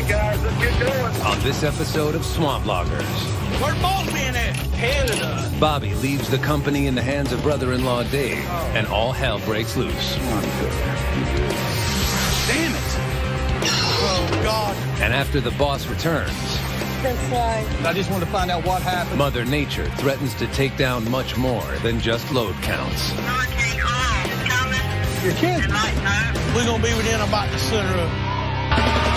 guys, let's get going. On this episode of Swamp Loggers, Where's both being at? Canada. Bobby leaves the company in the hands of brother-in-law Dave, and all hell breaks loose. Damn it. Oh, God. And after the boss returns, That's right. I just wanted to find out what happened. Mother Nature threatens to take down much more than just load counts. Your kids. We're going to be within about the center of...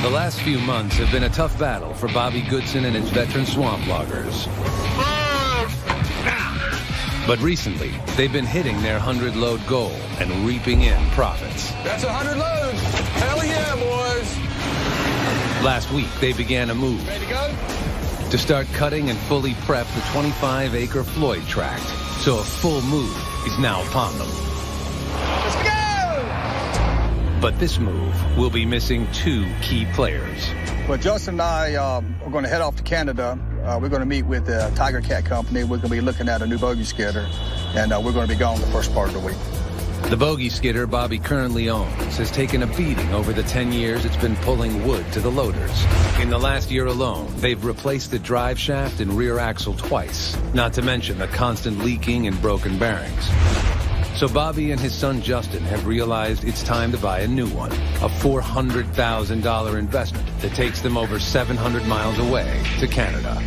The last few months have been a tough battle for Bobby Goodson and his veteran swamp loggers. But recently, they've been hitting their 100-load goal and reaping in profits. That's 100 loads. Hell yeah, boys. Last week, they began a move Ready to go? to start cutting and fully prep the 25-acre Floyd tract. So a full move is now upon them. Let's go! But this move will be missing two key players. Well, Justin and I are going to head off to Canada. We're going to meet with the Tiger Cat Company. We're going to be looking at a new bogey skidder, and we're going to be gone the first part of the week. The bogey skidder Bobby currently owns has taken a beating over the 10 years it's been pulling wood to the loaders. In the last year alone, they've replaced the drive shaft and rear axle twice, not to mention the constant leaking and broken bearings. So Bobby and his son Justin have realized it's time to buy a new one, a $400,000 investment that takes them over 700 miles away to Canada.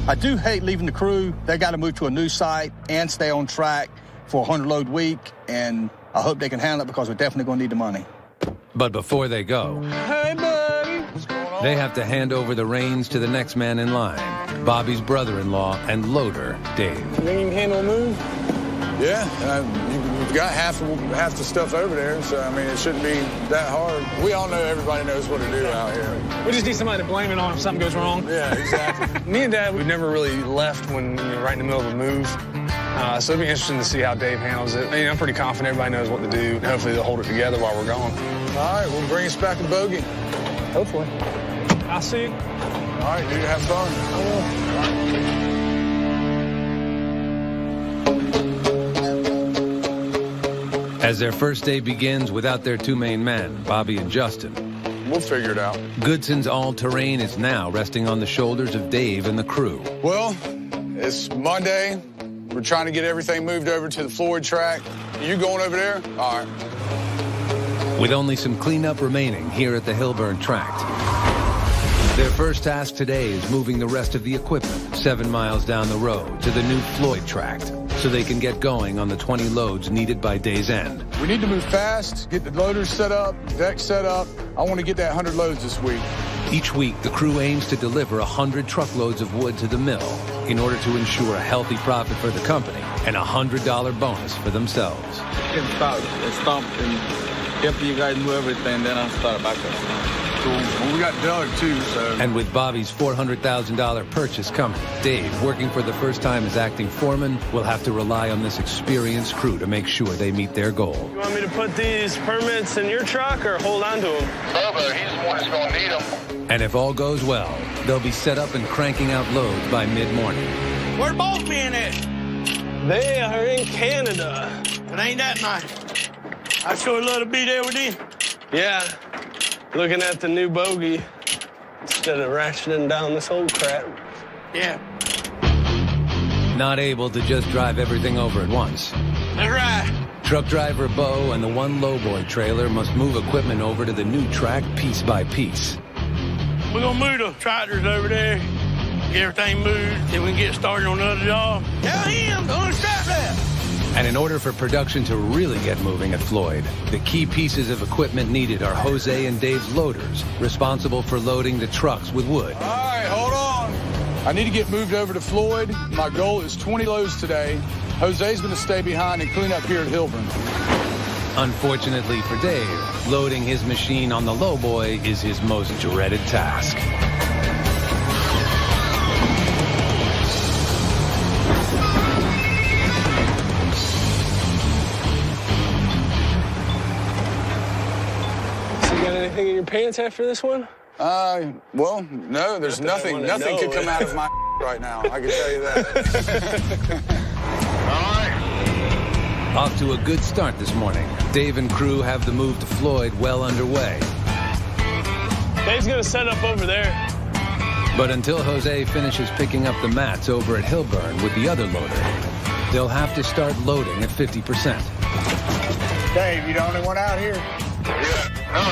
I do hate leaving the crew. They got to move to a new site and stay on track for a 100-load week, and I hope they can handle it because we're definitely going to need the money. But before they go, Hey, buddy. What's going on? they have to hand over the reins to the next man in line, Bobby's brother-in-law and loader, Dave. You think you can handle a move? Yeah, we've got half the stuff over there, so, I mean, it shouldn't be that hard. We all know everybody knows what to do out here. We just need somebody to blame it on if something goes wrong. Yeah, exactly. Me and Dad, we've never really left when right in the middle of a move. So it'll be interesting to see how Dave handles it. I'm pretty confident everybody knows what to do. Hopefully they'll hold it together while we're gone. All right, we'll bring us back a bogey. Hopefully. I'll see you. All right, dude, have fun. I will. As their first day begins without their two main men, Bobby and Justin, We'll figure it out. Goodson's all-terrain is now resting on the shoulders of Dave and the crew. Well, it's Monday. We're trying to get everything moved over to the Floyd tract. You going over there? All right. With only some cleanup remaining here at the Hillburn tract. Their first task today is moving the rest of the equipment 7 miles down the road to the new Floyd tract so they can get going on the 20 loads needed by day's end. We need to move fast, get the loaders set up, deck set up. I want to get that 100 loads this week. Each week, the crew aims to deliver 100 truckloads of wood to the mill in order to ensure a healthy profit for the company and a $100 bonus for themselves. Can stop and help you guys move everything, then I'll start back up. Cool. Well, we got Doug, too, so... And with Bobby's $400,000 purchase coming, Dave, working for the first time as acting foreman, will have to rely on this experienced crew to make sure they meet their goal. You want me to put these permits in your truck or hold on to them? Bubba, he's the one that's going to need them. And if all goes well, they'll be set up and cranking out loads by mid-morning. Where's both being at? They are in Canada. It ain't that nice. I sure love to be there with you. Yeah. Looking at the new bogey instead of ratcheting down this old crap. Yeah, Not able to just drive everything over at once. that's right. Truck driver Bo and the one lowboy trailer must move equipment over to the new track piece by piece. We're going to move the tractors over there, get everything moved, then we can get started on another job. Tell him to unstrap that. And in order for production to really get moving at Floyd, the key pieces of equipment needed are Jose and Dave's loaders, responsible for loading the trucks with wood. All right, hold on. I need to get moved over to Floyd. My goal is 20 loads today. Jose's going to stay behind and clean up here at Hillburn. Unfortunately for Dave, loading his machine on the lowboy is his most dreaded task. Anything in your pants after this one? Well, no, there's nothing. Nothing could come out of my right now. I can tell you that. All right. Off to a good start this morning. Dave and crew have the move to Floyd well underway. Dave's going to set up over there. But until Jose finishes picking up the mats over at Hillburn with the other loader, they'll have to start loading at 50%. Dave, you the only one out here? Yeah. No,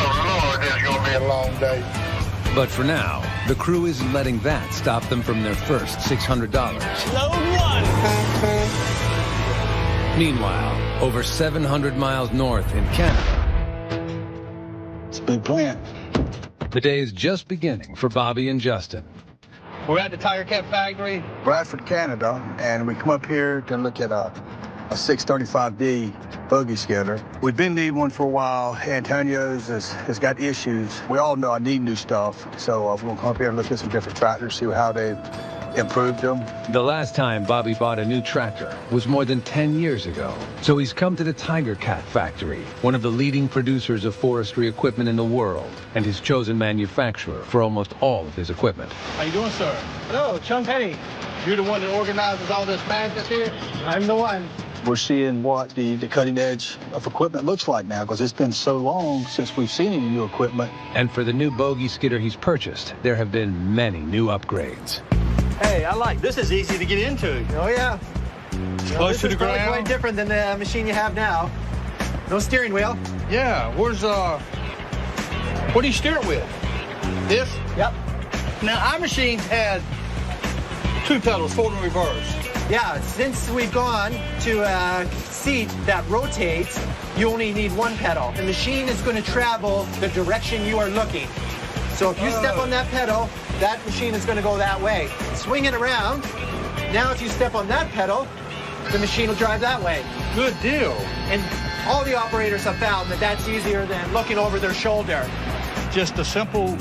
it's going to be A long day. But for now, the crew isn't letting that stop them from their first $600. Load one. Meanwhile, over 700 miles north in Canada, It's a big plant. the day is just beginning for Bobby and Justin. We're at the Tiger Cat factory, Bradford, Canada, and we come up here to look at a 635D buggy skidder. We've been needing one for a while. Antonio's has got issues. We all know I need new stuff, so we're gonna come up here and look at some different tractors, see how they've improved them. The last time Bobby bought a new tractor was more than 10 years ago. So he's come to the Tiger Cat factory, one of the leading producers of forestry equipment in the world, and his chosen manufacturer for almost all of his equipment. How you doing, sir? Hello, Chung Penny. You're the one that organizes all this madness here? I'm the one. We're seeing what the cutting edge of equipment looks like now, because it's been so long since we've seen any new equipment. And for the new bogie skidder he's purchased, there have been many new upgrades. Hey, I like this. Is easy to get into. Oh, yeah. Close to the ground. Quite different than the machine you have now. No steering wheel. Yeah, what do you steer it with? This? Yep. Now, our machine had 2 pedals, forward and reverse. Yeah, since we've gone to a seat that rotates, you only need 1 pedal. The machine is going to travel the direction you are looking. So if you step on that pedal, that machine is going to go that way. Swing it around. Now if you step on that pedal, the machine will drive that way. Good deal. And all the operators have found that that's easier than looking over their shoulder. Just the simple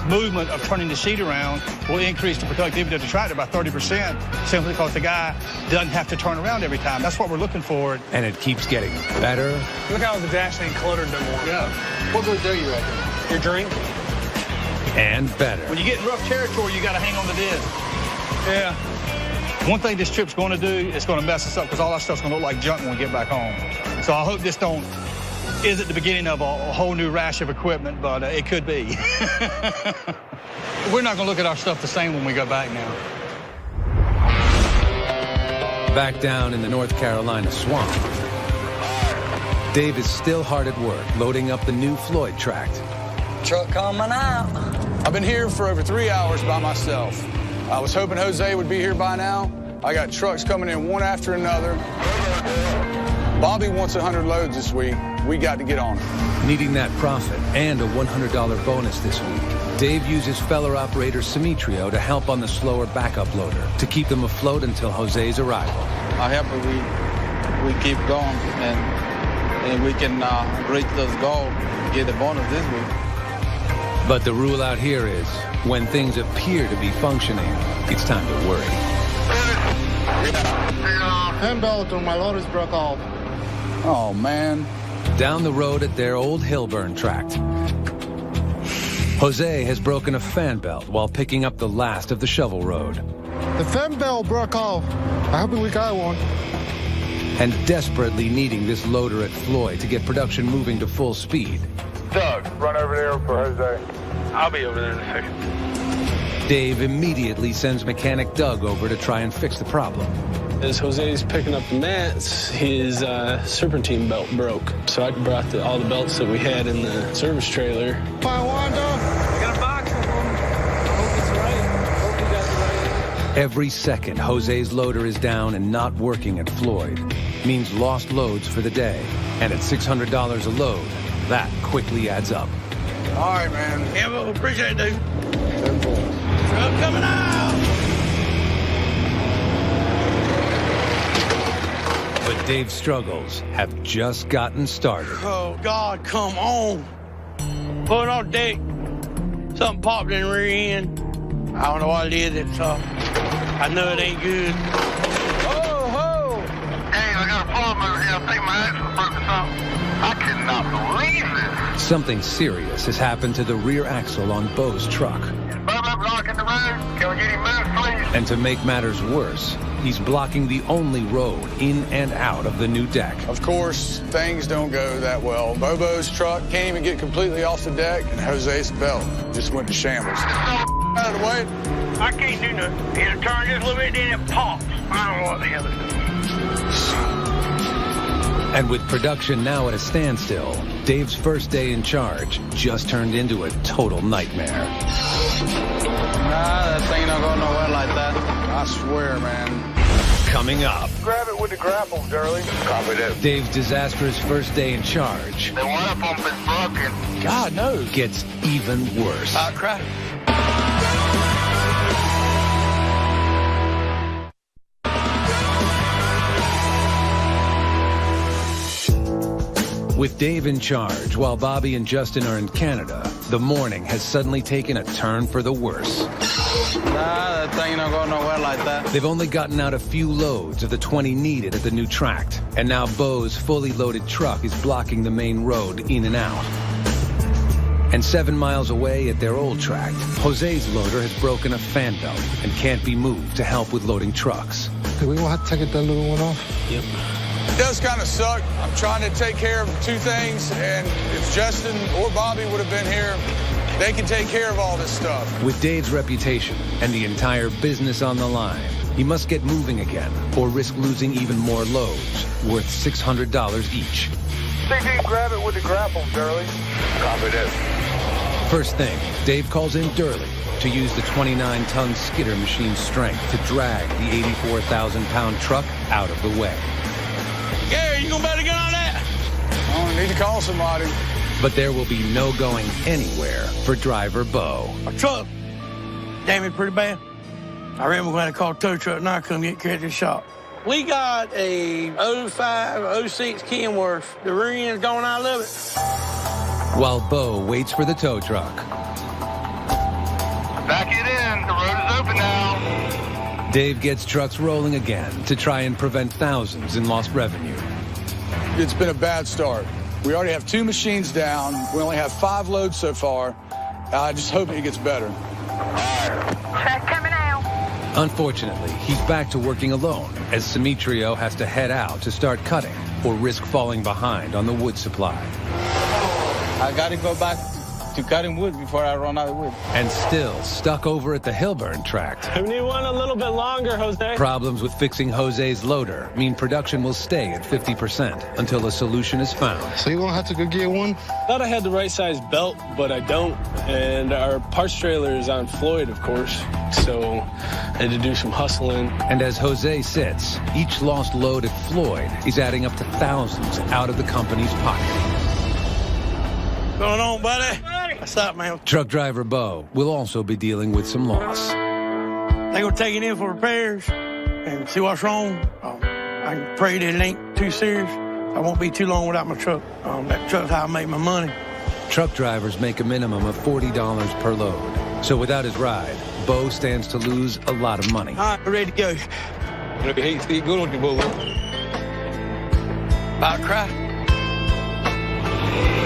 movement of turning the seat around will increase the productivity of the tractor by 30%, simply because the guy doesn't have to turn around every time. That's what we're looking for. And it keeps getting better. Look how the dash ain't cluttered no more. Yeah. What good do you reckon? Your drink? And better. When you get in rough territory, you got to hang on the disc. Yeah. One thing this trip's going to do, it's going to mess us up, because all our stuff's going to look like junk when we get back home. So I hope this isn't the beginning of a whole new rash of equipment, but it could be. We're not going to look at our stuff the same when we go back now. Back down in the North Carolina swamp, Dave is still hard at work loading up the new Floyd tract. Truck coming out. I've been here for over 3 hours by myself. I was hoping Jose would be here by now. I got trucks coming in one after another. Bobby wants 100 loads this week. We got to get on it. Needing that profit and a $100 bonus this week, Dave uses fellow operator Simitrio to help on the slower backup loader to keep them afloat until Jose's arrival. I hope we keep going and we can reach this goal, get the bonus this week. But the rule out here is, when things appear to be functioning, it's time to worry. Handbelt on my loaders broke off. Oh, man. Down the road at their old Hillburn tract, Jose has broken a fan belt while picking up the last of the shovel road. The fan belt broke off. I hope we got one. And desperately needing this loader at Floyd to get production moving to full speed, Doug, run over there for Jose. I'll be over there in a second. Dave immediately sends mechanic Doug over to try and fix the problem. As Jose's picking up the mats, his serpentine belt broke. So I brought all the belts that we had in the service trailer. Fine, Wanda. I got a box of them. Hope it's right. Hope you got the right. Every second Jose's loader is down and not working at Floyd means lost loads for the day. And at $600 a load, that quickly adds up. All right, man. Yeah, well, appreciate it, dude. Truck coming out. But Dave's struggles have just gotten started. Oh, God, come on. Put it on deck. Something popped in the rear end. I don't know what it is. I know it ain't good. Hey, I got a problem over here. I think my axle broke or something. I cannot believe this. Something serious has happened to the rear axle on Bo's truck. Bubba blocking the road. Can we get him moved, please? And to make matters worse, he's blocking the only road in and out of the new deck. Of course, things don't go that well. Bobo's truck can't even get completely off the deck, and Jose's belt just went to shambles. Out of the way. I can't do nothing. It'll turn just a little bit, then it pops. I don't know what the hell it is. And with production now at a standstill, Dave's first day in charge just turned into a total nightmare. Nah, that thing don't go nowhere like that. I swear, man. Coming up. Grab it with the grapples, Earl. Copy that. Dave's disastrous first day in charge. The water pump is broken. God knows. Gets even worse. Crap. With Dave in charge, while Bobby and Justin are in Canada, the morning has suddenly taken a turn for the worse. Nah, that thing don't go nowhere like that. They've only gotten out a few loads of the 20 needed at the new tract, and now Bo's fully loaded truck is blocking the main road in and out. And 7 miles away at their old tract, Jose's loader has broken a fan belt and can't be moved to help with loading trucks. We gonna have to take that little one off? Yep. It does kind of suck. I'm trying to take care of two things, and if Justin or Bobby would have been here, they can take care of all this stuff. With Dave's reputation and the entire business on the line, he must get moving again or risk losing even more loads, worth $600 each. CG, grab it with the grapples, Earl. Copy that. First thing, Dave calls in Durley to use the 29-ton skidder machine's strength to drag the 84,000-pound truck out of the way. Gary, you gonna better get on that? Oh, I need to call somebody. But there will be no going anywhere for driver Bo. My truck damaged pretty bad. I reckon we're going to call a tow truck now, come get carried to the shop. We got a 05, 06 Kenworth. The rear end's going out of it. While Bo waits for the tow truck. Back it in. The road is open now. Dave gets trucks rolling again to try and prevent thousands in lost revenue. It's been a bad start. We already have 2 machines down. We only have 5 loads so far. I just hope it gets better. Check coming out. Unfortunately, he's back to working alone as Simitrio has to head out to start cutting or risk falling behind on the wood supply. I gotta go back to cutting wood before I run out of wood. And still stuck over at the Hillburn tract. We need one a little bit longer, Jose. Problems with fixing Jose's loader mean production will stay at 50% until a solution is found. So you gonna have to go get one? Thought I had the right size belt, but I don't. And our parts trailer is on Floyd, of course. So I had to do some hustling. And as Jose sits, each lost load at Floyd is adding up to thousands out of the company's pocket. What's going on, buddy? What's up, man? Truck driver Bo will also be dealing with some loss. They gonna take it in for repairs and see what's wrong. I pray that it ain't too serious. I won't be too long without my truck. That truck's how I make my money. Truck drivers make a minimum of $40 per load. So without his ride, Bo stands to lose a lot of money. All right, we're ready to go. If you hate speed, good on you, bullet. About to cry.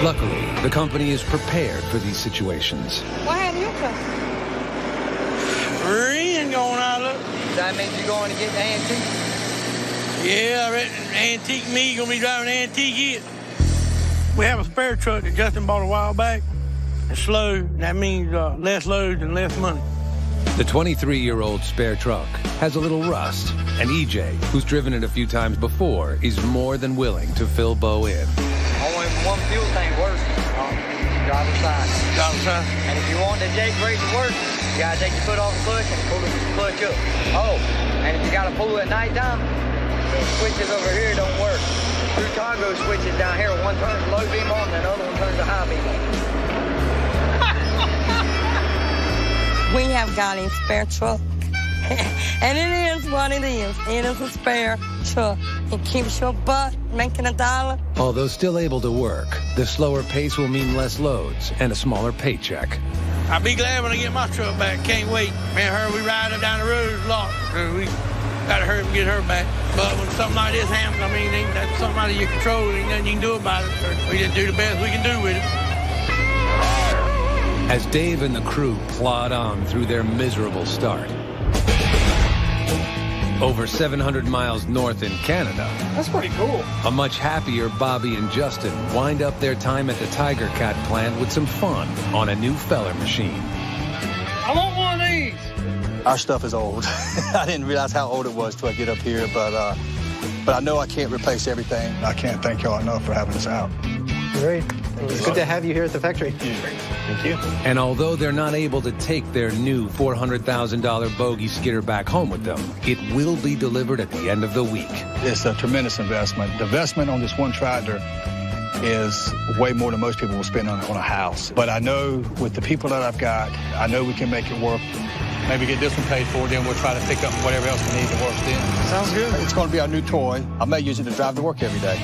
Luckily, the company is prepared for these situations. What happened to your truck? Rear end going out of it. That means you're going to get the antique? Yeah, I reckon antique me gonna be driving antique it. We have a spare truck that Justin bought a while back. It's slow, and that means less loads and less money. The 23-year-old spare truck has a little rust, and EJ, who's driven it a few times before, is more than willing to fill Bo in. Only one fuel tank works. Driver's side. Driver's side. And if you want the Jake brake to work, you gotta take your foot off the clutch and pull the clutch up. Oh, and if you gotta pull at nighttime, the switches over here don't work. Two cargo switches down here. One turns the low beam on, and the other one turns the high beam on. We have got a spare truck, and it is what it is. It is a spare truck. It keeps your butt making $1. Although still able to work, the slower pace will mean less loads and a smaller paycheck. I'll be glad when I get my truck back. Can't wait. Me and her, we ride up down the road a lot. We gotta hurry and get her back. But when something like this happens, I mean, that's something out of your control. Ain't nothing you can do about it. We just do the best we can do with it. As Dave and the crew plod on through their miserable start, Over 700 miles north in Canada, That's pretty cool. a much happier Bobby and Justin wind up their time at the Tiger Cat plant with some fun on a new feller machine. I want one of these. Our stuff is old. I didn't realize how old it was till I get up here, but I know I can't replace everything. I can't thank y'all enough for having us out. Great. It's good to have you here at the factory. Thank you. And although they're not able to take their new $400,000 bogey skidder back home with them, it will be delivered at the end of the week. It's a tremendous investment. The investment on this one tractor is way more than most people will spend on a house. But I know with the people that I've got, I know we can make it work. Maybe get this one paid for, then we'll try to pick up whatever else we need to work then. Sounds good. It's going to be our new toy. I may use it to drive to work every day.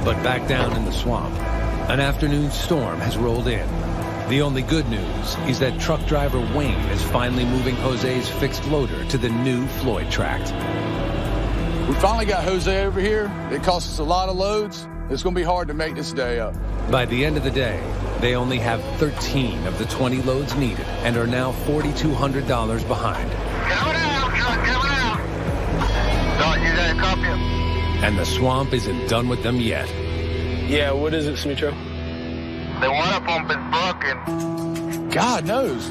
But back down in the swamp, an afternoon storm has rolled in. The only good news is that truck driver Wayne is finally moving Jose's fixed loader to the new Floyd tract. We finally got Jose over here. It costs us a lot of loads. It's going to be hard to make this day up. By the end of the day, they only have 13 of the 20 loads needed and are now $4,200 behind. Coming out, truck, coming out. Don't you got a copy? And the swamp isn't done with them yet. Yeah, what is it, Smitro? The water pump is broken. God knows.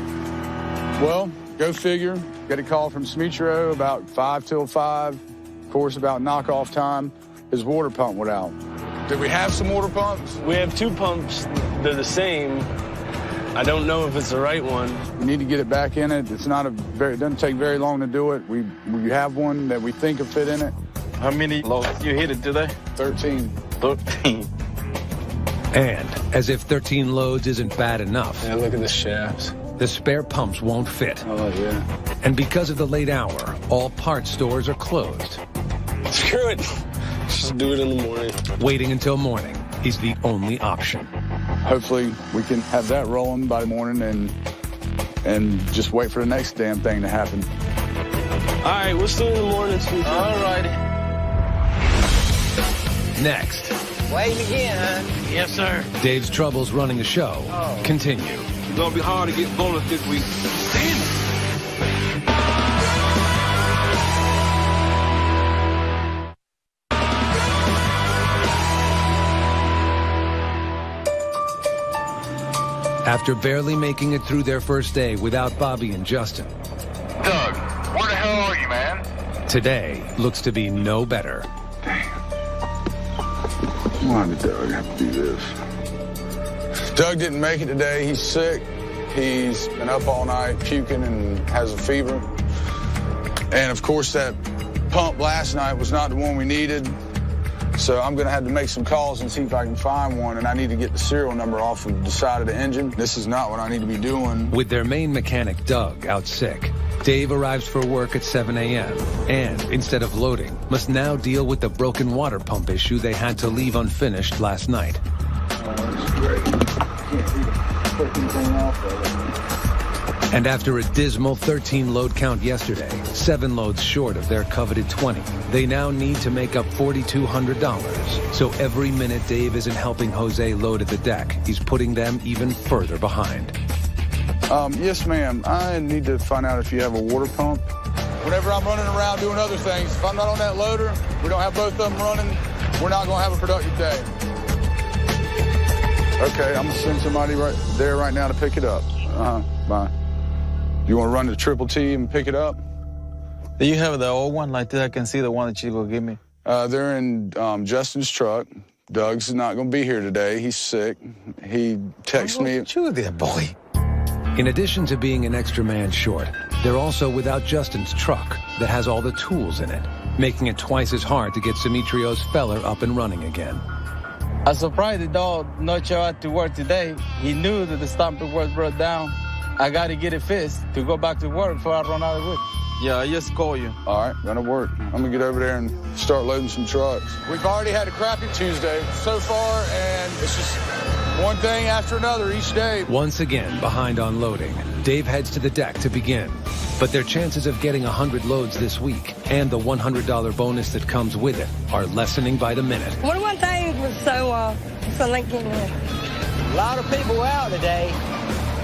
Well, go figure. Got a call from Smitro about 5 till 5. Of course, about knockoff time, his water pump went out. Did we have some water pumps? We have 2 pumps. They're the same. I don't know if it's the right one. We need to get it back in it. It's not it doesn't take very long to do it. We have one that we think will fit in it. How many loads you hit it today? 13. 13. And as if 13 loads isn't bad enough, Yeah, look at the shafts. the spare pumps won't fit. Oh, yeah. And because of the late hour, all parts stores are closed. Screw it. Just do it in the morning. Waiting until morning is the only option. Hopefully, we can have that rolling by the morning and just wait for the next damn thing to happen. All right, we'll see you in the morning, Smitro. All righty. Next, Waiting again, huh? Yes, sir. Dave's troubles running the show continue. It's gonna be hard to get bonus this week. After barely making it through their first day without Bobby and Justin, Doug, where the hell are you, man? today looks to be no better. Why did Doug have to do this? Doug didn't make it today. He's sick. He's been up all night puking and has a fever. And of course, that pump last night was not the one we needed. So I'm gonna have to make some calls and see if I can find one, and I need to get the serial number off of the side of the engine. This is not what I need to be doing. With their main mechanic, Doug, out sick, Dave arrives for work at 7 a.m. and, instead of loading, must now deal with the broken water pump issue they had to leave unfinished last night. That's great. Can't see the freaking thing off of it. And after a dismal 13 load count yesterday, 7 loads short of their coveted 20, they now need to make up $4,200. So every minute Dave isn't helping Jose load at the deck, he's putting them even further behind. Yes, ma'am. I need to find out if you have a water pump. Whenever I'm running around doing other things, if I'm not on that loader, we don't have both of them running, we're not going to have a productive day. Okay, I'm going to send somebody right there right now to pick it up. Bye. You want to run to Triple T and pick it up? Do you have the old one like that? I can see the one that you go give me. They're in Justin's truck. Doug's not going to be here today. He's sick. He texted me. You there, boy. In addition to being an extra man short, they're also without Justin's truck that has all the tools in it, making it twice as hard to get Simitrio's feller up and running again. I'm surprised the dog not show out to work today. He knew that the stumper was brought down. I got to get it fixed to go back to work before I run out of wood. Yeah, I just call you. All right, gonna work. I'm gonna get over there and start loading some trucks. We've already had a crappy Tuesday so far, and it's just one thing after another each day. Once again, behind on loading, Dave heads to the deck to begin. But their chances of getting 100 loads this week and the $100 bonus that comes with it are lessening by the minute. One thing was so like, A lot of people out today.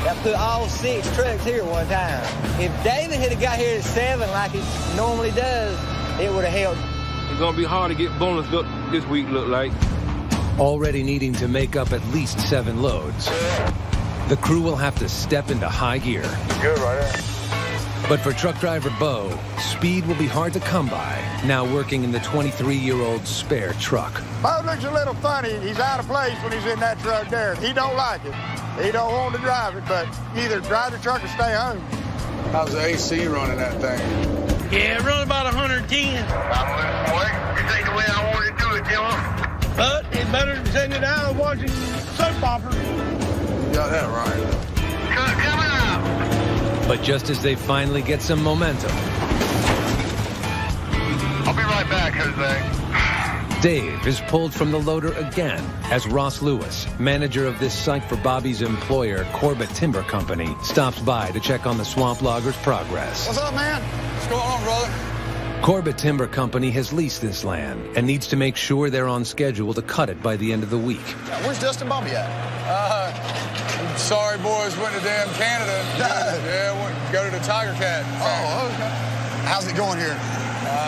that put all 6 trucks here one time. If David had got here at 7 like he normally does, it would have helped. It's gonna be hard to get bonus this week, look like. Already needing to make up at least 7 loads, the crew will have to step into high gear. Good right there. But for truck driver Bo, speed will be hard to come by, now working in the 23-year-old spare truck. Bo looks a little funny. He's out of place when he's in that truck there. He don't like it. He don't want to drive it, but either drive the truck or stay home. How's the AC running that thing? Yeah, run about 110. This ain't the way I wanted to do it, Jim. But it's better than sitting it down watching soap operas. You got that right. Truck coming up. But just as they finally get some momentum, I'll be right back, Jose. Dave is pulled from the loader again as Ross Lewis, manager of this site for Bobby's employer, Corbett Timber Company, stops by to check on the swamp logger's progress. What's up, man? What's going on, brother? Corbett Timber Company has leased this land and needs to make sure they're on schedule to cut it by the end of the week. Where's Justin Bobby at? Sorry, boys, went to damn Canada. Yeah, went to go to the Tiger Cat. Oh, okay. How's it going here?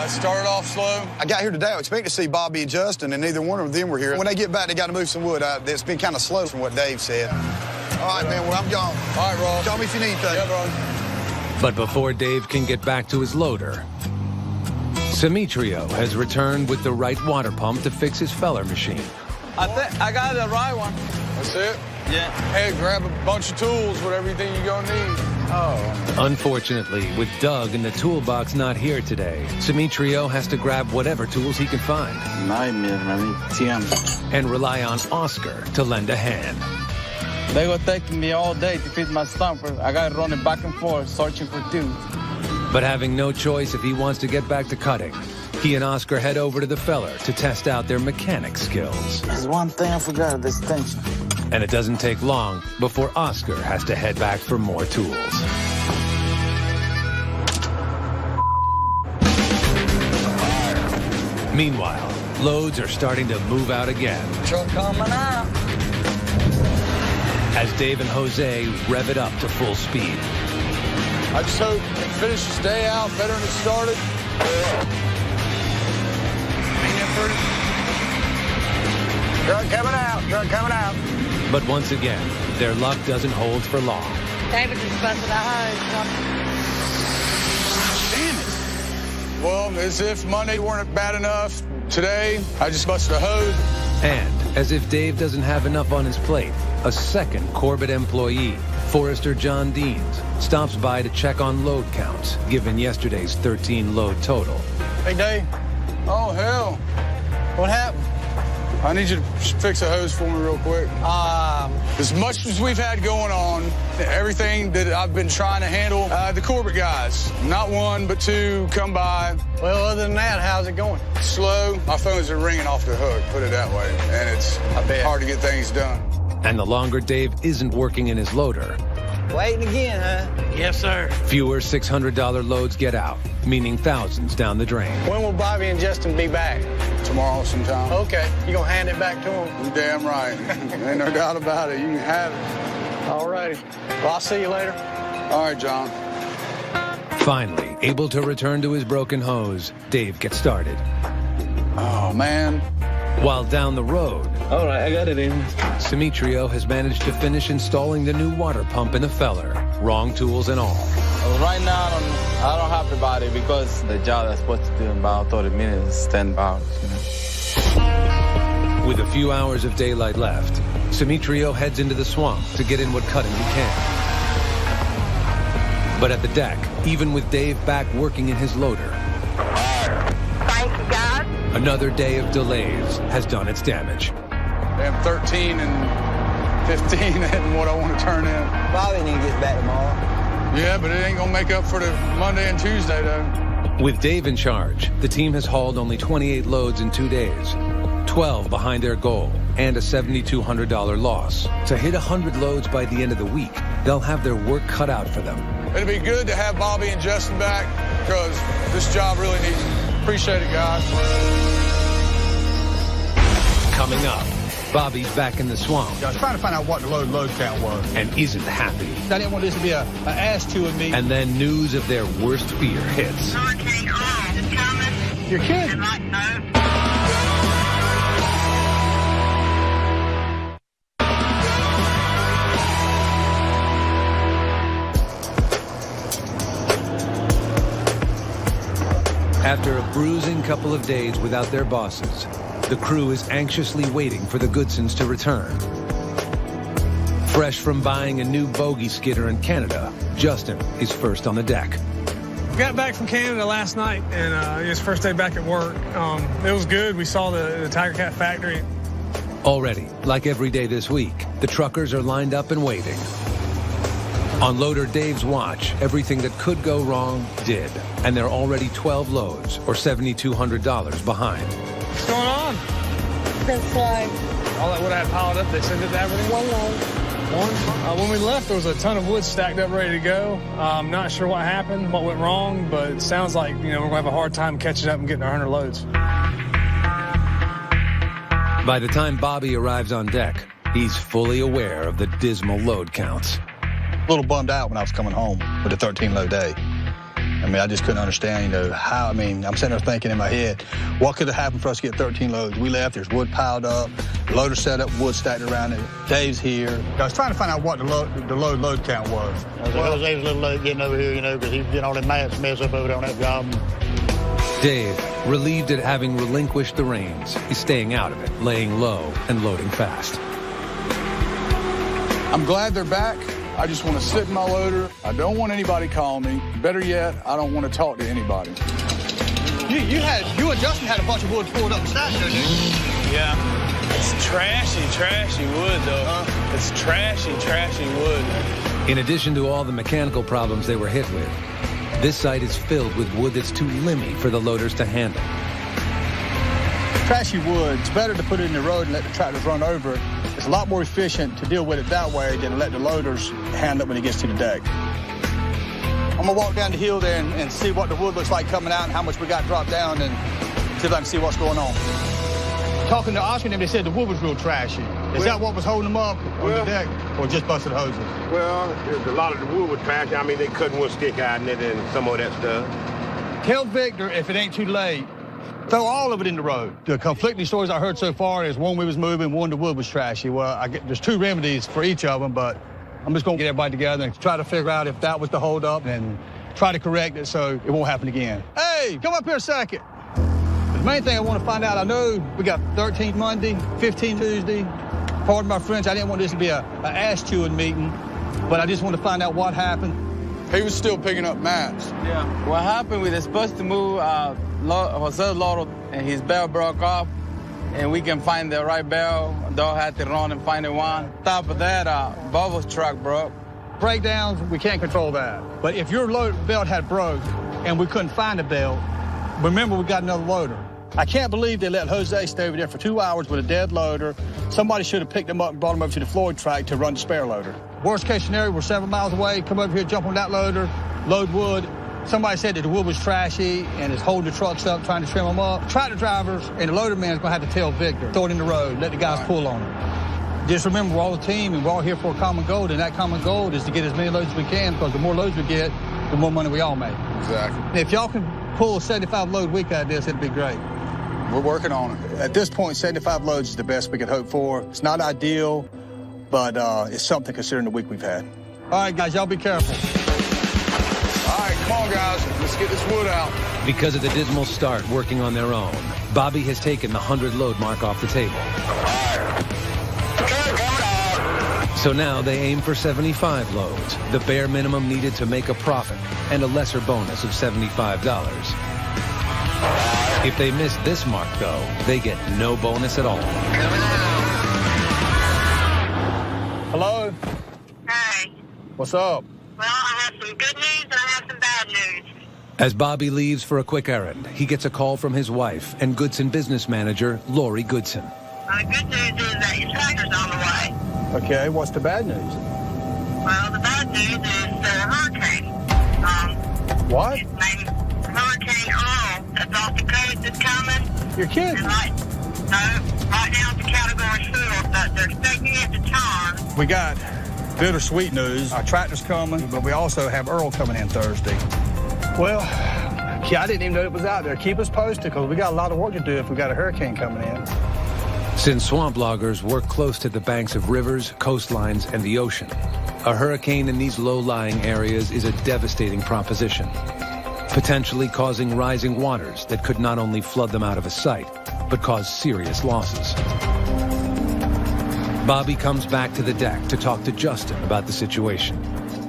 Started off slow. I got here today. I expect to see Bobby and Justin, and neither one of them were here. When they get back, they got to move some wood. It's been kind of slow from what Dave said. All right, man, well, I'm gone. All right, Ross. Call me if you need anything. Yeah, bro. But before Dave can get back to his loader, Simitrio has returned with the right water pump to fix his feller machine. I got the right one. That's it? Yeah. Hey, grab a bunch of tools, whatever you think you're gonna need. Oh. Unfortunately, with Doug in the toolbox not here today, Simitrio has to grab whatever tools he can find and rely on Oscar to lend a hand. They were taking me all day to fix my stumper. I got running back and forth, searching for tools. But having no choice if he wants to get back to cutting, he and Oscar head over to the feller to test out their mechanic skills. There's one thing I forgot, this tension. And it doesn't take long before Oscar has to head back for more tools. Meanwhile, loads are starting to move out again. Truck coming out. As Dave and Jose rev it up to full speed. I just hope it finishes this day out better than it started. Truck coming out. Truck coming out. But once again, their luck doesn't hold for long. David just busted a hose. Damn it. Well, as if Monday weren't bad enough, today I just busted a hose. And as if Dave doesn't have enough on his plate, a second Corbett employee, Forester John Deans, stops by to check on load counts, given yesterday's 13 load total. Hey, Dave. Oh, hell. What happened? I need you to fix a hose for me real quick. As much as we've had going on, everything that I've been trying to handle, the Corbett guys, not one, but 2, come by. Well, other than that, how's it going? Slow. My phones are ringing off the hook, put it that way. And it's hard to get things done. And the longer Dave isn't working in his loader, Waiting again, huh? Yes, sir. fewer $600 loads get out, meaning thousands down the drain. When will Bobby and Justin be back? Tomorrow sometime. Okay, you gonna hand it back to them? You're damn right. Ain't no doubt about it. You can have it. All righty. Well, I'll see you later. All right, John. Finally, able to return to his broken hose, Dave gets started. Oh, man. While down the road, All right, I got it in. Simitrio has managed to finish installing the new water pump in the feller, wrong tools and all. Right now, I don't have the body because the job that's supposed to do in about 30 minutes is 10 hours. With a few hours of daylight left, Simitrio heads into the swamp to get in what cutting he can. But at the deck, even with Dave back working in his loader, Thank you, God. another day of delays has done its damage. Damn, 13 and 15 isn't what I want to turn in. Bobby need to get back tomorrow. Yeah, but it ain't gonna make up for the Monday and Tuesday, though. With Dave in charge, the team has hauled only 28 loads in 2 days, 12 behind their goal, and a $7,200 loss. To hit 100 loads by the end of the week, they'll have their work cut out for them. It'd be good to have Bobby and Justin back because this job really needs it. Appreciate it, guys. Coming up, Bobby's back in the swamp. I was trying to find out what the load count was. And isn't happy. I didn't want this to be an ass chewing me. And then news of their worst fear hits. Hurricane Earl is coming. You're kidding. After a bruising couple of days without their bosses, the crew is anxiously waiting for the Goodsons to return. Fresh from buying a new bogey skidder in Canada, Justin is first on the deck. Got back from Canada last night, and it was first day back at work. It was good. We saw the Tiger Cat factory. Already, like every day this week, the truckers are lined up and waiting. On loader Dave's watch, everything that could go wrong did, and they're already 12 loads, or $7,200 behind. What's going on? Been flying. All that wood I had piled up, they sent it to everything? One load. One? When we left, there was a ton of wood stacked up ready to go. I'm not sure what happened, what went wrong, but it sounds like, we're going to have a hard time catching up and getting our 100 loads. By the time Bobby arrives on deck, he's fully aware of the dismal load counts. A little bummed out when I was coming home with a 13-load day. I just couldn't understand, how, I'm sitting there thinking in my head, what could have happened for us to get 13 loads? We left, there's wood piled up, loader set up, wood stacked around it. Dave's here. I was trying to find out what the load count was. Well, Dave's a little late getting over here, because he's getting all that mess up over there on that job. Dave, relieved at having relinquished the reins, is staying out of it, laying low and loading fast. I'm glad they're back. I just want to sit in my loader. I don't want anybody calling me. Better yet, I don't want to talk to anybody. You and Justin had a bunch of wood pulled up and stacked, didn't you? Yeah. It's trashy wood, though. It's trashy wood. In addition to all the mechanical problems they were hit with, this site is filled with wood that's too limby for the loaders to handle. Trashy wood, it's better to put it in the road and let the tractors run over it. It's a lot more efficient to deal with it that way than to let the loaders handle it when it gets to the deck. I'm gonna walk down the hill there and see what the wood looks like coming out and how much we got dropped down and see if I can see what's going on. Talking to Oscar and them, they said the wood was real trashy. Is that what was holding them up on the deck, or just busted hoses? Well, a lot of the wood was trashy. They couldn't wood stick out in it and some of that stuff. Tell Victor, if it ain't too late, throw all of it in the road. The conflicting stories I heard so far is one we was moving, one the wood was trashy. Well, there's two remedies for each of them, but I'm just gonna get everybody together and try to figure out if that was the holdup and try to correct it so it won't happen again. Hey, come up here a second. The main thing I want to find out, I know we got 13 Monday, 15 Tuesday. Pardon my French, I didn't want this to be a ass-chewing meeting, but I just want to find out what happened. He was still picking up mats. Yeah. What happened, we were supposed to move Jose Loro, and his bell broke off, and we can find the right bell. Dog had to run and find the one. On top of that, Bobo's truck broke. Breakdowns, we can't control that. But if your belt had broke and we couldn't find a belt, remember we got another loader. I can't believe they let Jose stay over there for 2 hours with a dead loader. Somebody should have picked him up and brought him over to the Floyd tract to run the spare loader. Worst case scenario, we're 7 miles away, come over here, jump on that loader, load wood. Somebody said that the wood was trashy and is holding the trucks up, trying to trim them up. Tractor drivers and the loader man is gonna have to tell Victor, throw it in the road, let the guys pull on it. Just remember, we're all a team and we're all here for a common goal, and that common goal is to get as many loads as we can, because the more loads we get, the more money we all make. Exactly. If y'all can pull a 75 load week out of this, it'd be great. We're working on it. At this point, 75 loads is the best we could hope for. It's not ideal, but it's something considering the week we've had. All right, guys, y'all be careful. All right, come on, guys. Let's get this wood out. Because of the dismal start working on their own, Bobby has taken the 100-load mark off the table. So now they aim for 75 loads, the bare minimum needed to make a profit, and a lesser bonus of $75. If they miss this mark, though, they get no bonus at all. Hello? Hey. What's up? Well, I have some good news and I have some bad news. As Bobby leaves for a quick errand, he gets a call from his wife and Goodson business manager, Lori Goodson. The good news is that your tractor's on the way. Okay, what's the bad news? Well, the bad news is the hurricane. What? It's named Hurricane Earl. That's off the coast. It's coming. You're kidding. No, Right now it's a Category 4, but they're expecting it to turn. We got bittersweet news. Our tractor's coming, but we also have Earl coming in Thursday. Well, yeah, I didn't even know it was out there. Keep us posted, because we got a lot of work to do if we got a hurricane coming in. Since swamp loggers work close to the banks of rivers, coastlines, and the ocean, a hurricane in these low-lying areas is a devastating proposition, potentially causing rising waters that could not only flood them out of a sight, but cause serious losses. Bobby comes back to the deck to talk to Justin about the situation.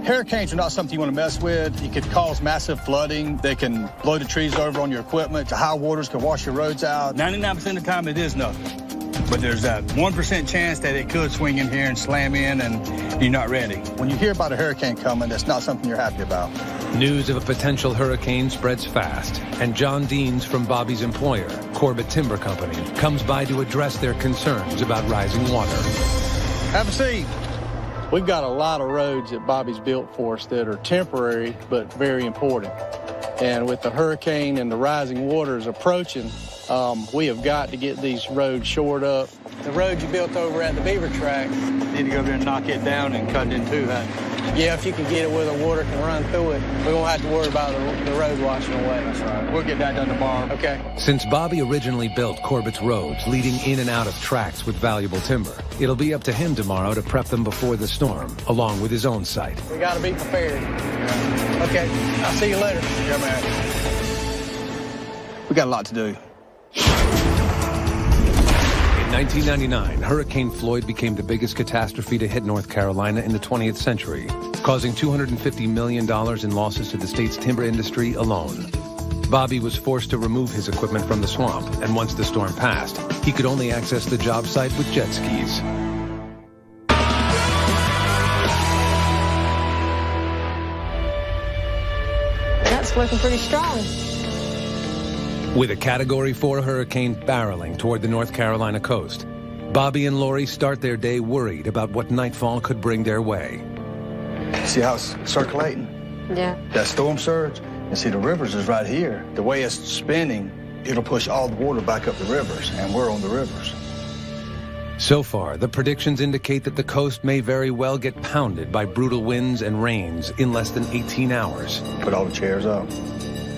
Hurricanes are not something you want to mess with. It could cause massive flooding. They can blow the trees over on your equipment. The high waters can wash your roads out. 99% of the time, it is nothing. But there's that 1% chance that it could swing in here and slam in and you're not ready. When you hear about a hurricane coming, that's not something you're happy about. News of a potential hurricane spreads fast, and John Deans from Bobby's employer, Corbett Timber Company, comes by to address their concerns about rising water. Have a seat. We've got a lot of roads that Bobby's built for us that are temporary but very important. And with the hurricane and the rising waters approaching, we have got to get these roads shored up. The road you built over at the beaver tract, you need to go over there and knock it down and cut it in two, huh? Yeah, if you can get it where the water can run through it, we won't have to worry about the road washing away. That's right. We'll get that done tomorrow. Okay. Since Bobby originally built Corbett's roads leading in and out of tracts with valuable timber, it'll be up to him tomorrow to prep them before the storm, along with his own site. We got to be prepared. Yeah. Okay. I'll see you later. Yeah, man. We got a lot to do. In 1999, Hurricane Floyd became the biggest catastrophe to hit North Carolina in the 20th century, causing $250 million in losses to the state's timber industry alone. Bobby was forced to remove his equipment from the swamp, and once the storm passed, he could only access the job site with jet skis. That's looking pretty strong. With a Category 4 hurricane barreling toward the North Carolina coast, Bobby and Lori start their day worried about what nightfall could bring their way. See how it's circulating? Yeah. That storm surge? And see, the rivers is right here. The way it's spinning, it'll push all the water back up the rivers, and we're on the rivers. So far, the predictions indicate that the coast may very well get pounded by brutal winds and rains in less than 18 hours. Put all the chairs up.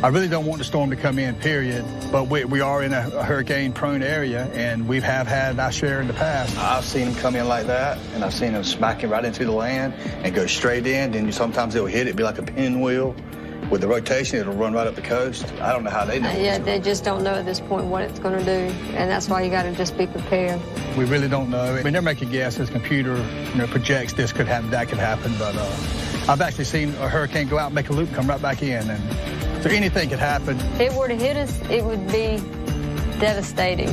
I really don't want the storm to come in, period, but we are in a hurricane-prone area, and we have had our share in the past. I've seen them come in like that, and I've seen them smacking right into the land and go straight in. Then sometimes they'll hit it, be like a pinwheel. With the rotation, it'll run right up the coast. I don't know how they know. Yeah, they just don't know at this point what it's going to do, and that's why you got to just be prepared. We really don't know. I mean, they're making guesses. Computer, projects this could happen, that could happen, but I've actually seen a hurricane go out and make a loop, come right back in, and so anything could happen. If it were to hit us, it would be devastating.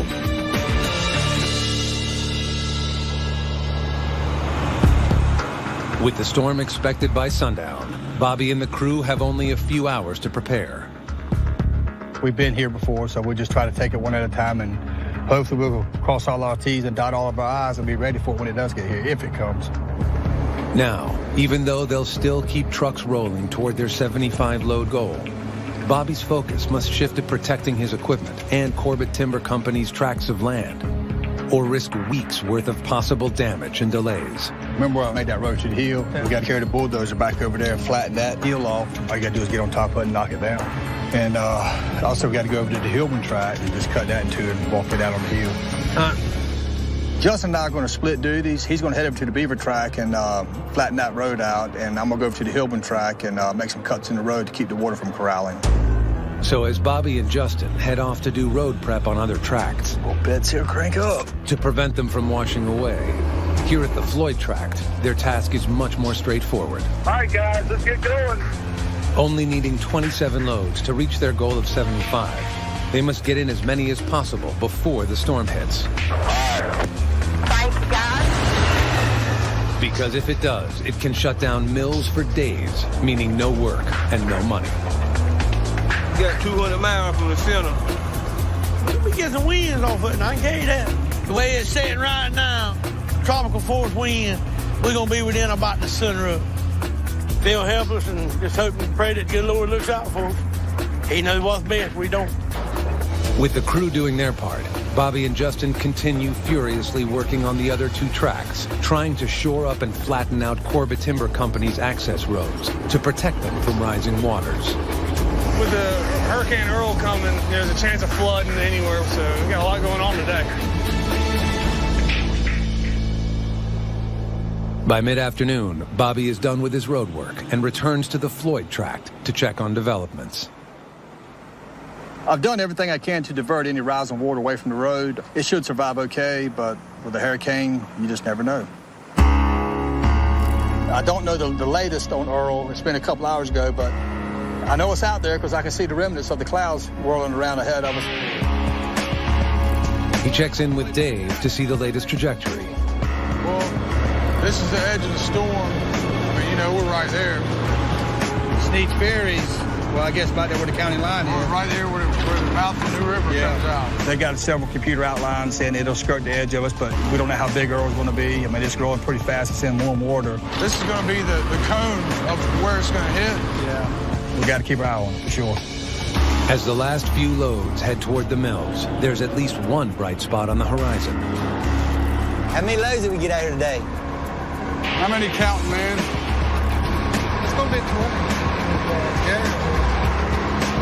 With the storm expected by sundown, Bobby and the crew have only a few hours to prepare. We've been here before, so we'll just try to take it one at a time, and hopefully we'll cross all our T's and dot all of our I's and be ready for it when it does get here, if it comes. Now, even though they'll still keep trucks rolling toward their 75-load goal, Bobby's focus must shift to protecting his equipment and Corbett Timber Company's tracts of land, or risk weeks' worth of possible damage and delays. Remember where I made that road to the hill? Yeah. We got to carry the bulldozer back over there and flatten that hill off. All you got to do is get on top of it and knock it down. And also we got to go over to the Hillman tract and just cut that in two and walk it out on the hill. Justin and I are going to split duties. He's going to head over to the beaver tract and flatten that road out, and I'm going to go over to the Hillman tract and make some cuts in the road to keep the water from corralling. So as Bobby and Justin head off to do road prep on other tracts, well, beds here crank up to prevent them from washing away, here at the Floyd tract, their task is much more straightforward. All right, guys, let's get going. Only needing 27 loads to reach their goal of 75, they must get in as many as possible before the storm hits. Thanks, guys. Because if it does, it can shut down mills for days, meaning no work and no money. Got 200 miles from the center. We get some winds off it, and I can tell you that. The way it's sitting right now, tropical force wind, we're going to be within about the sunroof. Feel helpless and just hope and pray that good Lord looks out for us. He knows what's best, we don't. With the crew doing their part, Bobby and Justin continue furiously working on the other 2 tracks, trying to shore up and flatten out Corbett Timber Company's access roads to protect them from rising waters. With the Hurricane Earl coming, there's a chance of flooding anywhere, so we got a lot going on today. By mid-afternoon, Bobby is done with his road work and returns to the Floyd tract to check on developments. I've done everything I can to divert any rising water away from the road. It should survive okay, but with a hurricane, you just never know. I don't know the latest on Earl. It's been a couple hours ago, but I know it's out there because I can see the remnants of the clouds whirling around ahead of us. He checks in with Dave to see the latest trajectory. Well, this is the edge of the storm. I mean, you know, we're right there. Sneak Ferries. Well, I guess about there where the county line is. We're right there where the mouth of the New River comes out. They got several computer outlines saying it'll skirt the edge of us, but we don't know how big Earl's going to be. I mean, it's growing pretty fast. It's in warm water. This is going to be the cone of where it's going to hit. Yeah. We got to keep our eye on it, for sure. As the last few loads head toward the mills, there's at least one bright spot on the horizon. How many loads did we get out here today? How many counting, man? It's going to be 20. Yeah.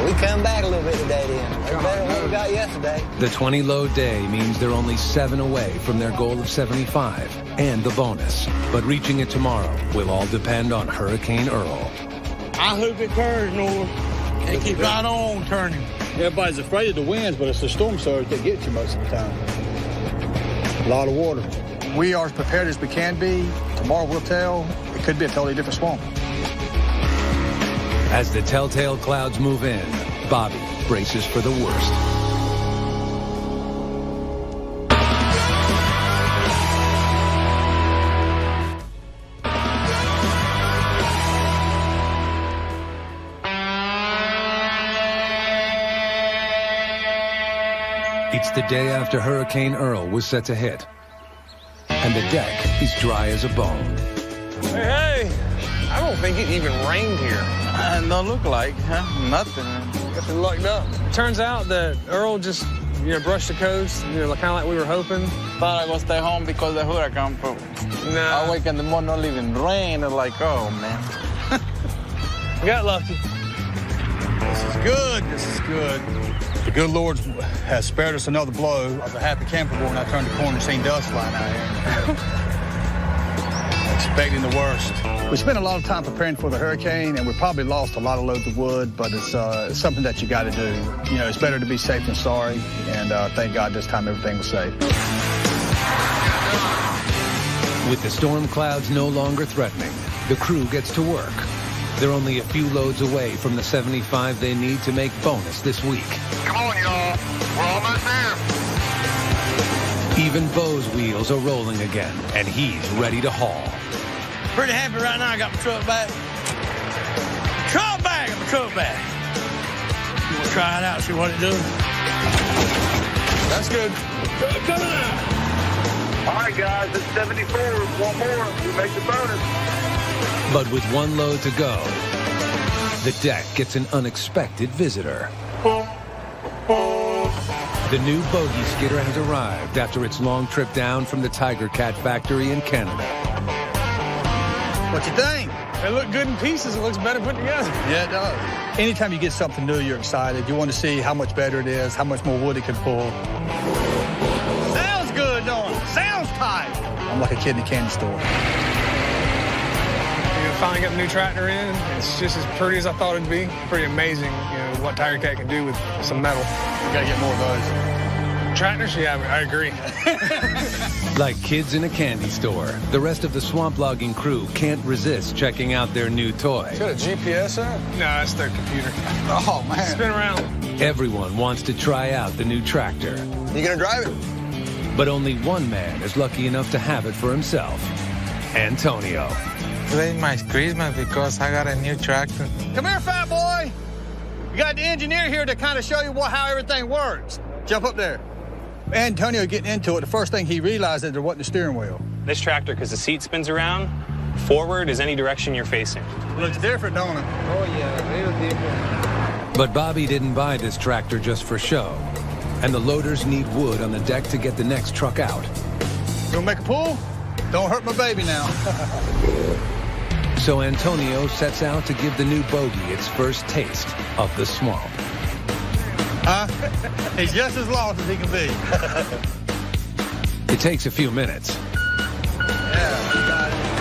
We come back a little bit today, then. That's better than what we got yesterday. The 20-load day means they're only 7 away from their goal of 75 and the bonus. But reaching it tomorrow will all depend on Hurricane Earl. I hope it turns north. It keeps right on turning. Everybody's afraid of the winds, but it's the storm surge that gets you most of the time. A lot of water. We are as prepared as we can be. Tomorrow we'll tell. It could be a totally different swamp. As the telltale clouds move in, Bobby braces for the worst. It's the day after Hurricane Earl was set to hit, and the deck is dry as a bone. Hey, I don't think it even rained here. Don't look like, huh? Nothing. Guess we lucked up. Turns out that Earl just, brushed the coast, kind of like we were hoping. Thought I would stay home because the hurricane, but I wake in the morning, not even rain. I'm like, oh, man. We got lucky. This is good. This is good. The good Lord has spared us another blow. I was a happy camper boy when I turned the corner and seen dust flying out here. Expecting the worst. We spent a lot of time preparing for the hurricane, and we probably lost a lot of loads of wood, but it's something that you got to do. It's better to be safe than sorry, and thank God this time everything was safe. With the storm clouds no longer threatening, the crew gets to work. They're only a few loads away from the 75 they need to make bonus this week. Come on, y'all. We're almost there. Even Bo's wheels are rolling again, and he's ready to haul. Pretty happy right now. I got my truck back. Got my truck back. You want to try it out, see what it does? That's good. Coming out. All right, guys, it's 74. One more. We make the bonus. But with one load to go, the deck gets an unexpected visitor. The new bogey skidder has arrived after its long trip down from the Tiger Cat factory in Canada. What you think? It looked good in pieces. It looks better put together. Yeah, it does. Anytime you get something new, you're excited. You want to see how much better it is, how much more wood it can pull. Sounds good, don't it? Sounds tight. I'm like a kid in a candy store. Finally got the new tractor in. It's just as pretty as I thought it'd be. Pretty amazing, what Tiger Cat can do with some metal. We gotta get more of those. Tractors? Yeah, I agree. Like kids in a candy store, the rest of the swamp logging crew can't resist checking out their new toy. Got a GPS in it? No, that's their computer. Oh, man. Spin around. Everyone wants to try out the new tractor. You gonna drive it? But only one man is lucky enough to have it for himself, Antonio. Today my Christmas because I got a new tractor. Come here, fat boy. You got the engineer here to kind of show you how everything works. Jump up there. Antonio getting into it, the first thing he realized is there wasn't a steering wheel. This tractor, because the seat spins around, forward is any direction you're facing. Looks different, don't it? Oh, yeah, real different. But Bobby didn't buy this tractor just for show. and the loaders need wood on the deck to get the next truck out. You gonna make a pull? Don't hurt my baby now. So Antonio sets out to give the new bogey its first taste of the swamp. He's just as lost as he can be. It takes a few minutes.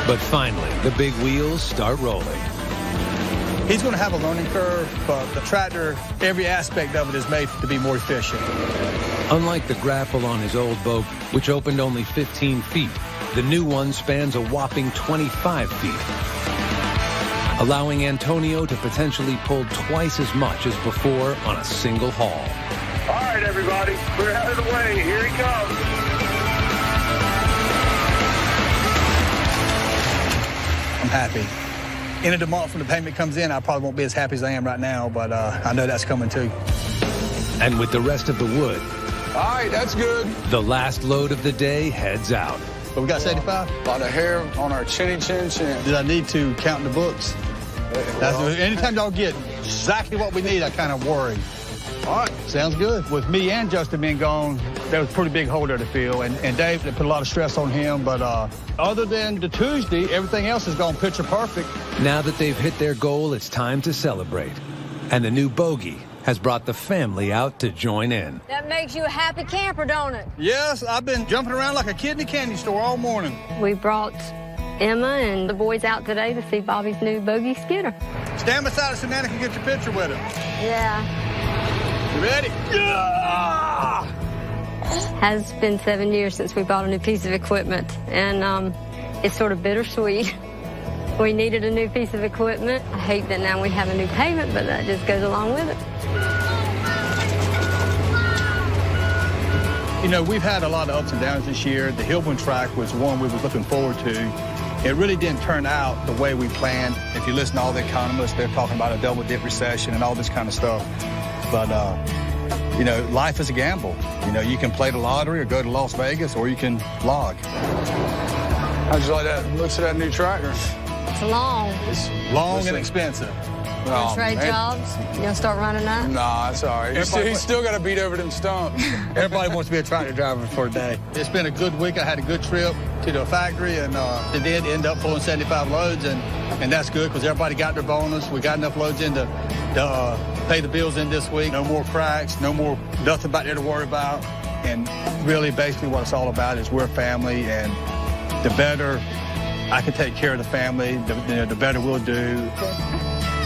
But finally, the big wheels start rolling. He's going to have a learning curve, but the tractor, every aspect of it is made to be more efficient. Unlike the grapple on his old bogey, which opened only 15 feet, the new one spans a whopping 25 feet, allowing Antonio to potentially pull twice as much as before on a single haul. All right, everybody, we're out of the way. Here he comes. I'm happy. End of the month when the payment comes in, I probably won't be as happy as I am right now, but I know that's coming too. And with the rest of the wood, All right, that's good. the last load of the day heads out. But we got 75? A lot of hair on our chinny chin chin. Did I need to count the books? Anytime y'all get exactly what we need, I kind of worry. All right, sounds good. With me and Justin being gone, there was a pretty big hole there to fill, and Dave, they put a lot of stress on him, but other than the Tuesday, everything else has gone picture perfect. Now that they've hit their goal, it's time to celebrate. And the new bogey has brought the family out to join in. That makes you a happy camper, don't it? Yes, I've been jumping around like a kid in a candy store all morning. We brought Emma and the boys out today to see Bobby's new bogey skidder. Stand beside us so Nana can get your picture with him. Yeah. You ready? Yeah! Has been 7 years since we bought a new piece of equipment, and it's sort of bittersweet. We needed a new piece of equipment. I hate that now we have a new payment, but that just goes along with it. You know, we've had a lot of ups and downs this year. The Hillburn track was one we were looking forward to. It really didn't turn out the way we planned. If you listen to all the economists, they're talking about a double-dip recession and all this kind of stuff. But, you know, life is a gamble. You know, you can play the lottery or go to Las Vegas, or you can log. How'd you like that? Looks at that new tractor. It's long. It's long and expensive. You gonna trade jobs? You gonna start running that? Nah, it's all right. He's still got to beat over them stumps. Everybody wants to be a tractor driver for a day. It's been a good week. I had a good trip to the factory, and it did end up pulling 75 loads, and that's good because everybody got their bonus. We got enough loads in to pay the bills in this week. No more cracks, nothing back there to worry about. And really, basically, what it's all about is we're a family, and the better I can take care of the family, the better we'll do.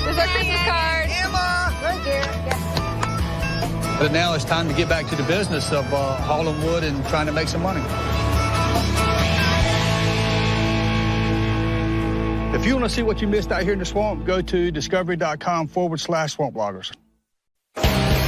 There's our Christmas card. Emma! Right there. Yeah. But now it's time to get back to the business of hauling wood and trying to make some money. If you want to see what you missed out here in the swamp, go to discovery.com/swamploggers.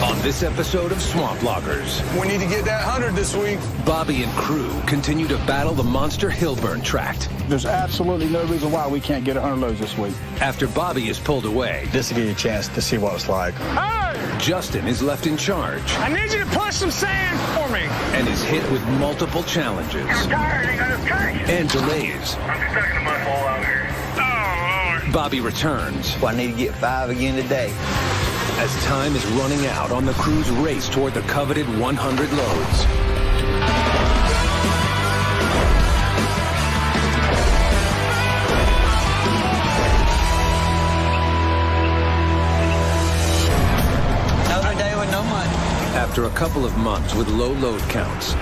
On this episode of Swamp Loggers, We need to get that 100 this week. Bobby and crew continue to battle the monster Hillburn tract. There's absolutely no reason why we can't get 100 loads this week. After Bobby is pulled away, This will give you a chance to see what it's like. Hey! Justin is left in charge I need you to push some sand for me. and is hit with multiple challenges and delays. I'm stuck in a mud hole out here. Oh, Lord. Bobby returns I need to get 5 again today. as time is running out on the crew's race toward the coveted 100 loads. Another day with no money. After a couple of months with low load counts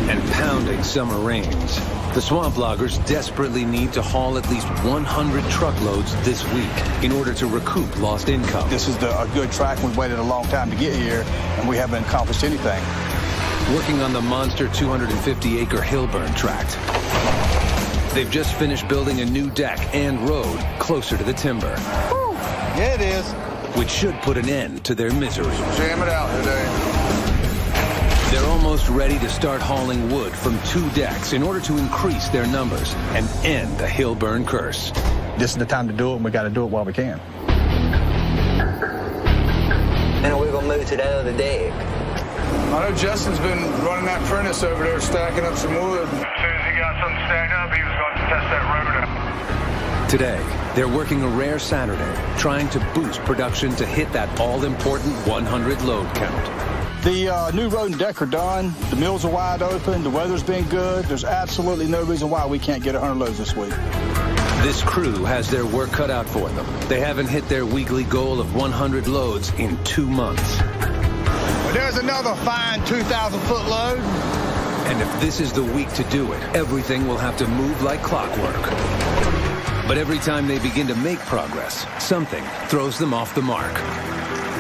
and pounding summer rains, the swamp loggers desperately need to haul at least 100 truckloads this week in order to recoup lost income. This is a good track. We've waited a long time to get here, and we haven't accomplished anything. Working on the monster 250-acre Hillburn tract, they've just finished building a new deck and road closer to the timber. Whew. Yeah, it is. Which should put an end to their misery. Jam it out today. They're almost ready to start hauling wood from 2 decks in order to increase their numbers and end the Hillburn curse. This is the time to do it, and we got to do it while we can. And we're going to move to that other deck. I know Justin's been running that apprentice over there, stacking up some wood. As soon as he got something stacked up, he was going to test that road out. Today, they're working a rare Saturday, trying to boost production to hit that all-important 100 load count. The new road and deck are done. The mills are wide open. The weather's been good. There's absolutely no reason why we can't get 100 loads this week. This crew has their work cut out for them. They haven't hit their weekly goal of 100 loads in 2 months. Well, there's another fine 2,000-foot load. And if this is the week to do it, everything will have to move like clockwork. But every time they begin to make progress, something throws them off the mark.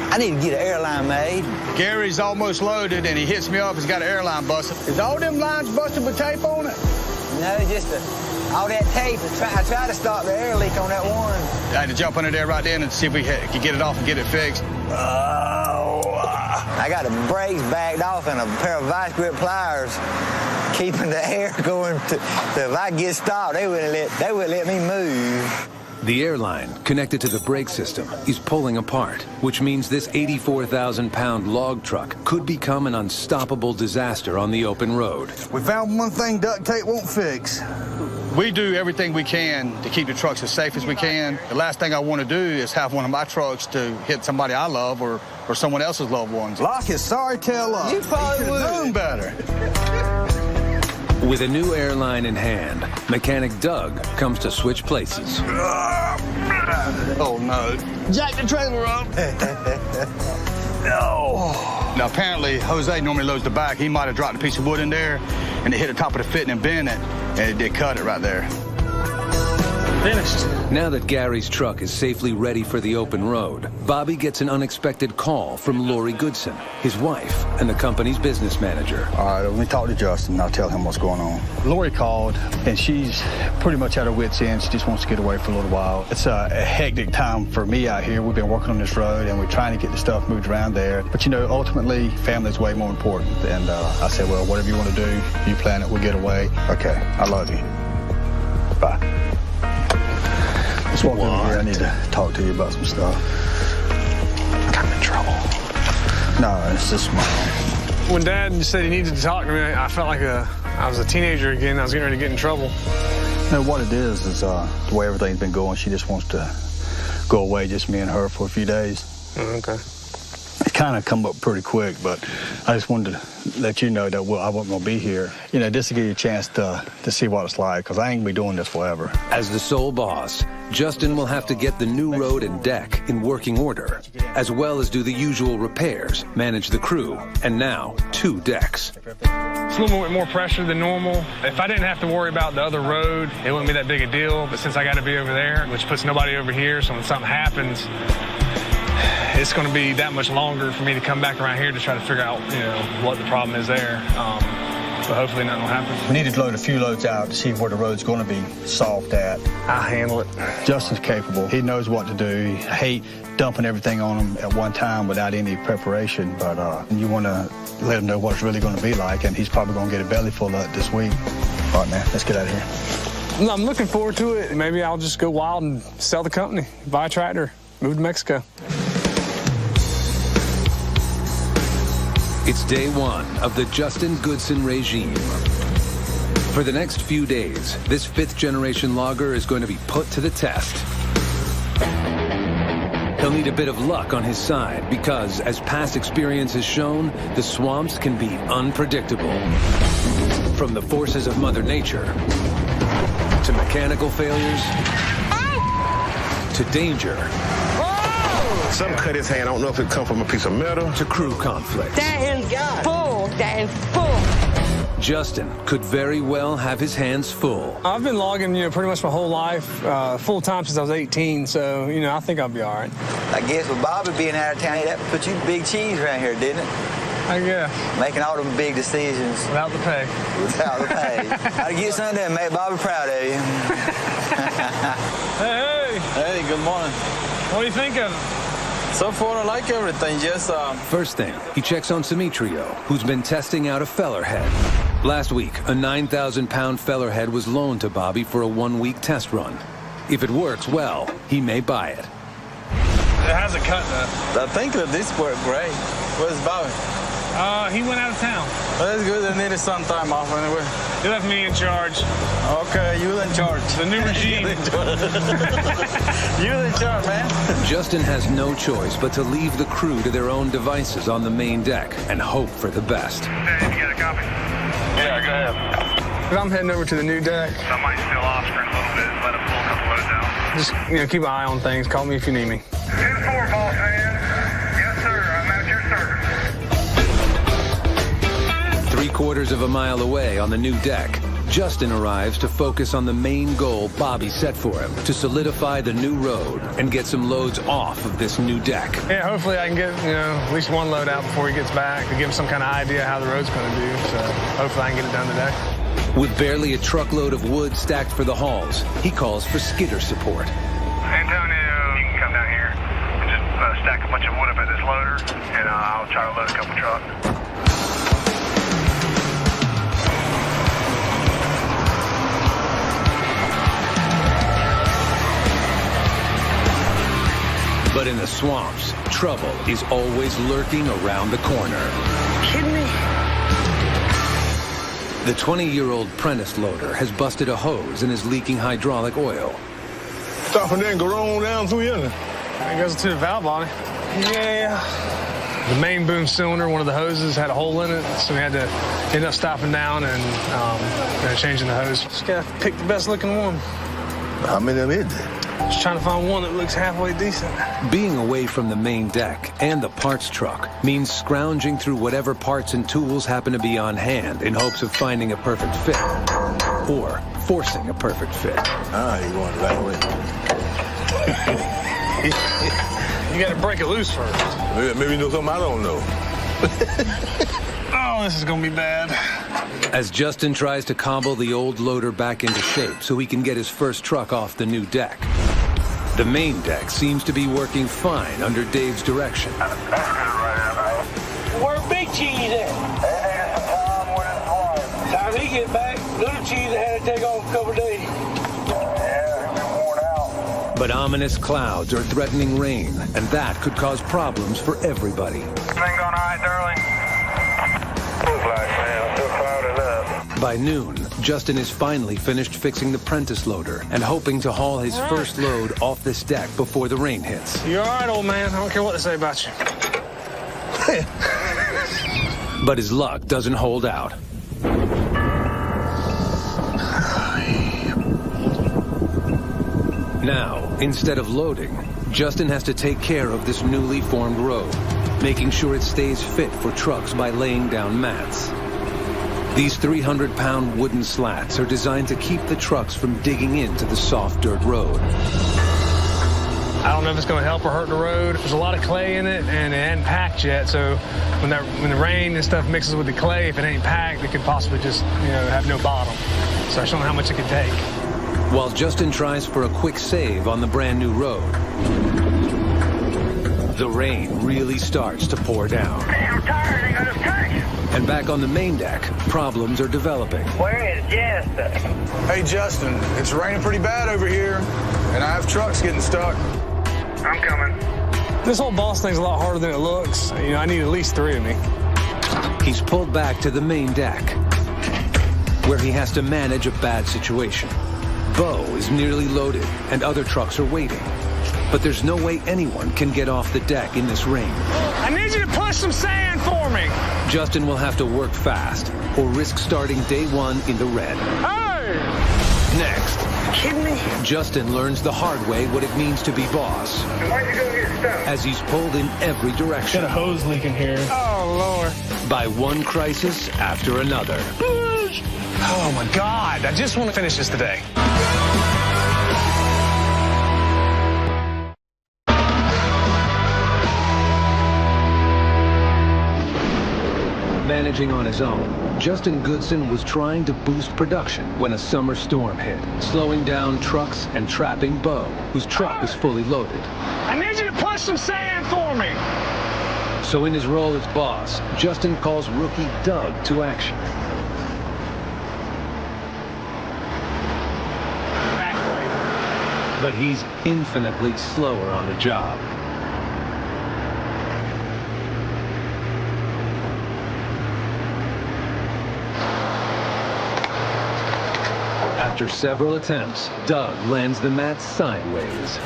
I need to get an airline made. Gary's almost loaded, and he hits me up. He's got an airline busted. Is all them lines busted with tape on it? No, just all that tape. I tried to stop the air leak on that one. I had to jump under there right then and see if we could get it off and get it fixed. I got the brakes backed off and a pair of vice grip pliers keeping the air going. If I get stopped, they wouldn't let me move. The airline, connected to the brake system, is pulling apart, which means this 84,000-pound log truck could become an unstoppable disaster on the open road. We found one thing duct tape won't fix. We do everything we can to keep the trucks as safe as we can. The last thing I want to do is have one of my trucks to hit somebody I love or someone else's loved ones. Lock his sorry tail up. You probably would. Known better. With a new airline in hand, mechanic Doug comes to switch places. Oh, no. Jack the trailer up. No. Now, apparently, Jose normally loads the back. He might have dropped a piece of wood in there, and it hit the top of the fitting and bent it, and it did cut it right there. Finished. Now that Gary's truck is safely ready for the open road, Bobby gets an unexpected call from Lori Goodson, his wife, and the company's business manager. All right, let me talk to Justin, and I'll tell him what's going on. Lori called, and she's pretty much at her wit's end. She just wants to get away for a little while. It's a hectic time for me out here. We've been working on this road, and we're trying to get the stuff moved around there. But, you know, ultimately, family's way more important. And I said, well, whatever you want to do, you plan it, we'll get away. Okay, I love you. Bye. Let's walk over here. I need to talk to you about some stuff. I'm in trouble. No, it's just my own. When Dad said he needed to talk to me, I felt like I was a teenager again. I was getting ready to get in trouble. You know, what it is the way everything's been going. She just wants to go away, just me and her, for a few days. Oh, okay. It kind of come up pretty quick, but I just wanted to let you know that I wasn't going to be here. You know, just to give you a chance to see what it's like, because I ain't going to be doing this forever. As the sole boss, Justin will have to get the new road and deck in working order, as well as do the usual repairs, manage the crew, and now 2 decks. It's a little bit more pressure than normal. If I didn't have to worry about the other road, it wouldn't be that big a deal. But since I got to be over there, which puts nobody over here, so when something happens, it's going to be that much longer for me to come back around here to try to figure out, you know, what the problem is there. But hopefully nothing will happen. We need to load a few loads out to see where the road's going to be soft at. I'll handle it. Justin's capable. He knows what to do. I hate dumping everything on him at one time without any preparation, but you want to let him know what it's really going to be like, and he's probably going to get a belly full of it this week. All right, man, let's get out of here. I'm looking forward to it. Maybe I'll just go wild and sell the company, buy a tractor, move to Mexico. It's day 1 of the Justin Goodson regime. For the next few days, this 5th-generation logger is going to be put to the test. He'll need a bit of luck on his side because, as past experience has shown, the swamps can be unpredictable. From the forces of Mother Nature, to mechanical failures, to danger. Something cut his hand. I don't know if it come from a piece of metal. To crew conflict. That is full. That is full. Justin could very well have his hands full. I've been logging, pretty much my whole life, full time since I was 18. So, I think I'll be all right. I guess with Bobby being out of town, that put you big cheese around here, didn't it? I guess. Making all them big decisions. Without the pay. Without the pay. I'll get something done, make Bobby proud of you. Hey. Hey, good morning. What do you think of it? So far, I like everything. Just First thing, he checks on Simitrio, who's been testing out a feller head. Last week, a 9,000-pound feller head was loaned to Bobby for a 1-week test run. If it works well, he may buy it. It hasn't cut, though. I think that this worked great. Where's Bobby? He went out of town. Well, that's good. They needed some time off anyway. He left me in charge. Okay, you in charge. The new regime. You in charge, man. Justin has no choice but to leave the crew to their own devices on the main deck and hope for the best. Hey, you got a copy? Yeah, go ahead. I'm heading over to the new deck. I might still off for a little bit, let him pull a couple loads out. Just, keep an eye on things. Call me if you need me. 10-4, boss man. Yes, sir. I'm at your service. 3/4 of a mile away on the new deck, Justin arrives to focus on the main goal Bobby set for him, to solidify the new road and get some loads off of this new deck. Yeah, hopefully I can get, at least one load out before he gets back to give him some kind of idea how the road's going to do. So hopefully I can get it done today. With barely a truckload of wood stacked for the hauls, he calls for skidder support. Antonio, you can come down here and just stack a bunch of wood up at this loader, and I'll try to load a couple trucks. But in the swamps, trouble is always lurking around the corner. Kidding me? The 20-year-old Prentice loader has busted a hose and is leaking hydraulic oil. Stop and then go on down through here. It goes to the valve body. Yeah. The main boom cylinder, one of the hoses, had a hole in it, so we had to end up stopping down and changing the hose. Just gotta pick the best looking one. How many of them is there? Just trying to find one that looks halfway decent. Being away from the main deck and the parts truck means scrounging through whatever parts and tools happen to be on hand in hopes of finding a perfect fit, or forcing a perfect fit. Ah, you going the right way. You gotta break it loose first. Maybe you know something I don't know. Oh, this is gonna be bad. As Justin tries to cobble the old loader back into shape so he can get his first truck off the new deck, the main deck seems to be working fine under Dave's direction. Where Big Cheese at? Time he get back, Little Cheese had to take off a couple days. But ominous clouds are threatening rain, and that could cause problems for everybody. Thing going all right, darling? Looks like, man, still clouded up. By noon, Justin is finally finished fixing the Prentice loader and hoping to haul his first load off this deck before the rain hits. You all right, old man? I don't care what they say about you. But his luck doesn't hold out. Now, instead of loading, Justin has to take care of this newly formed road, making sure it stays fit for trucks by laying down mats. These 300-pound wooden slats are designed to keep the trucks from digging into the soft dirt road. I don't know if it's going to help or hurt the road. There's a lot of clay in it, and it hadn't packed yet, so when the rain and stuff mixes with the clay, if it ain't packed, it could possibly just, have no bottom. So I just don't know how much it could take. While Justin tries for a quick save on the brand new road, the rain really starts to pour down. I'm tired. I got a tank. And back on the main deck, problems are developing. Where is Justin? Hey, Justin, it's raining pretty bad over here, and I have trucks getting stuck. I'm coming. This whole boss thing's a lot harder than it looks. I need at least 3 of me. He's pulled back to the main deck, where he has to manage a bad situation. Bo is nearly loaded, and other trucks are waiting. But there's no way anyone can get off the deck in this rain. I need you to push some sand for me. Justin will have to work fast, or risk starting day one in the red. Hey! Next, Kidding me? Justin learns the hard way what it means to be boss, Why'd you go get stuck? as he's pulled in every direction. Got a hose leak in here. Oh, Lord. By one crisis after another. Oh, my God. I just want to finish this today. Managing on his own, Justin Goodson was trying to boost production when a summer storm hit, slowing down trucks and trapping Bo, whose truck is fully loaded. I need you to push some sand for me. So in his role as boss, Justin calls rookie Doug to action. But he's infinitely slower on the job. After several attempts, Doug lands the mat sideways.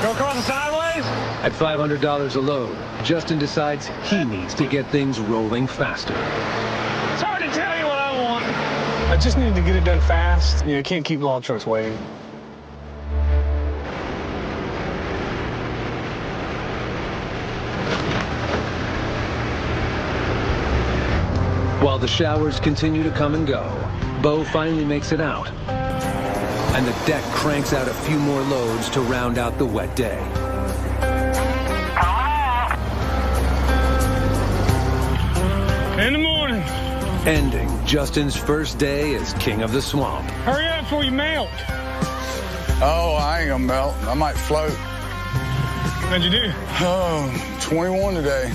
Go across the sideways? At $500 a load, Justin decides he needs to get things rolling faster. It's hard to tell you what I want. I just need to get it done fast. You can't keep log trucks waiting. While the showers continue to come and go, Bo finally makes it out. And the deck cranks out a few more loads to round out the wet day. In the morning. Ending Justin's first day as king of the swamp. Hurry up before you melt. Oh, I ain't gonna melt. I might float. What'd you do? Oh, 21 today.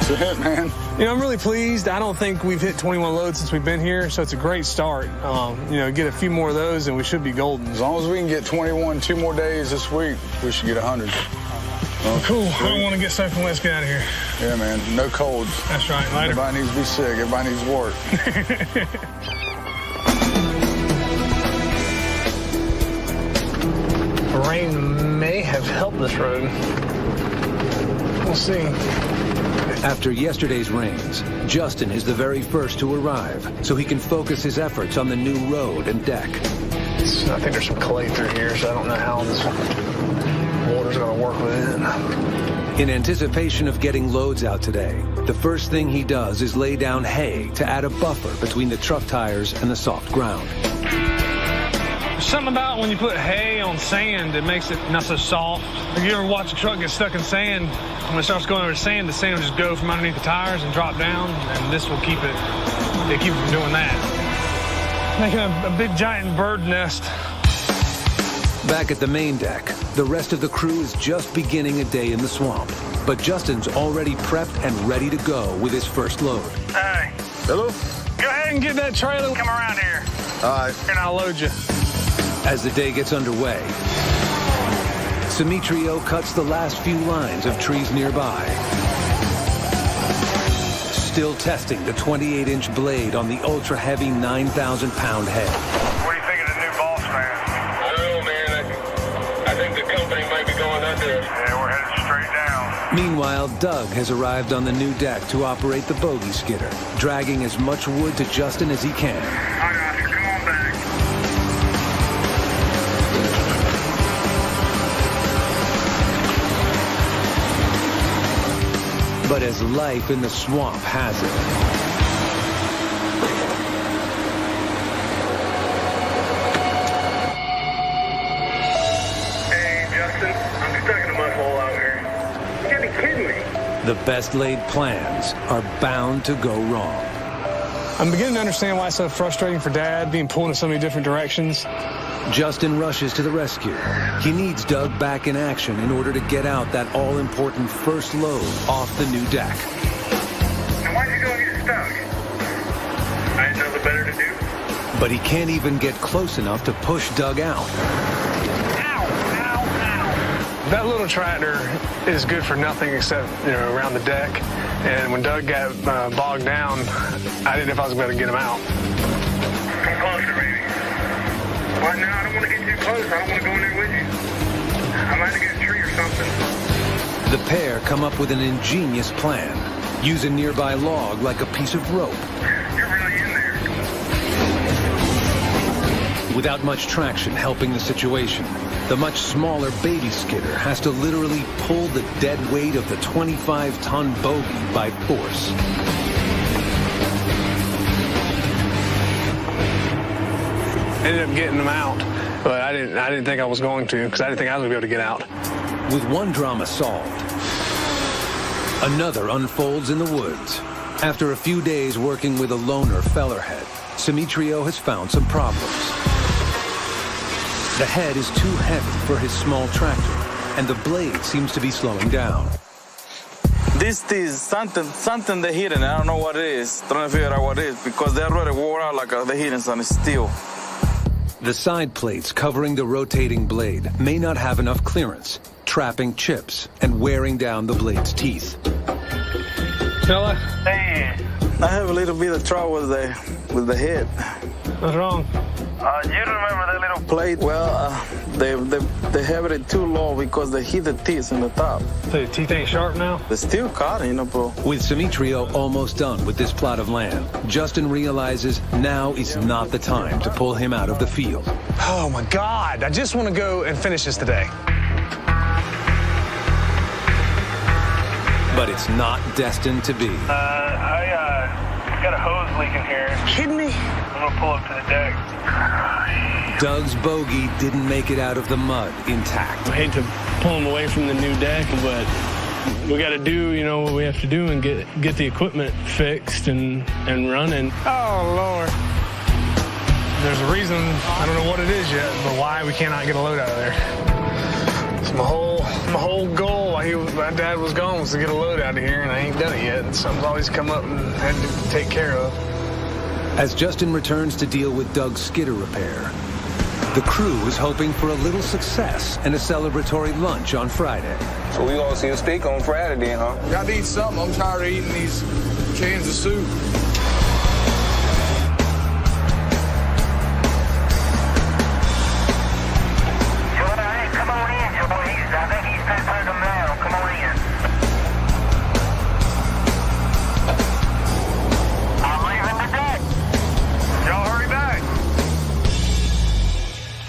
That's it, man. You know, I'm really pleased. I don't think we've hit 21 loads since we've been here, so it's a great start. You know, get a few more of those and we should be golden. As long as we can get 21 2 more days this week, we should get 100. Cool. I don't want to get soaked. Let's get out of here. Yeah, man. No colds. That's right. Later. Everybody needs to be sick. Everybody needs to work. The rain may have helped this road. We'll see. After yesterday's rains, Justin is the very first to arrive, so he can focus his efforts on the new road and deck. I think there's some clay through here, so I don't know how this water's going to work with it. In anticipation of getting loads out today, the first thing he does is lay down hay to add a buffer between the truck tires and the soft ground. There's something about when you put hay on sand, it makes it not so soft. If you ever watch a truck get stuck in sand, when it starts going over the sand will just go from underneath the tires and drop down, and this will keep it from doing that. Making a big giant bird nest. Back at the main deck, the rest of the crew is just beginning a day in the swamp. But Justin's already prepped and ready to go with his first load. Hey. Hello? Go ahead and get that trailer. Come around here. All right. And I'll load you. As the day gets underway, Demetrio cuts the last few lines of trees nearby. Still testing the 28-inch blade on the ultra-heavy 9,000-pound head. What do you think of the new boss, man? I don't know, man. I think the company might be going under. Yeah, we're headed straight down. Meanwhile, Doug has arrived on the new deck to operate the bogey skidder, dragging as much wood to Justin as he can. All right, Oscar, come on back. But as life in the swamp has it, Hey, Justin, I'm stuck in a mud hole out here. You gotta be kidding me. the best laid plans are bound to go wrong. I'm beginning to understand why it's so frustrating for Dad, being pulled in so many different directions. Justin rushes to the rescue. He needs Doug back in action in order to get out that all-important first load off the new deck. Now, why'd you go and get stuck? I didn't know the better to do. But he can't even get close enough to push Doug out. That little tractor is good for nothing except, around the deck. And when Doug got bogged down, I didn't know if I was going to get him out. Come closer, baby. Well, no, I don't want to get too close. I don't want to go in there with you. I might have get a tree or something. The pair come up with an ingenious plan. Use a nearby log like a piece of rope. You're really in there. Without much traction helping the situation, the much smaller baby skidder has to literally pull the dead weight of the 25-ton bogey by force. Ended up getting them out, but I didn't think I was going to, because I didn't think I was going to be able to get out. With one drama solved, another unfolds in the woods. After a few days working with a loner fellerhead, Demetrio has found some problems. The head is too heavy for his small tractor, and the blade seems to be slowing down. This is something they're hitting. I don't know what it is. Trying to figure out what it is, because they already wore out like they're hitting something steel. The side plates covering the rotating blade may not have enough clearance, trapping chips and wearing down the blade's teeth. Fella? Hey. I have a little bit of trouble with the head. What's wrong? You remember that little Plate, well, they have it too low because they hit the teeth in the top. So your teeth ain't sharp now? They're still caught, you know, bro. With Simitrio almost done with this plot of land, Justin realizes now is not the time to pull him out of the field. Oh my God, I just want to go and finish this today. But it's not destined to be. I got a hose leaking here. Kidding me? I'm gonna pull up to the deck. Doug's bogey didn't make it out of the mud intact. I hate to pull him away from the new deck, but we got to do, you know, what we have to do and get the equipment fixed and running. Oh, Lord. There's a reason, I don't know what it is yet, but why we cannot get a load out of there. It's my whole goal while my dad was gone was to get a load out of here, and I ain't done it yet. And something's always come up and had to take care of. As Justin returns to deal with Doug's skidder repair, the crew is hoping for a little success and a celebratory lunch on Friday. So we gonna see a steak on Friday then, huh? Got to eat something. I'm tired of eating these cans of soup.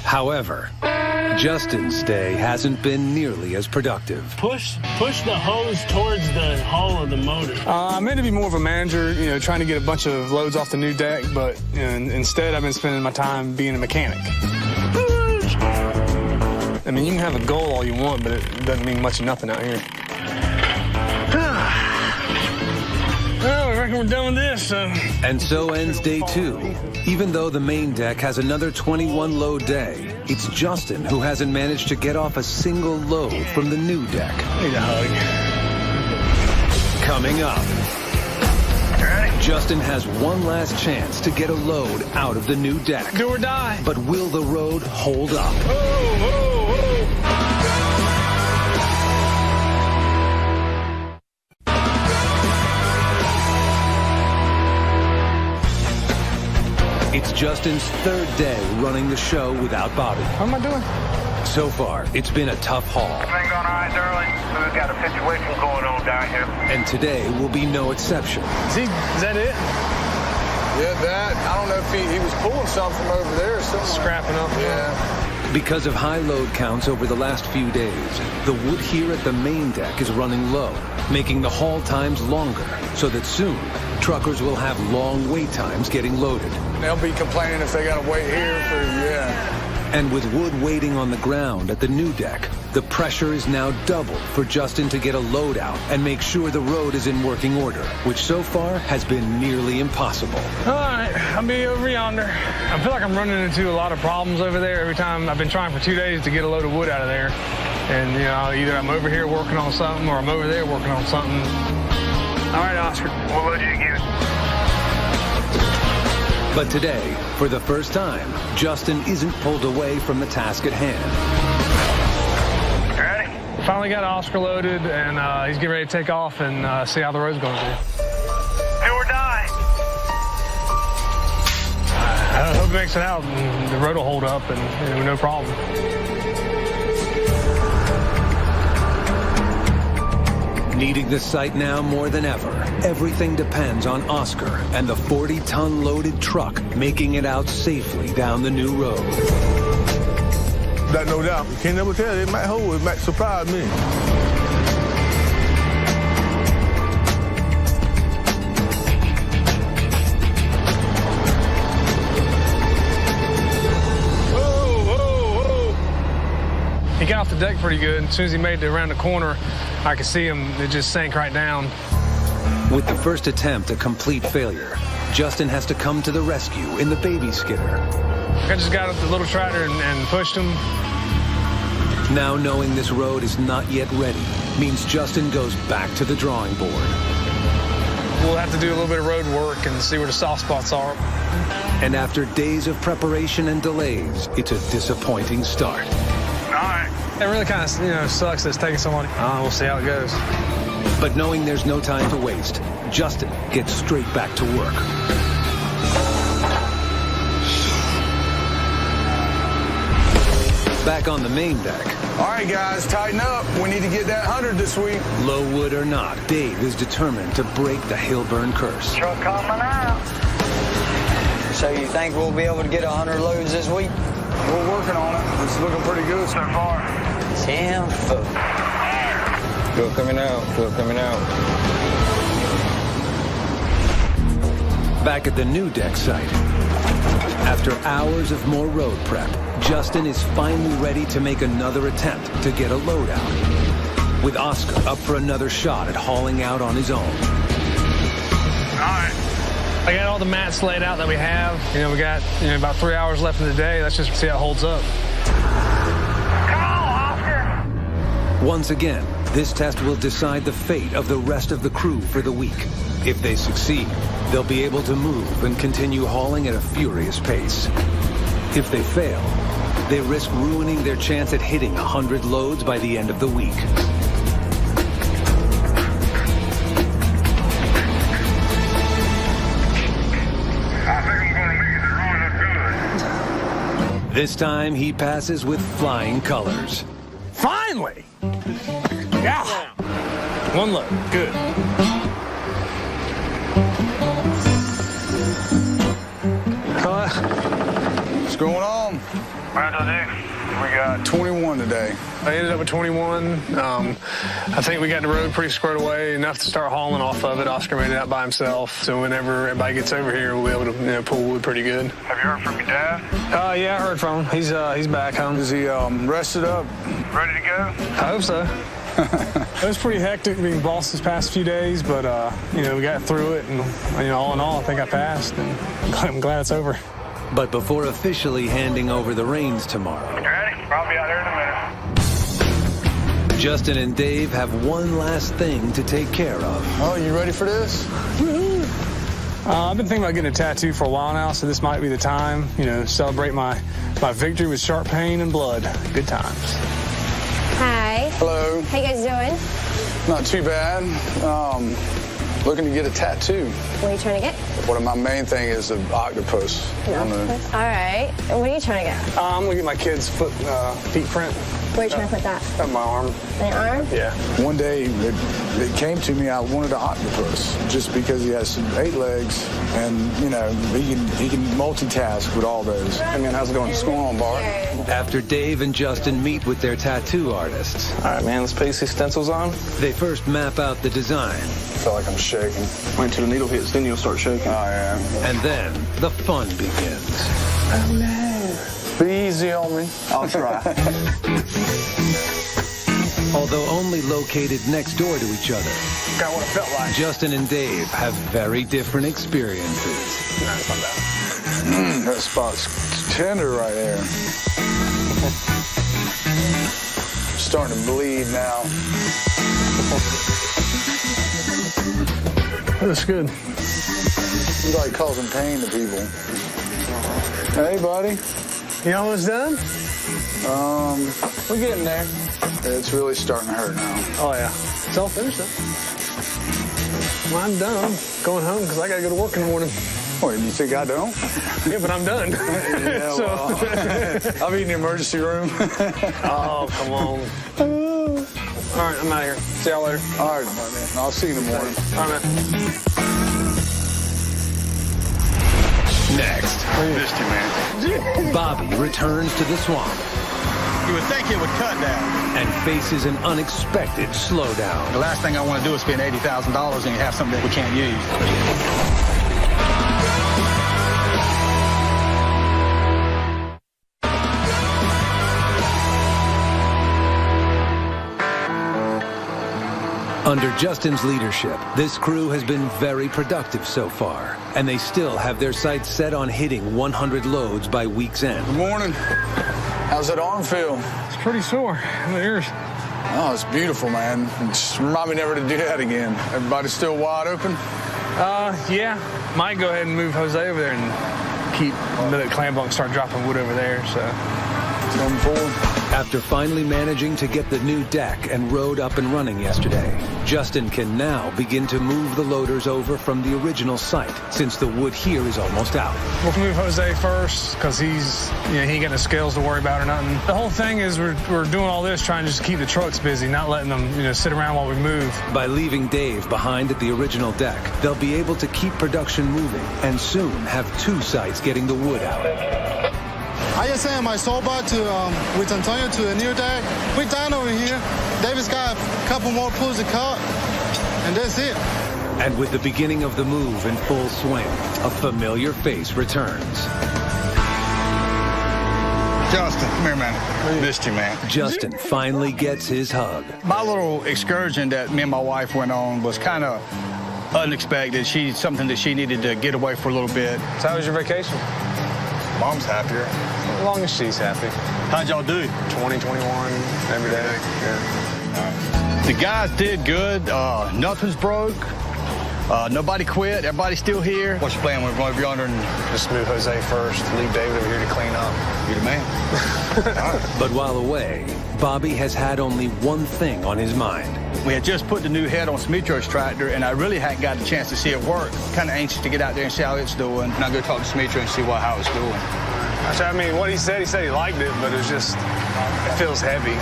However, Justin's stay hasn't been nearly as productive. Push the hose towards the hull of the motor. I meant to be more of a manager, you know, trying to get a bunch of loads off the new deck, but you know, instead I've been spending my time being a mechanic. I mean, you can have a goal all you want, but it doesn't mean much of nothing out here. Well, I reckon we're done with this, so. And so ends day 2. Even though the main deck has another 21 load day, it's Justin who hasn't managed to get off a single load from the new deck. Need a hug. Coming up, Justin has one last chance to get a load out of the new deck. Do or die. But will the road hold up? It's Justin's 3rd day running the show without Bobby. How am I doing? So far, it's been a tough haul. Everything going all right, Earl? We've got a situation going on down here. And today will be no exception. Is that it? Yeah, that. I don't know if he was pulling something from over there or something. Scrapping up. Yeah. Because of high load counts over the last few days, the wood here at the main deck is running low, making the haul times longer, so that soon, truckers will have long wait times getting loaded. They'll be complaining if they got to wait here for, And with wood waiting on the ground at the new deck, the pressure is now double for Justin to get a load out and make sure the road is in working order, which so far has been nearly impossible. All right, I'll be over yonder. I feel like I'm running into a lot of problems over there every time. I've been trying for 2 days to get a load of wood out of there. And, you know, either I'm over here working on something or I'm over there working on something. All right, Oscar. What load did you get? But today, for the first time, Justin isn't pulled away from the task at hand. Ready? Finally got Oscar loaded, and he's getting ready to take off and see how the road's going to do. Do or die. I hope it makes it out, and the road will hold up, and you know, no problem. Needing the site now more than ever, everything depends on Oscar and the 40-ton loaded truck making it out safely down the new road. That no doubt. You can't never tell. It might hold. It might surprise me. He got off the deck pretty good. As soon as he made it around the corner, I could see him. It just sank right down. With the first attempt a complete failure, Justin has to come to the rescue in the baby skidder. I just got up the little tractor and pushed him. Now knowing this road is not yet ready means Justin goes back to the drawing board. We'll have to do a little bit of road work and see where the soft spots are. And after days of preparation and delays, it's a disappointing start. It really kind of, you know, sucks that it's taking so long. We'll see how it goes. But knowing there's no time to waste, Justin gets straight back to work. Back on the main deck. All right, guys, tighten up. We need to get that 100 this week. Low wood or not, Dave is determined to break the Hillburn curse. Truck coming out. So you think we'll be able to get 100 loads this week? We're working on it. It's looking pretty good so far. 10 foot. Fuel coming out. Fuel coming out. Back at the new deck site. After hours of more road prep, Justin is finally ready to make another attempt to get a load out. With Oscar up for another shot at hauling out on his own. All right. I got all the mats laid out that we have. You know, we got about 3 hours left in the day. Let's just see how it holds up. Come on, Oscar. Once again, this test will decide the fate of the rest of the crew for the week. If they succeed, they'll be able to move and continue hauling at a furious pace. If they fail, they risk ruining their chance at hitting 100 loads by the end of the week. This time, he passes with flying colors. Finally! Yeah! One load. Good. What's going on? We got 21 today. I ended up with 21. I think we got the road pretty squared away, enough to start hauling off of it. Oscar made it out by himself, so whenever everybody gets over here, we'll be able to pull wood pretty good. Have you heard from your dad? Yeah, I heard from him. He's back home. Is he rested up? Ready to go? I hope so. It was pretty hectic being boss this past few days, but we got through it, and all in all, I think I passed, and I'm glad it's over. But before officially handing over the reins tomorrow, You ready? I'll be out here in a minute. Justin and Dave have one last thing to take care of. Oh, you ready for this? I've been thinking about getting a tattoo for a while now, so this might be the time, celebrate my victory with sharp pain and blood. Good times. Hi. Hello. How you guys doing? Not too bad. Looking to get a tattoo. What are you trying to get? One of my main thing is an octopus. All right. What are you trying to get? I'm going to get my kid's feet print. Where are you trying to put that? On my arm. On your arm? Yeah. One day it came to me, I wanted an octopus just because he has some 8 legs and, he can multitask with all those. Hey, man, how's it going? What's going on, Bart? After Dave and Justin meet with their tattoo artists. All right, man, let's paste these stencils on. They first map out the design. I feel like I'm shaking. Wait until the needle hits, then you'll start shaking. Oh, yeah. And then the fun begins. Oh, no. Be easy on me. I'll try. Although only located next door to each other, Got what it felt like. Justin and Dave have very different experiences. That's not bad. That spot's tender right there. Starting to bleed now. That's good. It's like causing pain to people. Hey, buddy. You almost done? We're getting there. It's really starting to hurt now. Oh, yeah. It's all finished, though. Well, I'm done. I'm going home because I got to go to work in the morning. Wait, you think I don't? Yeah, but I'm done. Yeah, well, I'll be in the emergency room. Oh, come on. All right, I'm out of here. See y'all later. All right, man. I'll see you in the morning. All right, man. Next, Missed you, man. Bobby returns to the swamp. You would think it would cut down. And faces an unexpected slowdown. The last thing I want to do is spend $80,000 and have something that we can't use. Under Justin's leadership, this crew has been very productive so far, and they still have their sights set on hitting 100 loads by week's end. Good morning. How's that arm feel? It's pretty sore. My ears. Oh, it's beautiful, man. Just remind me never to do that again. Everybody's still wide open? Yeah. Might go ahead and move Jose over there and keep the clam bunk, start dropping wood over there, so. Moving forward. After finally managing to get the new deck and road up and running yesterday, Justin can now begin to move the loaders over from the original site, since the wood here is almost out. We'll move Jose first, because he ain't got no scales to worry about or nothing. The whole thing is we're doing all this trying to just keep the trucks busy, not letting them sit around while we move. By leaving Dave behind at the original deck, they'll be able to keep production moving and soon have 2 sites getting the wood out. I just sent my soba with Antonio to the new deck. We're done over here. David's got a couple more pulls to cut, and that's it. And with the beginning of the move in full swing, a familiar face returns. Justin, come here, man. Missed you, man. Justin finally gets his hug. My little excursion that me and my wife went on was kind of unexpected. Something that she needed to get away for a little bit. So how was your vacation? Mom's happier. As long as she's happy. How'd y'all do? 20, 21, every day. Yeah. The guys did good. Nothing's broke. Nobody quit. Everybody's still here. What's your plan? We're going over yonder and just move Jose first. Leave David over here to clean up. You're the man. But while away, Bobby has had only one thing on his mind. We had just put the new head on Smitro's tractor, and I really hadn't got a chance to see it work. Kind of anxious to get out there and see how it's doing. And I'll go talk to Smitro and see how it's doing. I mean, what he said he liked it, but it feels heavy.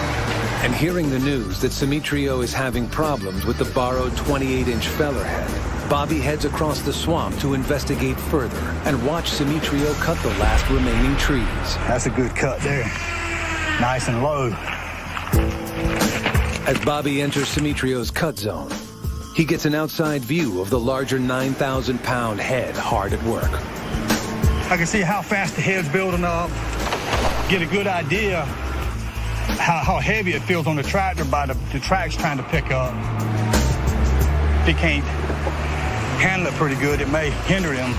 And hearing the news that Simitrio is having problems with the borrowed 28-inch feller head, Bobby heads across the swamp to investigate further and watch Simitrio cut the last remaining trees. That's a good cut there. Nice and low. As Bobby enters Simitrio's cut zone, he gets an outside view of the larger 9,000-pound head hard at work. I can see how fast the head's building up, get a good idea how heavy it feels on the tractor by the tracks trying to pick up. If he can't handle it pretty good, it may hinder him.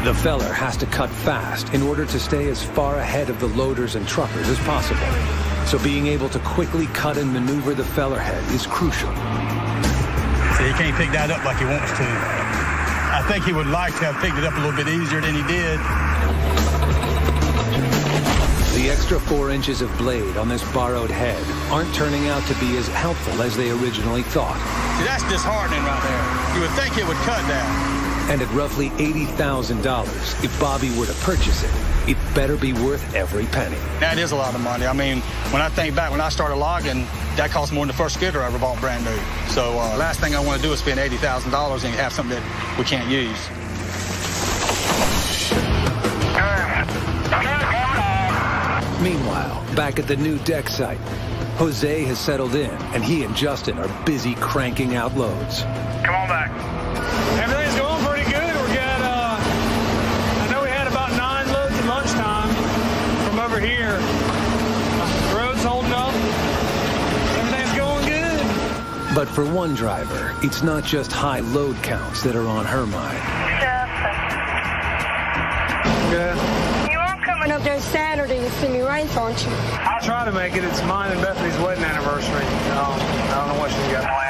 The feller has to cut fast in order to stay as far ahead of the loaders and truckers as possible. So being able to quickly cut and maneuver the feller head is crucial. So he can't pick that up like he wants to. I think he would like to have picked it up a little bit easier than he did. The extra 4 inches of blade on this borrowed head aren't turning out to be as helpful as they originally thought. See, that's disheartening right there. You would think it would cut that. And at roughly $80,000, if Bobby were to purchase it, it better be worth every penny. That is a lot of money. I mean, when I think back, when I started logging, that cost more than the first skidder I ever bought brand new. So last thing I want to do is spend $80,000 and have something that we can't use. Meanwhile, back at the new deck site, Jose has settled in, and he and Justin are busy cranking out loads. Come on back. Everything's going pretty good. We got, I know we had about 9 loads at lunchtime from over here. The road's holding up. Everything's going good. But for one driver, it's not just high load counts that are on her mind. Yeah. You are coming up there Saturday to see me race, aren't you? I'll try to make it. It's mine and Bethany's wedding anniversary. I don't know what she's got planned.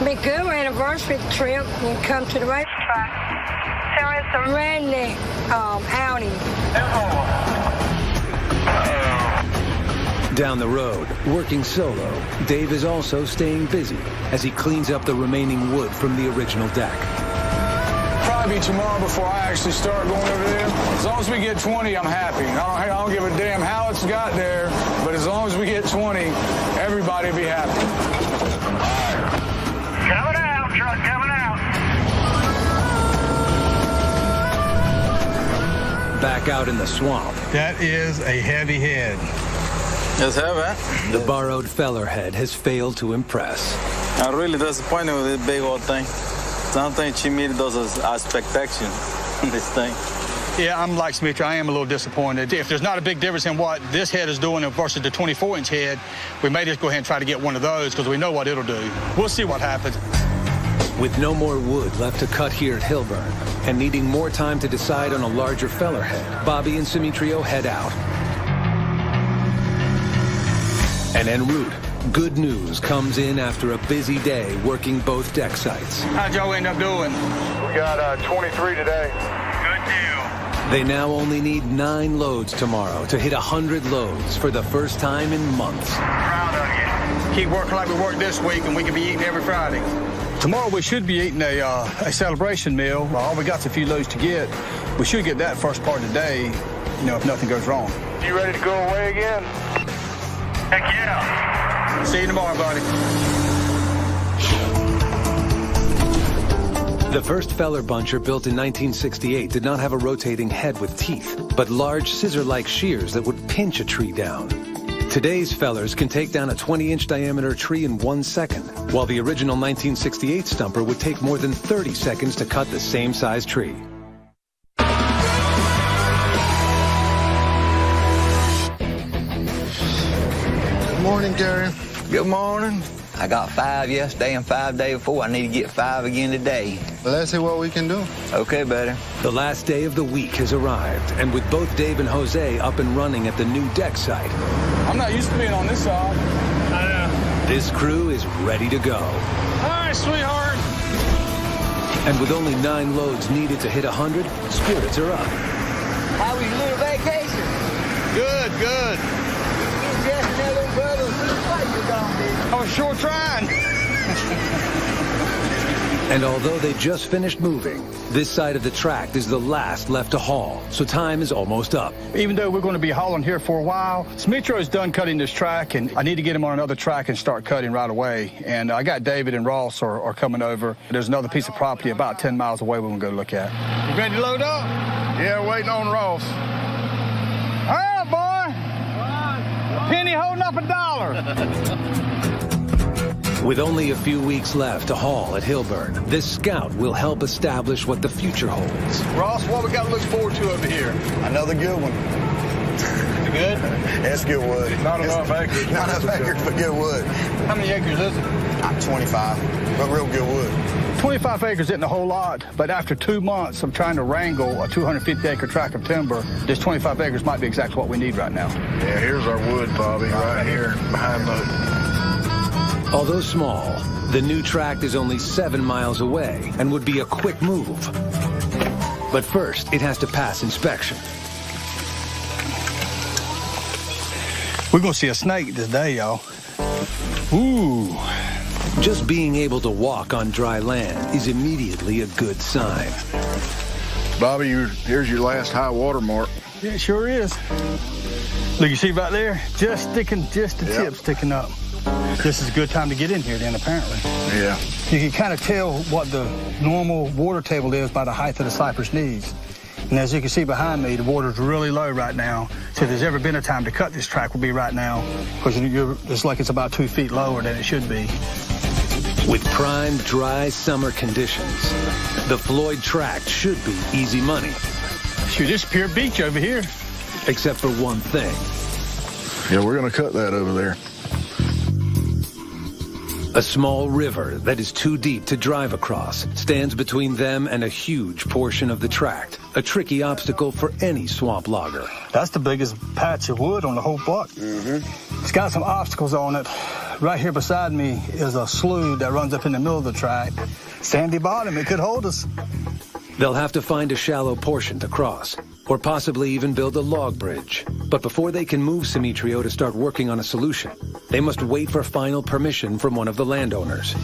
Be good anniversary trip. You come to the racetrack. There is a redneck outing. Down the road, working solo, Dave is also staying busy as he cleans up the remaining wood from the original deck. Probably be tomorrow before I actually start going over there. As long as we get 20, I'm happy. I don't give a damn how it's got there, but as long as we get 20, everybody will be happy. Coming out, truck coming out. Back out in the swamp. That is a heavy head. It's heavy. The borrowed feller head has failed to impress. I'm really disappointed with this big old thing. I don't think she made those expectations, this thing. Yeah, I'm like Smitro. I am a little disappointed. If there's not a big difference in what this head is doing versus the 24-inch head, we may just go ahead and try to get one of those because we know what it'll do. We'll see what happens. With no more wood left to cut here at Hillburn and needing more time to decide on a larger feller head, Bobby and Simitrio head out. And en route, good news comes in after a busy day working both deck sites. How'd y'all end up doing? We got 23 today. Good deal. They now only need 9 loads tomorrow to hit 100 loads for the first time in months. Proud of you. Keep working like we worked this week, and we can be eating every Friday. Tomorrow we should be eating a celebration meal. All we got's a few loads to get. We should get that first part of the day, you know, if nothing goes wrong. You ready to go away again? Heck yeah. See you tomorrow, buddy. The first feller buncher, built in 1968, did not have a rotating head with teeth, but large scissor-like shears that would pinch a tree down. Today's fellers can take down a 20-inch diameter tree in 1 second, while the original 1968 stumper would take more than 30 seconds to cut the same size tree. Good morning, Gary. Good morning. I got 5 yesterday and 5 day before. I need to get 5 again today. Well, let's see what we can do. Okay, buddy. The last day of the week has arrived, and with both Dave and Jose up and running at the new deck site, I'm not used to being on this side. I know. this crew is ready to go. All right, sweetheart. And with only 9 loads needed to hit 100, spirits are up. How was your little vacation? Good, good. I was sure trying. And although they just finished moving, this side of the tract is the last left to haul, so time is almost up. Even though we're going to be hauling here for a while, Smitro is done cutting this track, and I need to get him on another track and start cutting right away. And I got David and Ross are coming over. There's another piece of property about 10 miles away we're going to go look at. You ready to load up? Yeah, waiting on Ross. All right, boy. Penny holding up $1. With only a few weeks left to haul at Hillburn, this scout will help establish what the future holds. Ross, what we got to look forward to over here? Another good one. Good? That's good wood. Not enough acres. Not enough acres, but good wood. How many acres is it? 25, but real good wood. 25 acres isn't a whole lot, but after 2 months of trying to wrangle a 250-acre tract of timber, this 25 acres might be exactly what we need right now. Yeah, here's our wood, Bobby, right here behind the... Although small, the new tract is only 7 miles away and would be a quick move. But first, it has to pass inspection. We're going to see a snake today, y'all. Ooh. Just being able to walk on dry land is immediately a good sign. Bobby, here's your last high water mark. Yeah, it sure is. Look, you see right there? Just the tip sticking up. This is a good time to get in here then, apparently. Yeah. You can kind of tell what the normal water table is by the height of the cypress knees. And as you can see behind me, the water's really low right now. So if there's ever been a time to cut this track, will be right now, because it's like it's about 2 feet lower than it should be. With prime, dry summer conditions, the Floyd tract should be easy money. Shoot, this pure beach over here. Except for one thing. Yeah, we're going to cut that over there. A small river that is too deep to drive across stands between them and a huge portion of the tract, a tricky obstacle for any swamp logger. That's the biggest patch of wood on the whole block. It's got some obstacles on it. Right here beside me is a slough that runs up in the middle of the tract. Sandy bottom, it could hold us. They'll have to find a shallow portion to cross, or possibly even build a log bridge. But before they can move Simitrio to start working on a solution, they must wait for final permission from one of the landowners.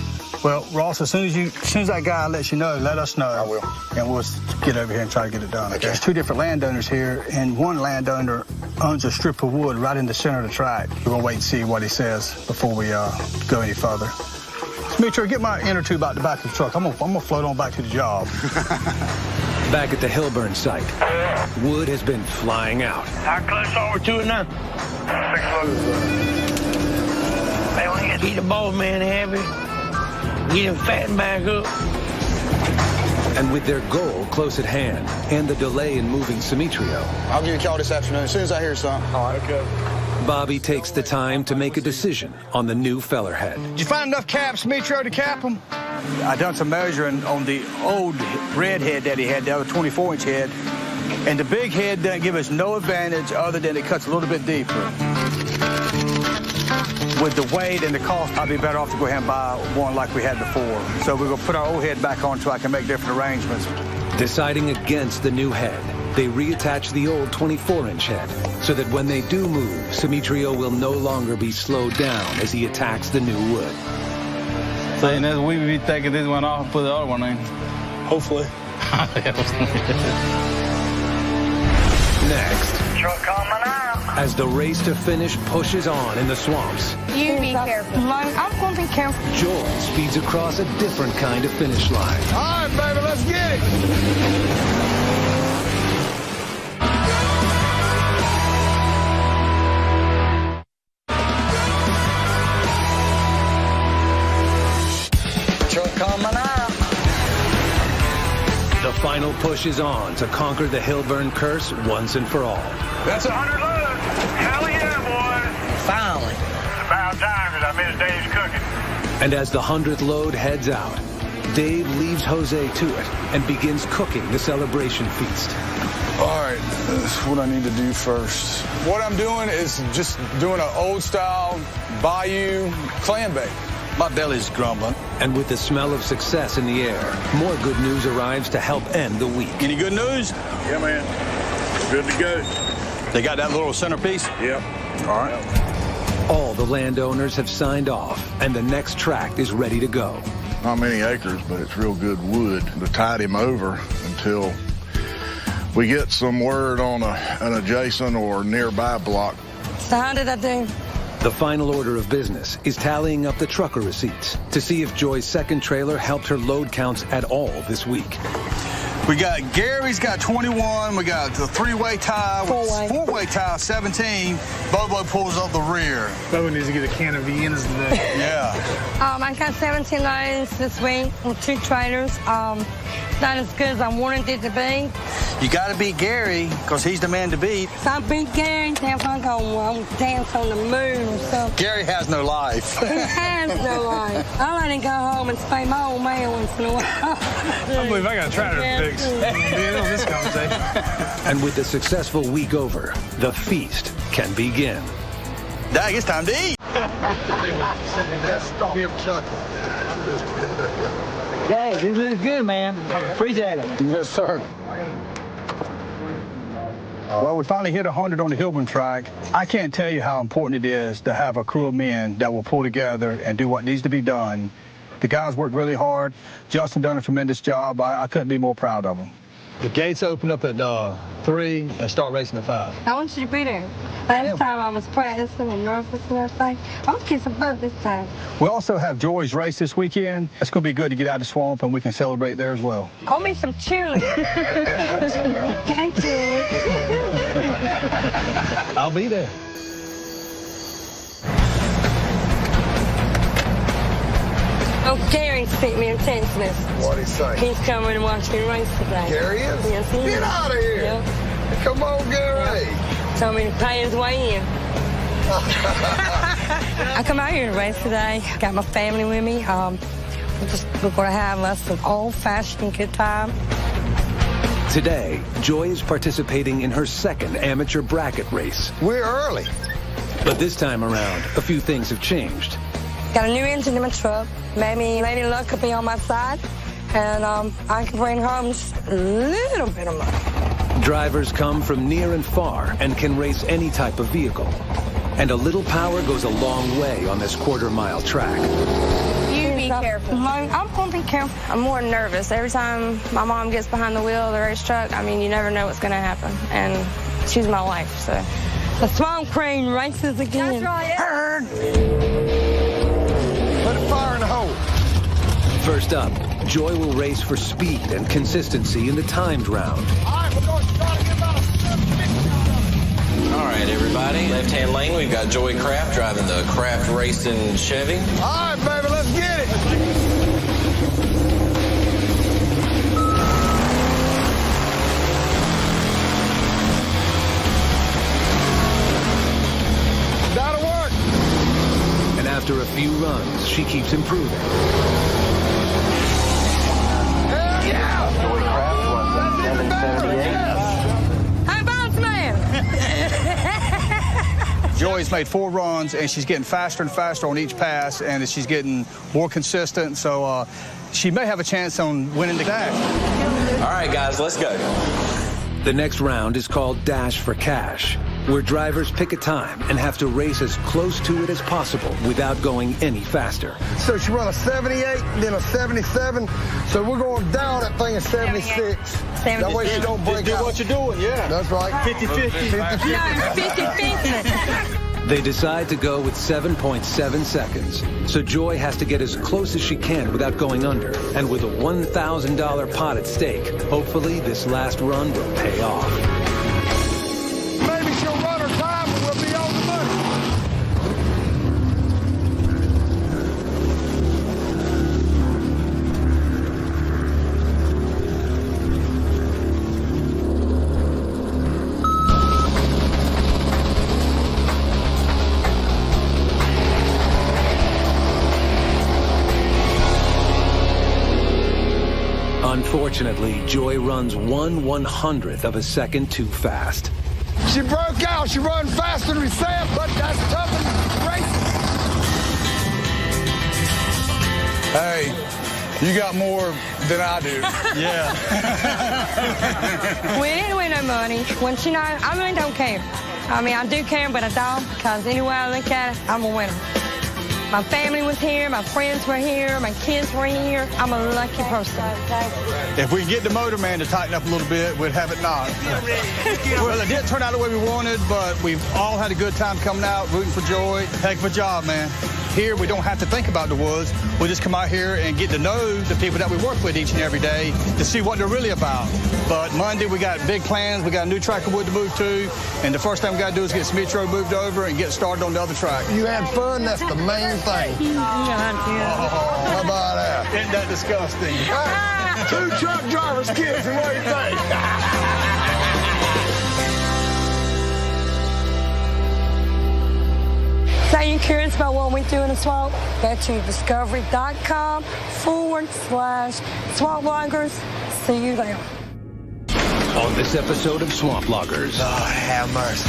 Well, Ross, as soon as that guy lets you know, let us know. I will. And we'll get over here and try to get it done. Okay. There's 2 different landowners here, and one landowner owns a strip of wood right in the center of the tract. We're going to wait and see what he says before we go any further. Smitro, get my inner tube out the back of the truck. I'm gonna float on back to the job. Back at the Hillburn site, wood has been flying out. How close are we to it now? 6 loads. Man, we got to keep the boss man happy. Get him fattened back up. And with their goal close at hand and the delay in moving Simitrio, I'll give you a call this afternoon as soon as I hear something. All right, okay. Bobby takes the time to make a decision on the new feller head. Did you find enough caps, Smitro, to cap them? I done some measuring on the old red head that he had, the other 24-inch head. And the big head doesn't give us no advantage other than it cuts a little bit deeper. With the weight and the cost, I'd be better off to go ahead and buy one like we had before. So we're going to put our old head back on so I can make different arrangements. Deciding against the new head, they reattach the old 24-inch head so that when they do move, Simetrio will no longer be slowed down as he attacks the new wood. Saying that we be taking this one off and put the other one in. Hopefully. Next, Truck coming out. as the race to finish pushes on in the swamps, You be careful. I'm going to be careful. Joy speeds across a different kind of finish line. All right, baby, let's get it. Truck coming out. The final push is on to conquer the Hillburn curse once and for all. That's 100 loads. Hell yeah, boys. Finally. It's about time because I missed Dave's cooking. And as the 100th load heads out, Dave leaves Jose to it and begins cooking the celebration feast. All right, that's what I need to do first. What I'm doing is just doing an old-style bayou clam bake. My belly's grumbling. And with the smell of success in the air, more good news arrives to help end the week. Any good news? Yeah, man. Good to go. They got that little centerpiece? Yep. All right. All the landowners have signed off, and the next tract is ready to go. Not many acres, but it's real good wood to tide him over until we get some word on an adjacent or nearby block. So how did I do? The final order of business is tallying up the trucker receipts to see if Joy's second trailer helped her load counts at all this week. We got Gary's got 21. We got the three-way tie. Four-way tie, 17. Bobo pulls up the rear. Bobo needs to get a can of Viennas today. Yeah. I got 17 loads this week with 2 trailers. Not as good as I wanted it to be. You got to beat Gary because he's the man to beat. So I beat Gary, now I'm going to dance on the moon. So Gary has no life. he has no life. I let him go home and spay my old man once in a while. I believe I got a tractor fix. This conversation. And with the successful week over, the feast can begin. Dag, it's time to eat. Hey, this looks good, man. Appreciate it. Yes, sir. Well, we finally hit 100 on the Hillburn track. I can't tell you how important it is to have a crew of men that will pull together and do what needs to be done. The guys worked really hard. Justin done a tremendous job. I couldn't be more proud of him. The gates open up at 3 and start racing at 5. I want you to be there. Last time I was practicing and nervous and everything. I'm kissing both this time. We also have Joy's race this weekend. It's going to be good to get out of the swamp and we can celebrate there as well. Call me some chili. Thank you. I'll be there. Oh, Gary sent me a text message. What'd he say? He's coming to watch me race today. Gary is? Yes, he is. Get out of here. Yep. Come on, Gary. Told me to pay his way in. I come out here to race today. Got my family with me. We're going to have us an old-fashioned good time. Today, Joy is participating in her second amateur bracket race. We're early. But this time around, a few things have changed. Got a new engine in my truck. Maybe Lady Luck could be on my side. And I can bring home just a little bit of money. Drivers come from near and far and can race any type of vehicle. And a little power goes a long way on this quarter-mile track. You be careful. I'm going to be careful. I'm more nervous. Every time my mom gets behind the wheel of the race truck, I mean, you never know what's going to happen. And she's my wife, so. The swamp crane races again. That's right. Put a fire in the hole. First up, Joy will race for speed and consistency in the timed round. All right, everybody. Left-hand lane, we've got Joy Kraft driving the Kraft Racing Chevy. All right, baby, let's get it. That'll work. And after a few runs, she keeps improving. Joy Kraft runs at 778. Hey, boss man. Joy's made 4 runs, and she's getting faster and faster on each pass, and she's getting more consistent, so she may have a chance on winning the dash. All right, guys, let's go. The next round is called Dash for Cash, where drivers pick a time and have to race as close to it as possible without going any faster. So she run a 78, then a 77. So we're going down that thing at 76. That way she don't break out. Do what you're doing, yeah. That's right. 50-50. No, 50-50. They decide to go with 7.7 seconds. So Joy has to get as close as she can without going under. And with a $1,000 pot at stake, hopefully this last run will pay off. Maybe she'll run her time and we'll be on the money. Unfortunately, Joy runs 1/100th of a second too fast. She broke out. She run faster than we said, but that's tough in racing. Hey, you got more than I do. Yeah. We didn't win no money. Once you know, I really don't care. I mean, I do care, but I don't, because anyway I look at it, I'm a winner. My family was here, my friends were here, my kids were here. I'm a lucky person. If we can get the motor man to tighten up a little bit, we'd have it knocked. Well, it didn't turn out the way we wanted, but we've all had a good time coming out, rooting for Joy. Heck of a job, man. Here, we don't have to think about the woods. We just come out here and get to know the people that we work with each and every day to see what they're really about. But Monday, we got big plans. We got a new track of wood to move to. And the first thing we got to do is get Smith Road moved over and get started on the other track. You had fun. That's the main thing. How about that? Isn't that disgusting? Hey, 2 truck drivers kissing. What do you think? So you're curious about what we do in the swamp? Go to discovery.com/swamp loggers. See you there. On this episode of Swamp Loggers, Lord have mercy.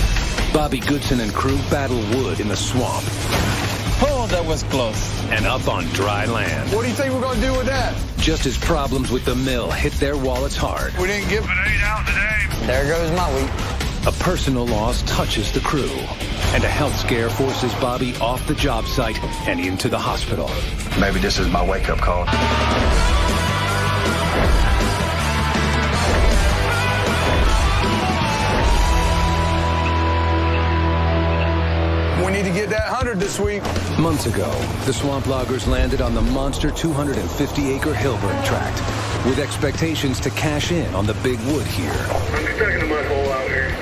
Bobby Goodson and crew battle wood in the swamp. Oh, that was close. And up on dry land. What do you think we're going to do with that? Just as problems with the mill hit their wallets hard, We didn't give an 8 out today. There goes my week. a personal loss touches the crew, and a health scare forces Bobby off the job site and into the hospital. Maybe this is my wake-up call. We need to get that 100 this week. Months ago, the Swamp Loggers landed on the monster 250-acre Hilburn tract, with expectations to cash in on the big wood here. I'm stuck in a mud hole out here.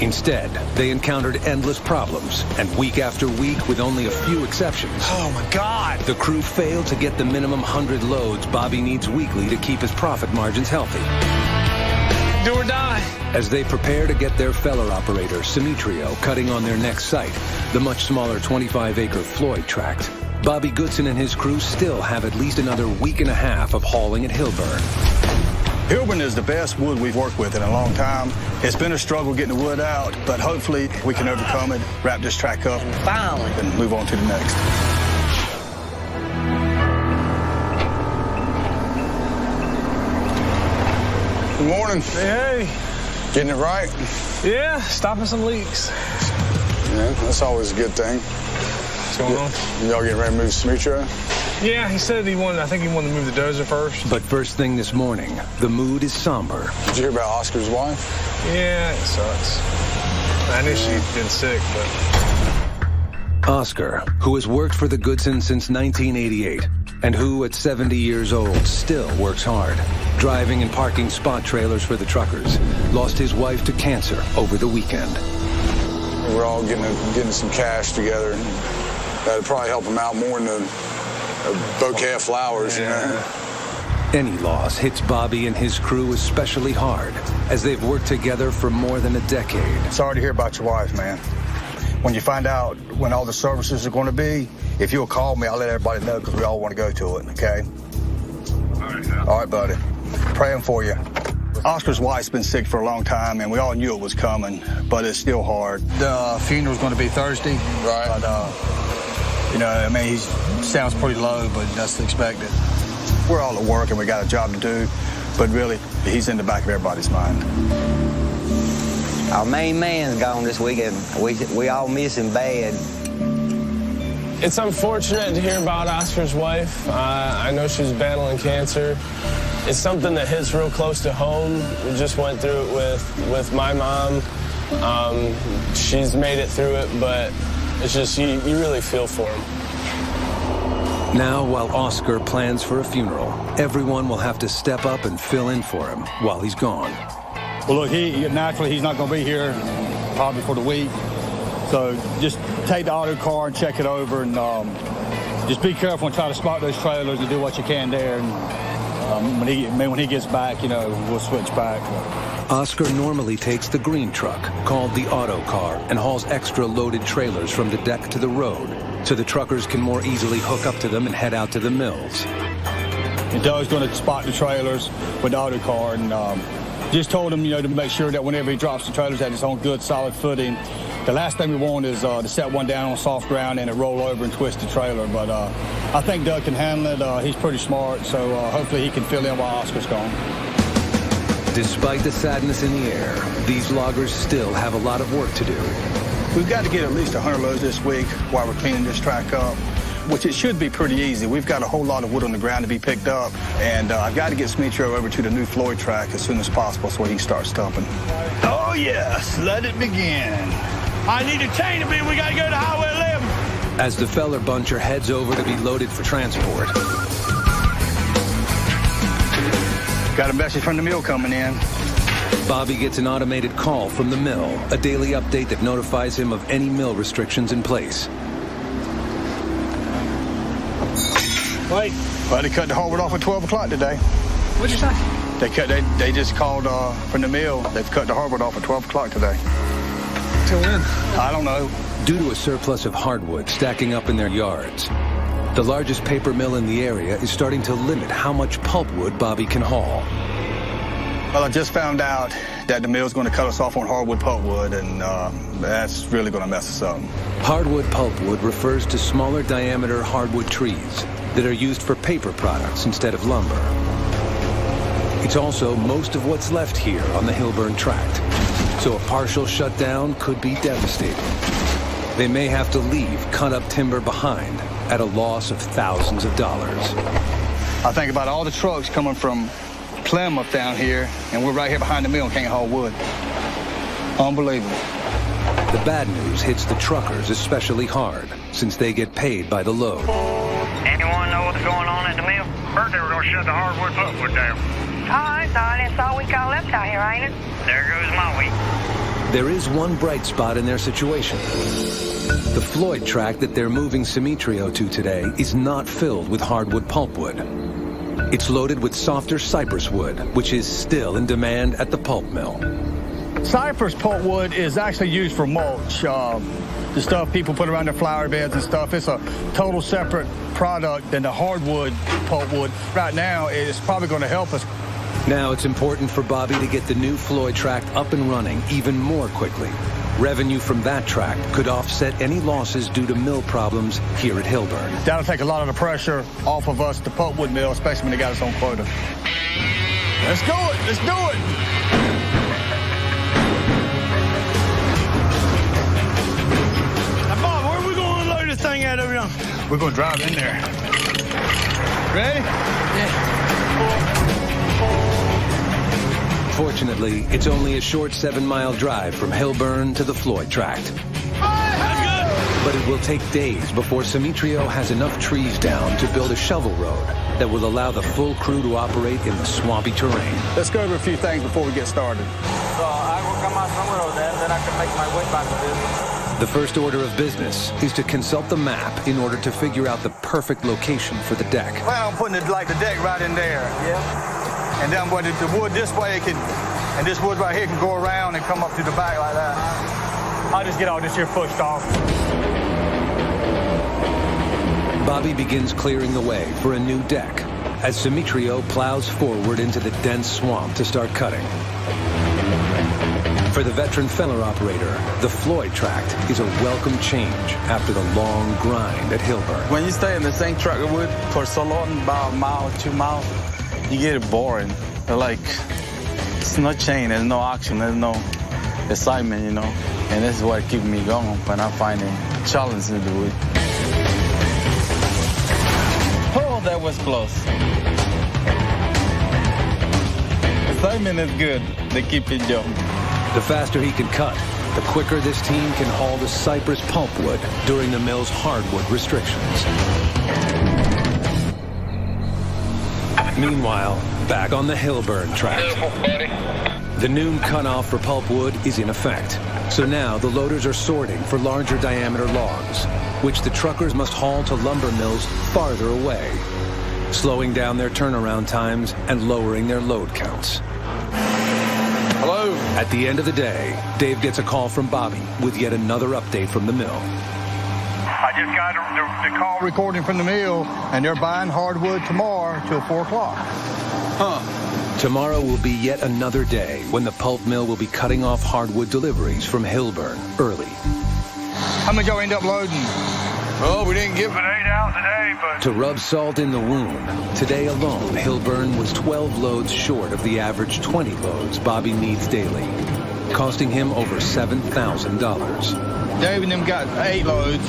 Instead, they encountered endless problems, and week after week, with only a few exceptions, Oh, my God. the crew failed to get the minimum 100 loads Bobby needs weekly to keep his profit margins healthy. Do or die. As they prepare to get their fellow operator, Simitrio, cutting on their next site, the much smaller 25-acre Floyd tract, Bobby Goodson and his crew still have at least another week and a half of hauling at Hilburn. Hilburn is the best wood we've worked with in a long time. It's been a struggle getting the wood out, but hopefully we can overcome it, wrap this track up, Finally. and move on to the next. Good morning. Hey. Getting it right? Yeah, stopping some leaks. Yeah, that's always a good thing. What's going on? Y'all getting ready to move Simitrio? Yeah, he said I think he wanted to move the dozer first. But first thing this morning, the mood is somber. Did you hear about Oscar's wife? Yeah, it sucks. I knew she'd been sick, but... Oscar, who has worked for the Goodsons since 1988, and who, at 70 years old, still works hard, driving and parking spot trailers for the truckers, lost his wife to cancer over the weekend. We're all getting some cash together. That'd probably help him out more than a bouquet of flowers, you know? Any loss hits Bobby and his crew especially hard, as they've worked together for more than a decade. Sorry to hear about your wife, man. When you find out when all the services are going to be, if you'll call me, I'll let everybody know, because we all want to go to it, okay? All right, buddy. Praying for you. Oscar's wife's been sick for a long time, and we all knew it was coming, but it's still hard. The funeral's going to be Thursday. Right. But, you know, I mean, he sounds pretty low, but that's expected. We're all at work, and we got a job to do, but really, he's in the back of everybody's mind. Our main man's gone this weekend. We all miss him bad. It's unfortunate to hear about Oscar's wife. I know she's battling cancer. It's something that hits real close to home. We just went through it with my mom. She's made it through it, but it's just, you really feel for him. Now, while Oscar plans for a funeral, everyone will have to step up and fill in for him while he's gone. Well, look, naturally, he's not going to be here probably for the week. So just take the auto car and check it over, and just be careful and try to spot those trailers and do what you can there. And when he gets back, we'll switch back. Oscar normally takes the green truck, called the auto car, and hauls extra loaded trailers from the deck to the road, so the truckers can more easily hook up to them and head out to the mills. And Doug's going to spot the trailers with the auto car, and just told him, to make sure that whenever he drops the trailers that it's on good, solid footing. The last thing we want is to set one down on soft ground and it roll over and twist the trailer. But I think Doug can handle it. He's pretty smart, so hopefully he can fill in while Oscar's gone. Despite the sadness in the air, these loggers still have a lot of work to do. We've got to get at least 100 loads this week while we're cleaning this track up, which it should be pretty easy. We've got a whole lot of wood on the ground to be picked up, and I've got to get Smitro over to the new Floyd track as soon as possible so he can start stumping. Oh, yes, let it begin. I need a chain to be. We got to go to Highway 11. As the Feller buncher heads over to be loaded for transport. Got a message from the mill coming in. Bobby gets an automated call from the mill, a daily update that notifies him of any mill restrictions in place. Wait. Well, they cut the hardwood off at 12 o'clock today. What'd you say? They just called from the mill. They've cut the hardwood off at 12 o'clock today. Till when? I don't know. Due to a surplus of hardwood stacking up in their yards, the largest paper mill in the area is starting to limit how much pulpwood Bobby can haul. Well, I just found out that the mill's going to cut us off on hardwood pulpwood, and that's really going to mess us up. Hardwood pulpwood refers to smaller diameter hardwood trees that are used for paper products instead of lumber. It's also most of what's left here on the Hillburn tract, so a partial shutdown could be devastating. They may have to leave cut-up timber behind at a loss of thousands of dollars. I think about all the trucks coming from Plymouth down here, and we're right here behind the mill and can't haul wood. Unbelievable. The bad news hits the truckers especially hard, since they get paid by the load. Anyone know what's going on at the mill? Heard they were going to shut the hardwood pulpwood down. Oh, I thought that's all we got left out here, ain't it? There goes my week. There is one bright spot in their situation. The Floyd track that they're moving Smitrio to today is not filled with hardwood pulpwood. It's loaded with softer cypress wood, which is still in demand at the pulp mill. Cypress pulpwood is actually used for mulch. The stuff people put around their flower beds and stuff. It's a total separate product than the hardwood pulpwood. Right now, it's probably going to help us. Now it's important for Bobby to get the new Floyd tract up and running even more quickly. Revenue from that tract could offset any losses due to mill problems here at Hillburn. That'll take a lot of the pressure off of us, the pulpwood mill, especially when they got us on quota. Let's go it. Let's do it. Now, Bob, where are we going to load this thing at over there? We're going to drive in there. Ready? Yeah. Fortunately, it's only a short 7-mile drive from Hillburn to the Floyd tract. But it will take days before Smitrio has enough trees down to build a shovel road that will allow the full crew to operate in the swampy terrain. Let's go over a few things before we get started. So I will come out somewhere then I can make my way back to this. The first order of business is to consult the map in order to figure out the perfect location for the deck. Plan on putting it like the deck right in there. Yeah. And then what the wood this way can, and this wood right here can go around and come up to the back like that. I'll just get all this here pushed off. Bobby begins clearing the way for a new deck as Smitrio plows forward into the dense swamp to start cutting. For the veteran feller operator, the Floyd tract is a welcome change after the long grind at Hillburn. When you stay in the same tract of wood for so long, about a mile, 2 miles, you get it boring. Like, it's no chain, there's no action, there's no excitement, you know. And this is what keeps me going when I find a challenge to do it. Oh, that was close. Excitement is good. They keep it going. The faster he can cut, the quicker this team can haul the cypress pulpwood during the mill's hardwood restrictions. Meanwhile, back on the Hillburn tract. The noon cutoff for pulpwood is in effect. So now the loaders are sorting for larger diameter logs, which the truckers must haul to lumber mills farther away, slowing down their turnaround times and lowering their load counts. Hello? At the end of the day, Dave gets a call from Bobby with yet another update from the mill. I just got the call recording from the mill, and they're buying hardwood tomorrow till 4 o'clock. Tomorrow will be yet another day when the pulp mill will be cutting off hardwood deliveries from Hillburn early. How many y'all end up loading? Oh, we didn't give it 8 out today, but... To rub salt in the wound, today alone, Hillburn was 12 loads short of the average 20 loads Bobby needs daily, costing him over $7,000. Dave and them got 8 loads.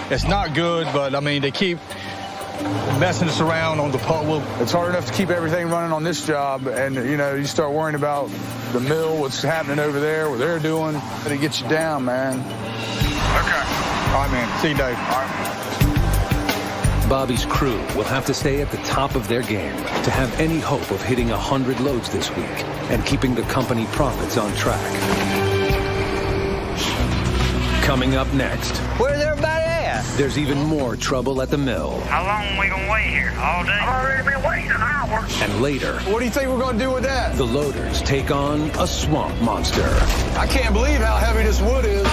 It's not good, but, I mean, they keep messing us around on the pulpwood. It's hard enough to keep everything running on this job, and, you know, you start worrying about the mill, what's happening over there, what they're doing. It gets you down, man. Okay. All right, man. See you, Dave. All right. Bobby's crew will have to stay at the top of their game to have any hope of hitting 100 loads this week and keeping the company profits on track. Coming up next. Where's everybody at? There's even more trouble at the mill. How long are we going to wait here? All day? I've already been waiting an hour. And later, What do you think we're going to do with that? the loaders take on a swamp monster. I can't believe how heavy this wood is.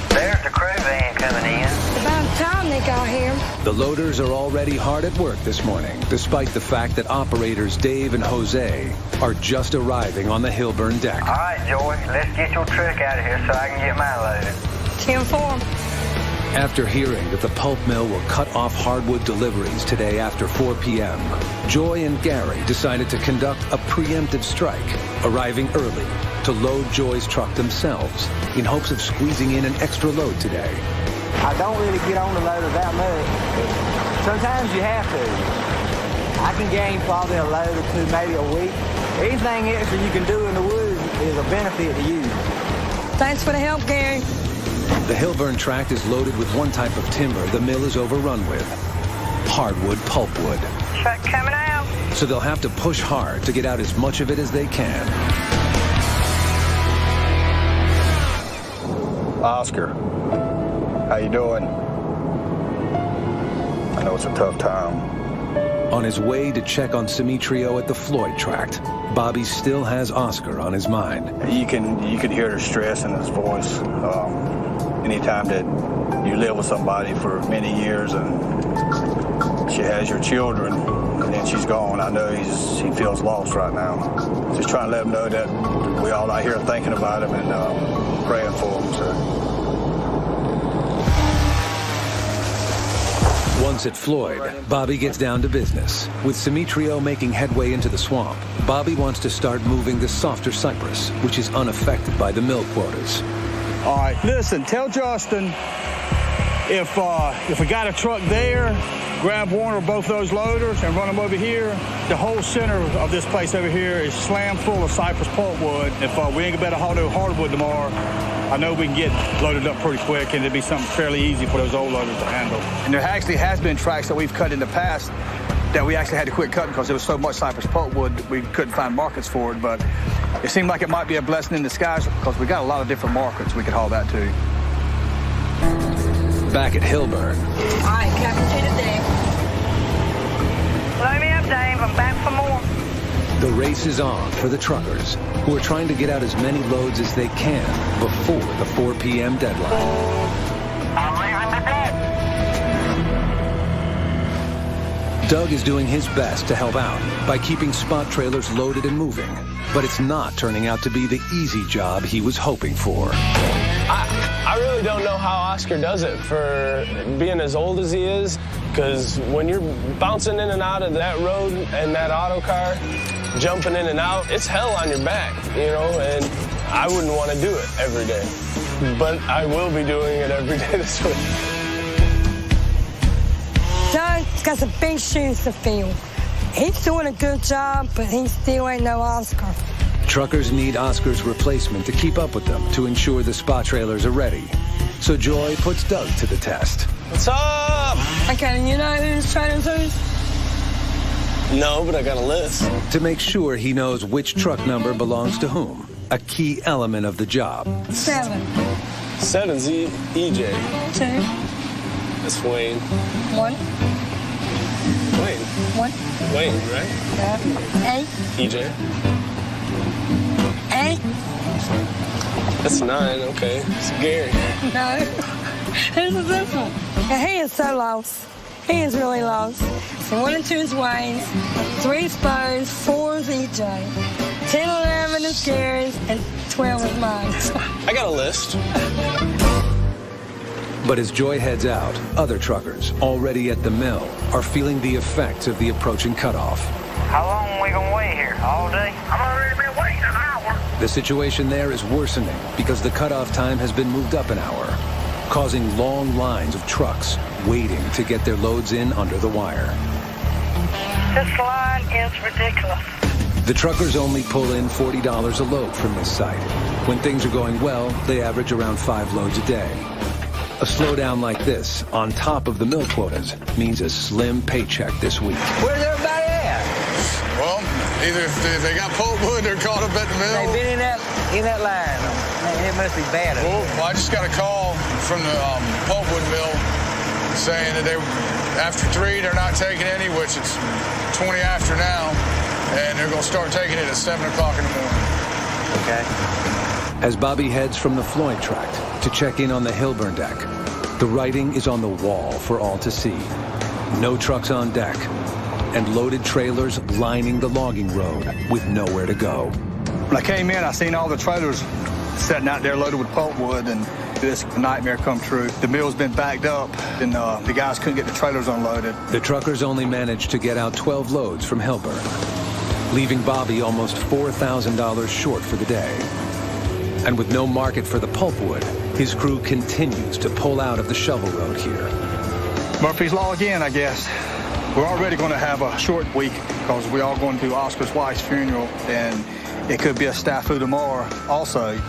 There's the crew van coming in. About time they got here. The loaders are already hard at work this morning, despite the fact that operators Dave and Jose are just arriving on the Hillburn deck. All right, Joey, let's get your truck out of here so I can get mine loaded. 10-4. After hearing that the pulp mill will cut off hardwood deliveries today after 4 p.m., Joy and Gary decided to conduct a preemptive strike, arriving early to load Joy's truck themselves in hopes of squeezing in an extra load today. I don't really get on the loader that much, but sometimes you have to. I can gain probably a load or two, maybe a week. Anything extra you can do in the woods is a benefit to you. Thanks for the help, Gary. The Hillburn tract is loaded with one type of timber the mill is overrun with, hardwood pulpwood. Truck coming out. So they'll have to push hard to get out as much of it as they can. Oscar, how you doing? I know it's a tough time. On his way to check on Simitrio at the Floyd tract, Bobby still has Oscar on his mind. You can hear the stress in his voice. Anytime that you live with somebody for many years and she has your children and then she's gone, I know he feels lost right now. Just trying to let him know that we all out here thinking about him and praying for him. So. Once at Floyd, Bobby gets down to business. With Simitrio making headway into the swamp, Bobby wants to start moving the softer cypress, which is unaffected by the mill quotas. All right, listen, tell Justin if we got a truck there, grab one or both those loaders and run them over here. The whole center of this place over here is slammed full of cypress pulpwood. If we ain't gonna haul no hardwood tomorrow, I know we can get loaded up pretty quick, and it'd be something fairly easy for those old loaders to handle. And there actually has been tracks that we've cut in the past that we actually had to quit cutting because there was so much cypress pulpwood that we couldn't find markets for it. But it seemed like it might be a blessing in disguise because we got a lot of different markets we could haul that to. Back at Hillburn. All right, Captain to the deck. Load me up, Dave. I'm back for more. The race is on for the truckers, who are trying to get out as many loads as they can before the 4 p.m. deadline. I'm leaving the deck. Doug is doing his best to help out by keeping spot trailers loaded and moving, but it's not turning out to be the easy job he was hoping for. I really don't know how Oscar does it for being as old as he is, because when you're bouncing in and out of that road and that auto car, jumping in and out, it's hell on your back, you know, and I wouldn't want to do it every day. But I will be doing it every day this week. Doug's got some big shoes to fill. He's doing a good job, but he still ain't no Oscar. Truckers need Oscar's replacement to keep up with them to ensure the spot trailers are ready. So Joy puts Doug to the test. What's up? Okay, you know who's trailers who's? No, but I got a list. To make sure he knows which truck number belongs to whom, a key element of the job. 7. 7's EJ. 2. That's Wayne. 1. Wayne. 1. Wayne, right? Yeah. 8. EJ. 8. That's 9, okay. It's Gary. No. Who's this one? Yeah, he is so lost. He is really lost. So 1 and 2 is Wayne's, 3 is Bo's, 4 is EJ, 10, 11 is Gary's, and 12 is mine. I got a list. But as Joy heads out, other truckers, already at the mill, are feeling the effects of the approaching cutoff. How long are we gonna wait here? All day? I've already been waiting an hour. The situation there is worsening because the cutoff time has been moved up an hour, causing long lines of trucks waiting to get their loads in under the wire. This line is ridiculous. The truckers only pull in $40 a load from this site. When things are going well, they average around 5 loads a day. A slowdown like this, on top of the mill quotas, means a slim paycheck this week. Where's everybody at? Well, either if they got pulpwood or caught up at the mill. They've been in that line. Man, it must be bad. Well, I just got a call from the pulpwood mill saying that after 3, they're not taking any, which it's 20 after now, and they're going to start taking it at 7 o'clock in the morning. Okay. As Bobby heads from the Floyd tract to check in on the Hilburn deck, the writing is on the wall for all to see. No trucks on deck, and loaded trailers lining the logging road with nowhere to go. When I came in, I seen all the trailers sitting out there loaded with pulpwood, and this nightmare come true. The mill's been backed up, and the guys couldn't get the trailers unloaded. The truckers only managed to get out 12 loads from Hilburn, leaving Bobby almost $4,000 short for the day. And with no market for the pulpwood, his crew continues to pull out of the shovel road here. Murphy's Law again, I guess. We're already going to have a short week because we're all going to Oscar's wife's funeral, and it could be a snafu tomorrow also.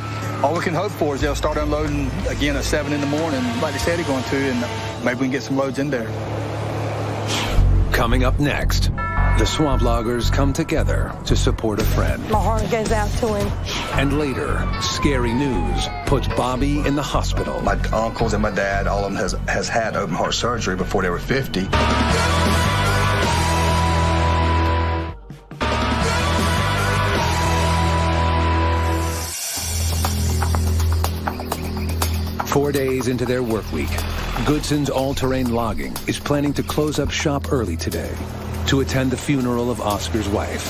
All we can hope for is they'll start unloading again at 7 in the morning, like they said they're going to, and maybe we can get some loads in there. Coming up next, the swamp loggers come together to support a friend. My heart goes out to him. And later, scary news puts Bobby in the hospital. My uncles and my dad, all of them has had open heart surgery before they were 50. Four days into their work week, Goodson's All-Terrain Logging is planning to close up shop early today to attend the funeral of Oscar's wife.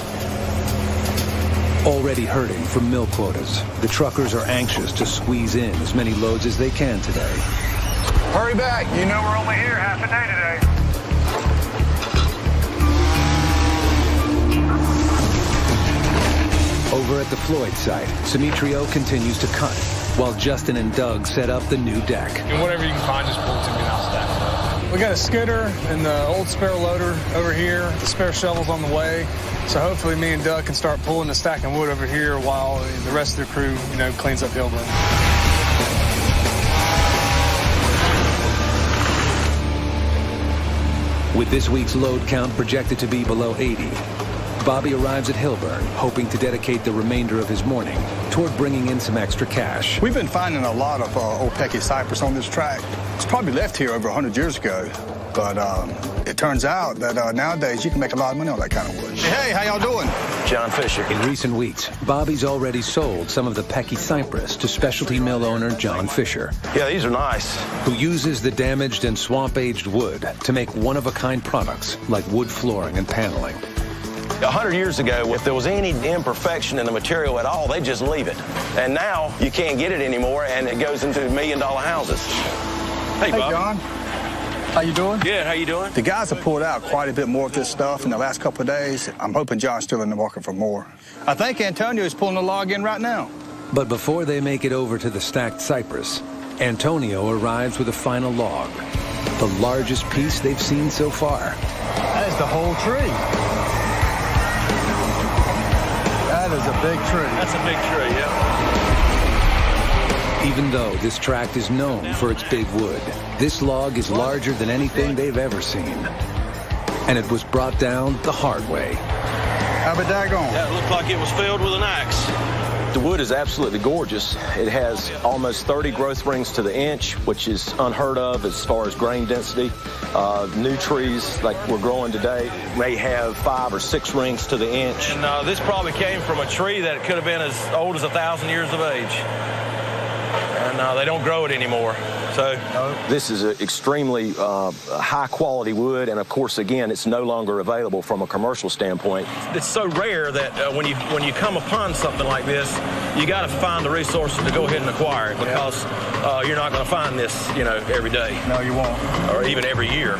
Already hurting from mill quotas, the truckers are anxious to squeeze in as many loads as they can today. Hurry back. You know we're only here half a day today. Over at the Floyd site, Simitrio continues to cut, while Justin and Doug set up the new deck. And whatever you can find, just pull it to me and I'll stack it up. We got a skidder and the old spare loader over here. The spare shovel's on the way. So hopefully me and Doug can start pulling the stack of wood over here while the rest of the crew, cleans up Hilburn. With this week's load count projected to be below 80, Bobby arrives at Hilburn, hoping to dedicate the remainder of his morning toward bringing in some extra cash. We've been finding a lot of old Pecky cypress on this tract. It's probably left here over 100 years ago. But it turns out that nowadays you can make a lot of money on that kind of wood. Hey, how y'all doing? John Fisher. In recent weeks, Bobby's already sold some of the Pecky cypress to specialty mill owner John Fisher. Yeah, these are nice. Who uses the damaged and swamp-aged wood to make one-of-a-kind products like wood flooring and paneling. 100 years ago, if there was any imperfection in the material at all, they'd just leave it. And now you can't get it anymore, and it goes into $1 million houses. Hey, Bob. John. How you doing? Good. How you doing? The guys have pulled out quite a bit more of this stuff in the last couple of days. I'm hoping John's still in the market for more. I think Antonio is pulling the log in right now. But before they make it over to the stacked cypress, Antonio arrives with a final log, the largest piece they've seen so far. That is the whole tree. That is a big tree. That's a big tree, yeah. Even though this tract is known for its big wood, this log is larger than anything they've ever seen. And it was brought down the hard way. How about that going? That looked like it was filled with an axe. The wood is absolutely gorgeous. It has almost 30 growth rings to the inch, which is unheard of as far as grain density. New trees like we're growing today may have 5 or 6 rings to the inch. And this probably came from a tree that could have been as old as 1,000 years of age. And they don't grow it anymore. So this is an extremely high quality wood, and of course, again, it's no longer available from a commercial standpoint. It's so rare that when you come upon something like this, you got to find the resources to go ahead and acquire it, because you're not going to find this, every day. No, you won't. Or even every year.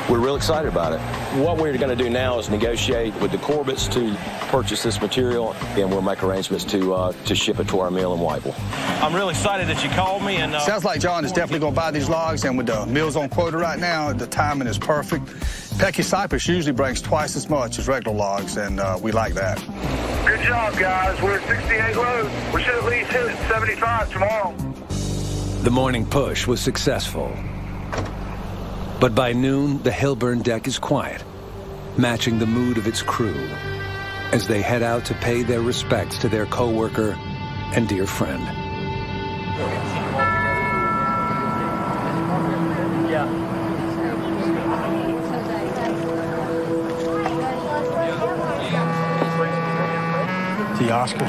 We're real excited about it. What we're going to do now is negotiate with the Corbetts to purchase this material, and we'll make arrangements to ship it to our mill in Whiteville. I'm really excited that you called me. And sounds like John is definitely going to buy these logs, and with the mills on quota right now, the timing is perfect. Pecky cypress usually brings twice as much as regular logs, and we like that. Good job, guys. We're at 68 loads. We should at least hit 75 tomorrow. The morning push was successful. But by noon, the Hillburn deck is quiet, matching the mood of its crew as they head out to pay their respects to their co-worker and dear friend. See Oscar?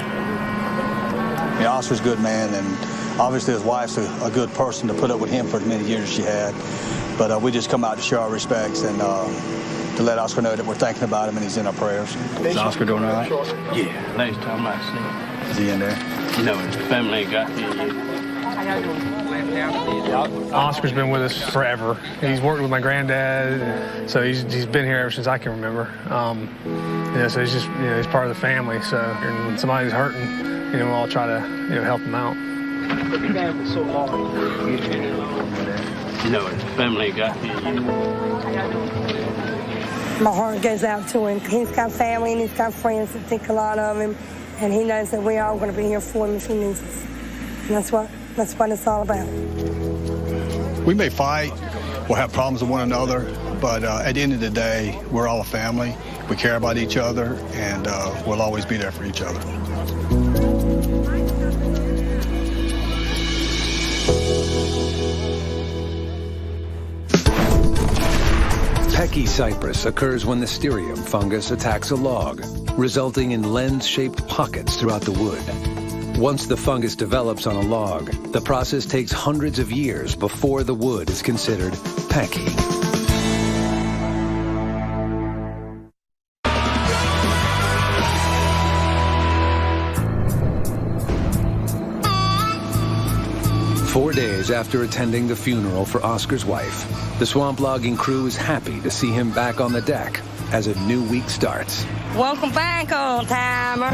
Yeah, Oscar's a good man, and obviously his wife's a good person to put up with him for as many years as she had. But we just come out to show our respects and to let Oscar know that we're thinking about him and he's in our prayers. Is Oscar doing all right? Yeah, last time I seen him. Is he in there? No, his family ain't got here yet. Oscar's been with us forever. He's worked with my granddad, so he's been here ever since I can remember. So he's just he's part of the family. So when somebody's hurting, we'll all try to help them out. No, his family ain't got here yet. My heart goes out to him. He's got family and he's got friends that think a lot of him, and he knows that we are going to be here for him if he needs us. And that's what it's all about. We may fight, we'll have problems with one another, but at the end of the day, we're all a family. We care about each other, and we'll always be there for each other. Pecky cypress occurs when the Styrium fungus attacks a log, resulting in lens-shaped pockets throughout the wood. Once the fungus develops on a log, the process takes hundreds of years before the wood is considered pecky. Four days after attending the funeral for Oscar's wife, the swamp logging crew is happy to see him back on the deck as a new week starts. Welcome back, old timer.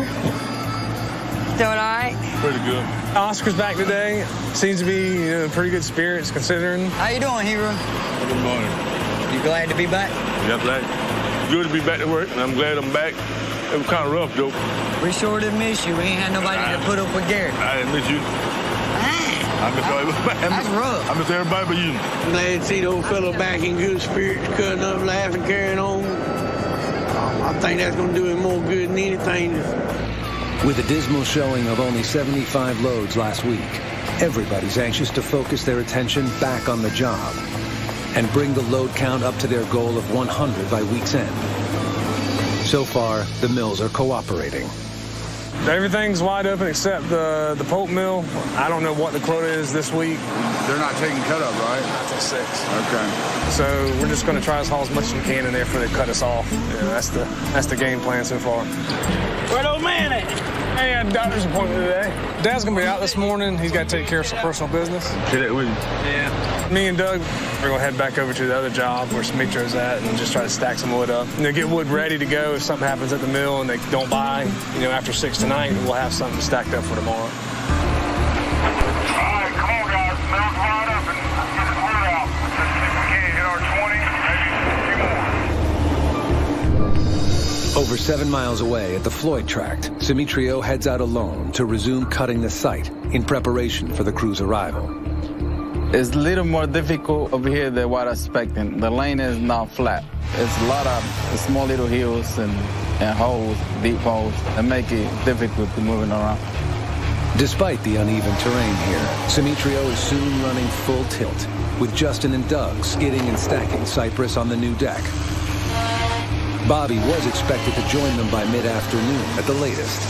Doing all right? Pretty good. Oscar's back today. Seems to be in pretty good spirits considering. How you doing, hero? Good morning. You glad to be back? Yeah, glad. Good to be back to work, and I'm glad I'm back. It was kind of rough, though. We sure did miss you. We ain't had nobody to put up with Garrett. I didn't miss you. I miss everybody. That's rough. I miss everybody but you. Glad to see the old fellow back in good spirits, cutting up, laughing, carrying on. I think that's going to do him more good than anything. With a dismal showing of only 75 loads last week, everybody's anxious to focus their attention back on the job. and bring the load count up to their goal of 100 by week's end. So far, the mills are cooperating. Everything's wide open except the pulp mill. I don't know what the quota is this week. They're not taking cut up, right? Not till 6. Okay. So we're just going to try to haul as much as we can in there before they cut us off. Yeah, that's the game plan so far. Where'd old man at? Hey, I had a doctor's appointment today. Dad's going to be out this morning. He's got to take care of some personal business. Get it with you. Yeah. Me and Doug, we're going to head back over to the other job where Smitro's at and just try to stack some wood up. Get wood ready to go if something happens at the mill and they don't buy, after 6 tonight, we'll have something stacked up for tomorrow. All right, come on, guys. Mill's wide open. Let's get this wood out. If we can't hit our 20, maybe a few more. Over 7 miles away at the Floyd tract, Simitrio heads out alone to resume cutting the site in preparation for the crew's arrival. It's a little more difficult over here than what I was expecting. The lane is not flat. It's a lot of small little hills and holes, deep holes, that make it difficult to moving around. Despite the uneven terrain here, Simitrio is soon running full tilt, with Justin and Doug skidding and stacking cypress on the new deck. Bobby was expected to join them by mid-afternoon at the latest.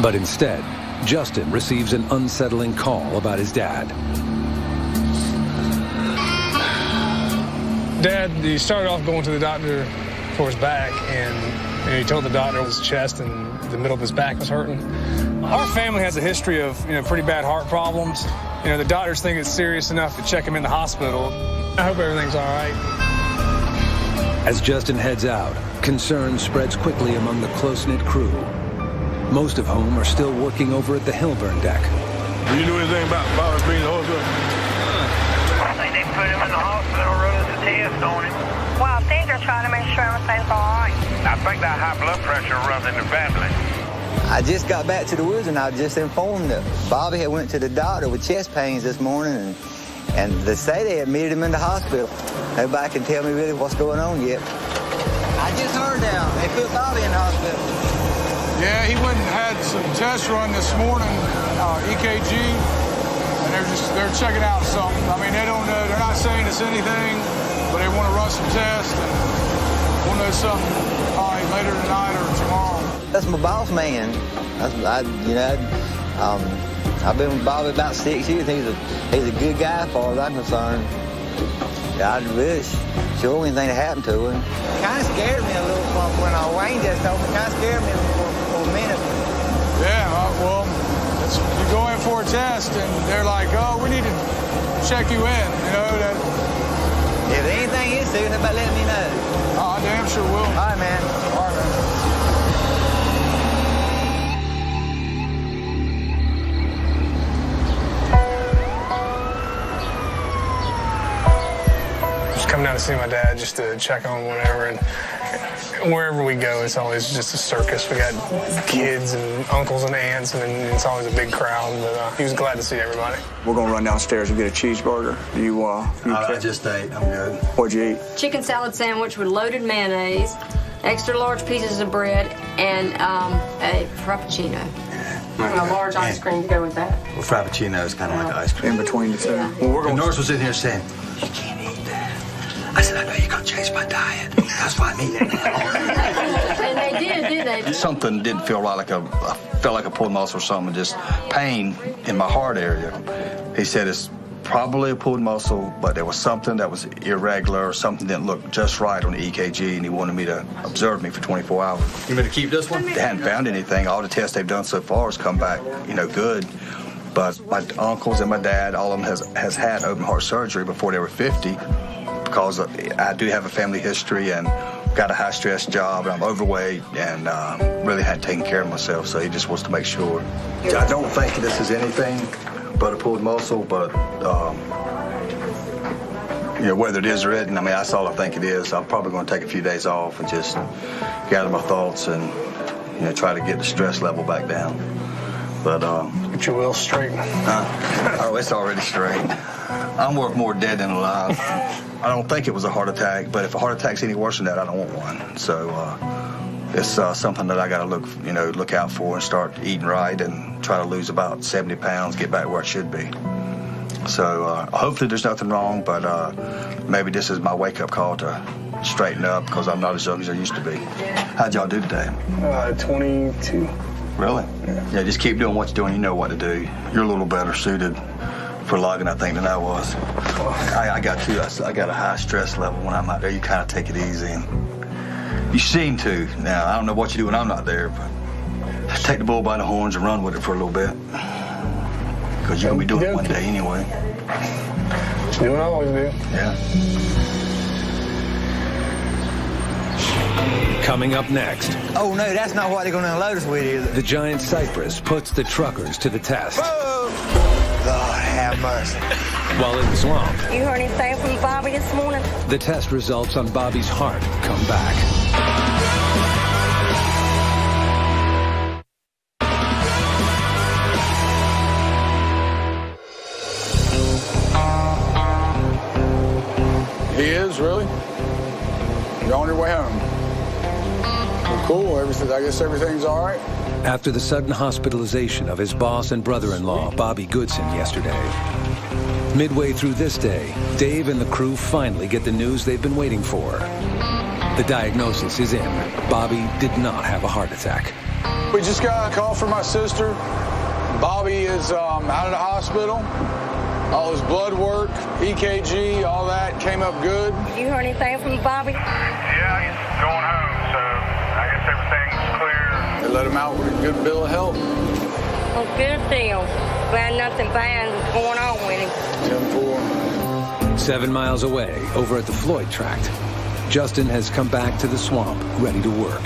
But instead, Justin receives an unsettling call about his dad. Dad, he started off going to the doctor for his back, and he told the doctor his chest and the middle of his back was hurting. Our family has a history of pretty bad heart problems. The doctors think it's serious enough to check him in the hospital. I hope everything's all right. As Justin heads out, concern spreads quickly among the close-knit crew, most of whom are still working over at the Hillburn deck. Do you know anything about Bobby being in the hospital? I think they put him in the hospital, run a test on him. Well, I think they're trying to make sure everything's all right. I think that high blood pressure runs in the family. I just got back to the woods and I just informed that Bobby had went to the doctor with chest pains this morning, and they say they admitted him in the hospital. Nobody can tell me really what's going on yet. I just heard now they put Bobby in the hospital. Yeah, he went and had some tests run this morning, EKG, and they're checking out something. I mean, they don't know, they're not saying it's anything, but they want to run some tests, and we'll know something probably later tonight or tomorrow. That's my boss man. I've been with Bobby about 6 years. He's a good guy as far as I'm concerned. I wish sure anything that happened to him. Kind of scared me a little when Wayne just told me. Kind of scared me for a minute. Yeah, well, you go in for a test and they're like, oh, we need to check you in. That. If anything is serious, everybody let me know. Oh, I damn sure will. All right, man. All right, man. Come down to see my dad just to check on whatever, and wherever we go, it's always just a circus. We got kids and uncles and aunts, and it's always a big crowd, but he was glad to see everybody. We're gonna run downstairs and get a cheeseburger. I just ate. I'm good. What'd you eat? Chicken salad sandwich with loaded mayonnaise, extra large pieces of bread, and a frappuccino. And a large ice cream to go with that. Well, frappuccino is kind of like ice cream. In between the two. Yeah. Well, Norris was in here saying, you can't eat that. I said, I know you're going to change my diet. That's why I'm eating it. And they did, didn't they? Something didn't feel right, I felt like a pulled muscle or something, just pain in my heart area. He said it's probably a pulled muscle, but there was something that was irregular or something didn't look just right on the EKG, and he wanted me to observe me for 24 hours. You mean to keep this one? Mm-hmm. They hadn't found anything. All the tests they've done so far has come back, good. But my uncles and my dad, all of them has had open heart surgery before they were 50, because I do have a family history and got a high-stress job, and I'm overweight and really hadn't taken care of myself, so he just wants to make sure. I don't think this is anything but a pulled muscle, but whether it is or isn't, that's all I think it is. I'm probably going to take a few days off and just gather my thoughts and try to get the stress level back down. But get your wheels straight. Oh, it's already straight. I'm worth more dead than alive. I don't think it was a heart attack, but if a heart attack's any worse than that, I don't want one. So it's something that I got to look out for and start eating right and try to lose about 70 pounds, get back where I should be. So hopefully there's nothing wrong, but maybe this is my wake-up call to straighten up because I'm not as young as I used to be. How'd y'all do today? 22. Really? Yeah, just keep doing what you're doing. You know what to do. You're a little better suited for logging, I think, than I was. I got a high stress level when I'm out there. You kind of take it easy. And you seem to. Now, I don't know what you do when I'm not there, but take the bull by the horns and run with it for a little bit. Because you're going to be doing it one day anyway. Do what I always do. Yeah. Coming up next. Oh, no, that's not what they're going to unload us with, is it? The giant cypress puts the truckers to the test. Whoa! Lord have mercy. While in the swamp, You heard anything from Bobby this morning? the test results on Bobby's heart come back. He is, really? You're on your way home. Well, cool. I guess everything's all right. After the sudden hospitalization of his boss and brother-in-law, Bobby Goodson, yesterday. Midway through this day, Dave and the crew finally get the news they've been waiting for. The diagnosis is in. Bobby did not have a heart attack. We just got a call from my sister. Bobby is out of the hospital. All his blood work, EKG, all that came up good. You heard anything from Bobby? Yeah, he's going home, so I guess everything's clear. They let him out with a good bill of health. Well, good deal. Glad nothing bad is going on with him. 10-4. 7 miles away, over at the Floyd tract, Justin has come back to the swamp, ready to work.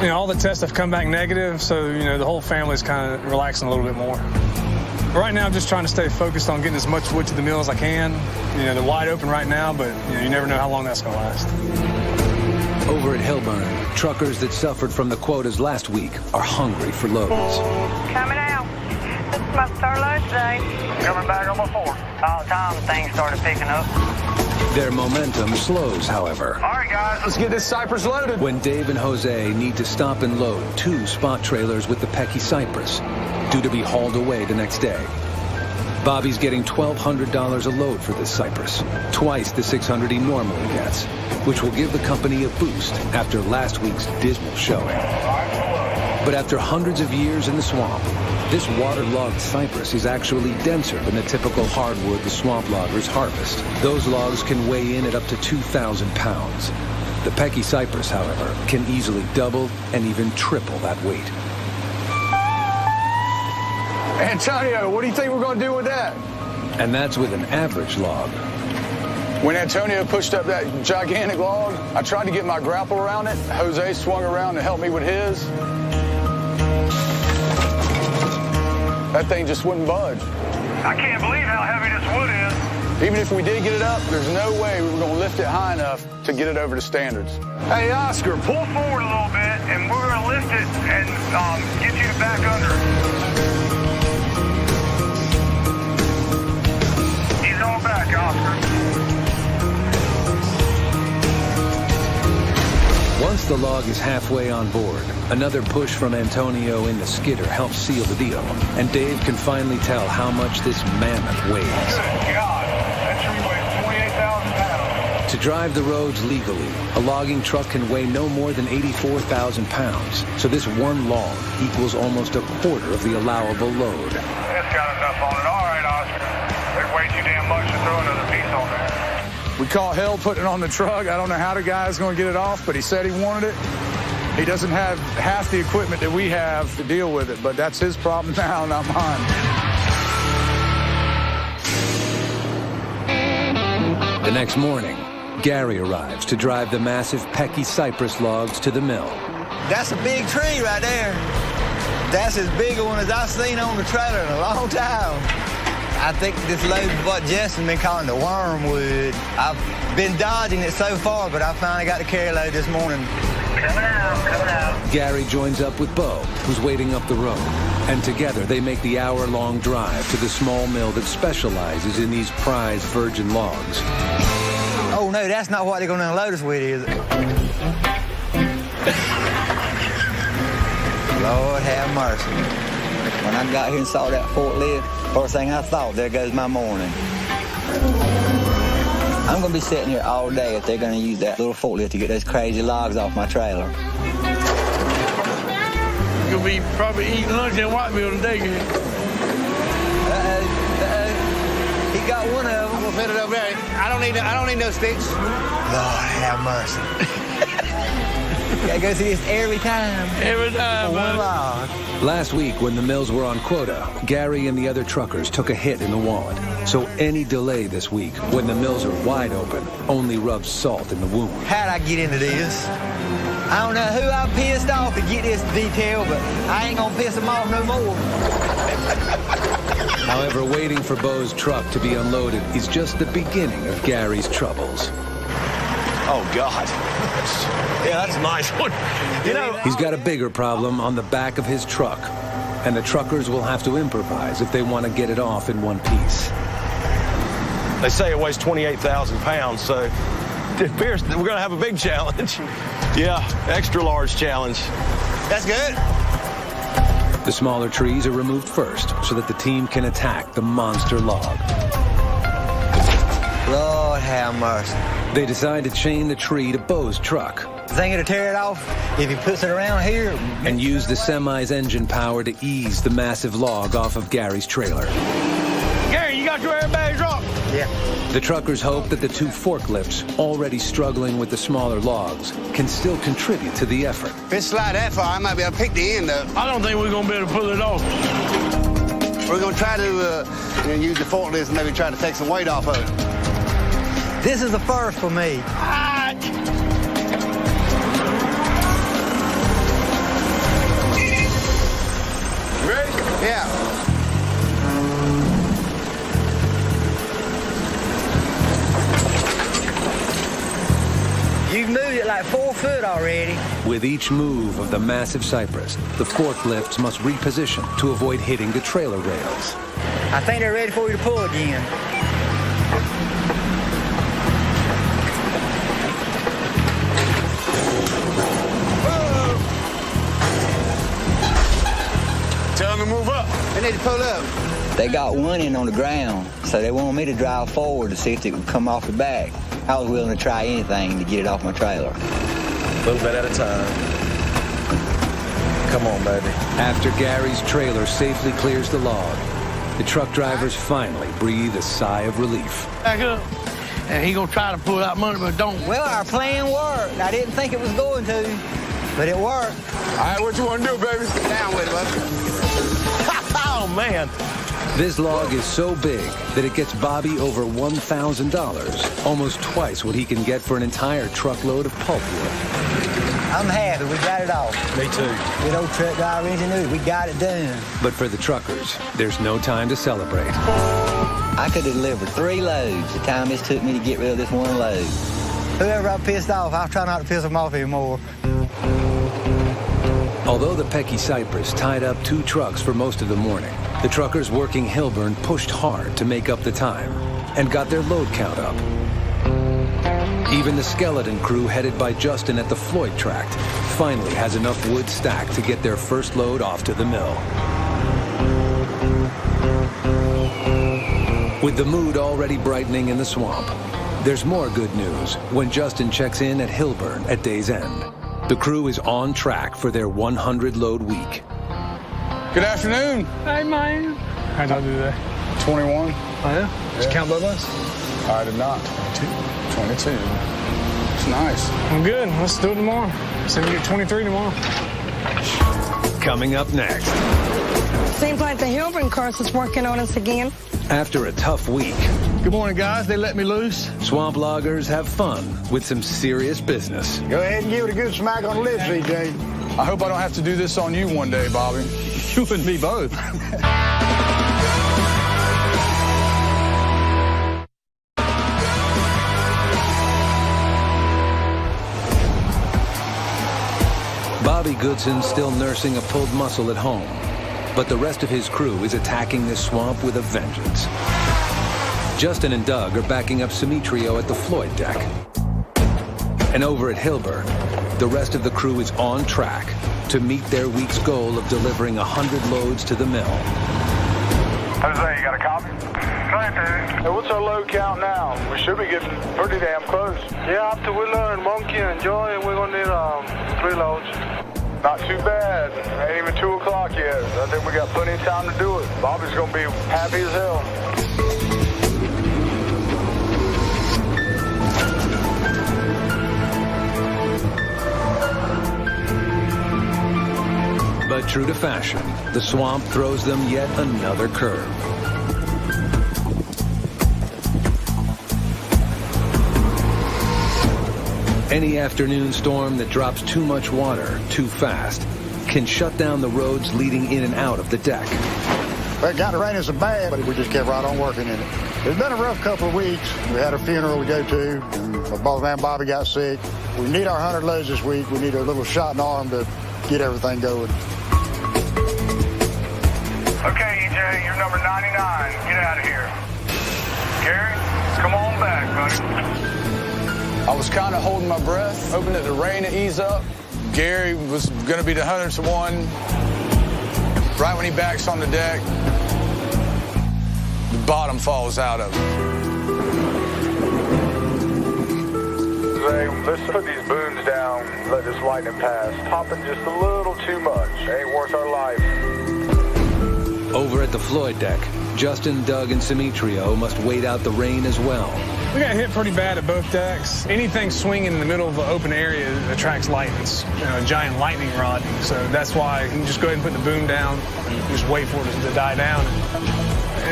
You know, all the tests have come back negative, so, you know, the whole family's kind of relaxing a little bit more. Right now, I'm just trying to stay focused on getting as much wood to the mill as I can. You know, they're wide open right now, but you never know how long that's going to last. Over at Hillburn, truckers that suffered from the quotas last week are hungry for loads. Coming out. This is my third load today. Coming back on my fourth. All the time things started picking up. Their momentum slows, however. All right, guys, let's get this cypress loaded. When Dave and Jose need to stop and load 2 spot trailers with the Pecky cypress, due to be hauled away the next day. Bobby's getting $1,200 a load for this cypress, twice the $600 he normally gets, which will give the company a boost after last week's dismal showing. But after hundreds of years in the swamp, this waterlogged cypress is actually denser than the typical hardwood the swamp loggers harvest. Those logs can weigh in at up to 2,000 pounds. The Pecky cypress, however, can easily double and even triple that weight. Antonio, what do you think we're going to do with that? And that's with an average log. When Antonio pushed up that gigantic log, I tried to get my grapple around it. Jose swung around to help me with his. That thing just wouldn't budge. I can't believe how heavy this wood is. Even if we did get it up, there's no way we were going to lift it high enough to get it over to standards. Hey, Oscar, Pull forward a little bit, and we're going to lift it and get you back under. He's on back, Oscar. Once the log is halfway on board, another push from Antonio in the skidder helps seal the deal, and Dave can finally tell how much this mammoth weighs. Good God, that tree weighs 28,000 pounds. To drive the roads legally, a logging truck can weigh no more than 84,000 pounds, so this one log equals almost a quarter of the allowable load. It's got enough on it. All right, Oscar. It weighs too damn much to throw another piece on there. we call hell putting it on the truck. I don't know how the guy's going to get it off, but he said he wanted it. He doesn't have half the equipment that we have to deal with it, but that's his problem now, not mine. The next morning, Gary arrives to drive the massive Pecky cypress logs to the mill. That's a big tree right there. That's as big a one as I've seen on the trailer in a long time. I think this load is what Justin's been calling the wormwood. I've been dodging it so far, but I finally got the carry load this morning. Coming out. Gary joins up with Bo, who's waiting up the road. And together, they make the hour-long drive to the small mill that specializes in these prized virgin logs. Oh, no, that's not what they're going to unload us with, is it? Lord have mercy. When I got here and saw that forklift, First thing I thought, there goes my morning. I'm gonna be sitting here all day if they're gonna use that little forklift to get those crazy logs off my trailer. You'll be probably eating lunch in Whiteville today, kid. He got one of them. I'm gonna fit it over there. I don't need no sticks. Lord have mercy. Gotta go through this every time. Every time, man. Last week, when the mills were on quota, Gary and the other truckers took a hit in the wallet. So any delay this week, when the mills are wide open, only rubs salt in the wound. How'd I get into this? I don't know who I pissed off to get this detail, but I ain't gonna piss them off no more. However, waiting for Bo's truck to be unloaded is just the beginning of Gary's troubles. Oh, God. Yeah, that's a nice one. You know, He's got a bigger problem on the back of his truck, and the truckers will have to improvise if they want to get it off in one piece. they say it weighs 28,000 pounds, so it appears that we're going to have a big challenge. Yeah, extra large challenge. That's good. The smaller trees are removed first so that the team can attack the monster log. Lord have mercy. They decide to chain the tree to Bo's truck. Think it'll tear it off if he puts it around here? And use the semi's engine power to ease the massive log off of Gary's trailer. Gary, you got your airbags off? Yeah. The truckers hope that the two forklifts, already struggling with the smaller logs, can still contribute to the effort. If it slide that far, I might be able to pick the end up. I don't think we're going to be able to pull it off. We're going to try to use the forklift and maybe try to take some weight off of it. This is the first for me. Ready? Yeah. You've moved it like 4 foot already. With each move of the massive cypress, the forklifts must reposition to avoid hitting the trailer rails. I think they're ready for you to pull again. Tell them to move up. They need to pull up. They got one in on the ground, so they wanted me to drive forward to see if it would come off the back. I was willing to try anything to get it off my trailer. A little bit at a time. Come on, baby. After Gary's trailer safely clears the log, the truck drivers finally breathe a sigh of relief. Back up. And he gonna try to pull out money, but don't. Well, our plan worked. I didn't think it was going to, but it worked. All right, what you want to do, baby? Sit down with it, buddy. Oh, man. This log is so big that it gets Bobby over $1,000, almost twice what he can get for an entire truckload of pulpwood. I'm happy we got it off. Me too. Good old truck driver ingenuity. We got it done. But for the truckers, there's no time to celebrate. I could have delivered 3 loads the time this took me to get rid of this one load. Whoever I pissed off, I'll try not to piss them off anymore. Although the Pecky Cypress tied up 2 trucks for most of the morning, the truckers working Hilburn pushed hard to make up the time and got their load count up. Even the skeleton crew headed by Justin at the Floyd tract finally has enough wood stacked to get their first load off to the mill. With the mood already brightening in the swamp, there's more good news when Justin checks in at Hilburn at day's end. The crew is on track for their 100-load week. Good afternoon. Hey, man. How'd y'all do that? 21. Oh, yeah? Did you count both of us? I did not. 22. It's nice. I'm good. Let's do it tomorrow. So we get 23 tomorrow. Coming up next. Seems like the Hilburn course is working on us again. After a tough week. Good morning, guys. They let me loose. Swamp loggers have fun with some serious business. Go ahead and give it a good smack on the lips, CJ. I hope I don't have to do this on you one day, Bobby. You and me both. Bobby Goodson's still nursing a pulled muscle at home, but the rest of his crew is attacking this swamp with a vengeance. Justin and Doug are backing up Simitrio at the Floyd deck. And over at Hilburn, the rest of the crew is on track to meet their week's goal of delivering 100 loads to the mill. Jose, you got a copy? Right there. Hey, what's our load count now? We should be getting pretty damn close. Yeah, after Wheeler and Monkey and Joy, we're going to need 3 loads. Not too bad. Ain't even 2 o'clock yet. I think we got plenty of time to do it. Bobby's going to be happy as hell. But true to fashion, the swamp throws them yet another curve. Any afternoon storm that drops too much water too fast can shut down the roads leading in and out of the deck. Well, it got to raining so bad, but we just kept right on working in it. It's been a rough couple of weeks. We had a funeral to go to, and my boss man Bobby got sick. We need our 100 loads this week. We need a little shot in the arm to get everything going. Okay, EJ, you're number 99. Get out of here. Gary, come on back, buddy. I was kind of holding my breath, hoping that the rain would ease up. Gary was going to be the 100th one. Right when he backs on the deck, the bottom falls out of it. Hey, let's put these booms down, let this lightning pass. Popping just a little too much. Ain't worth our life. Over at the Floyd deck, Justin, Doug, and Simitrio must wait out the rain as well. We got hit pretty bad at both decks. Anything swinging in the middle of an open area attracts lightnings, a giant lightning rod. So that's why you can just go ahead and put the boom down, just wait for it to die down.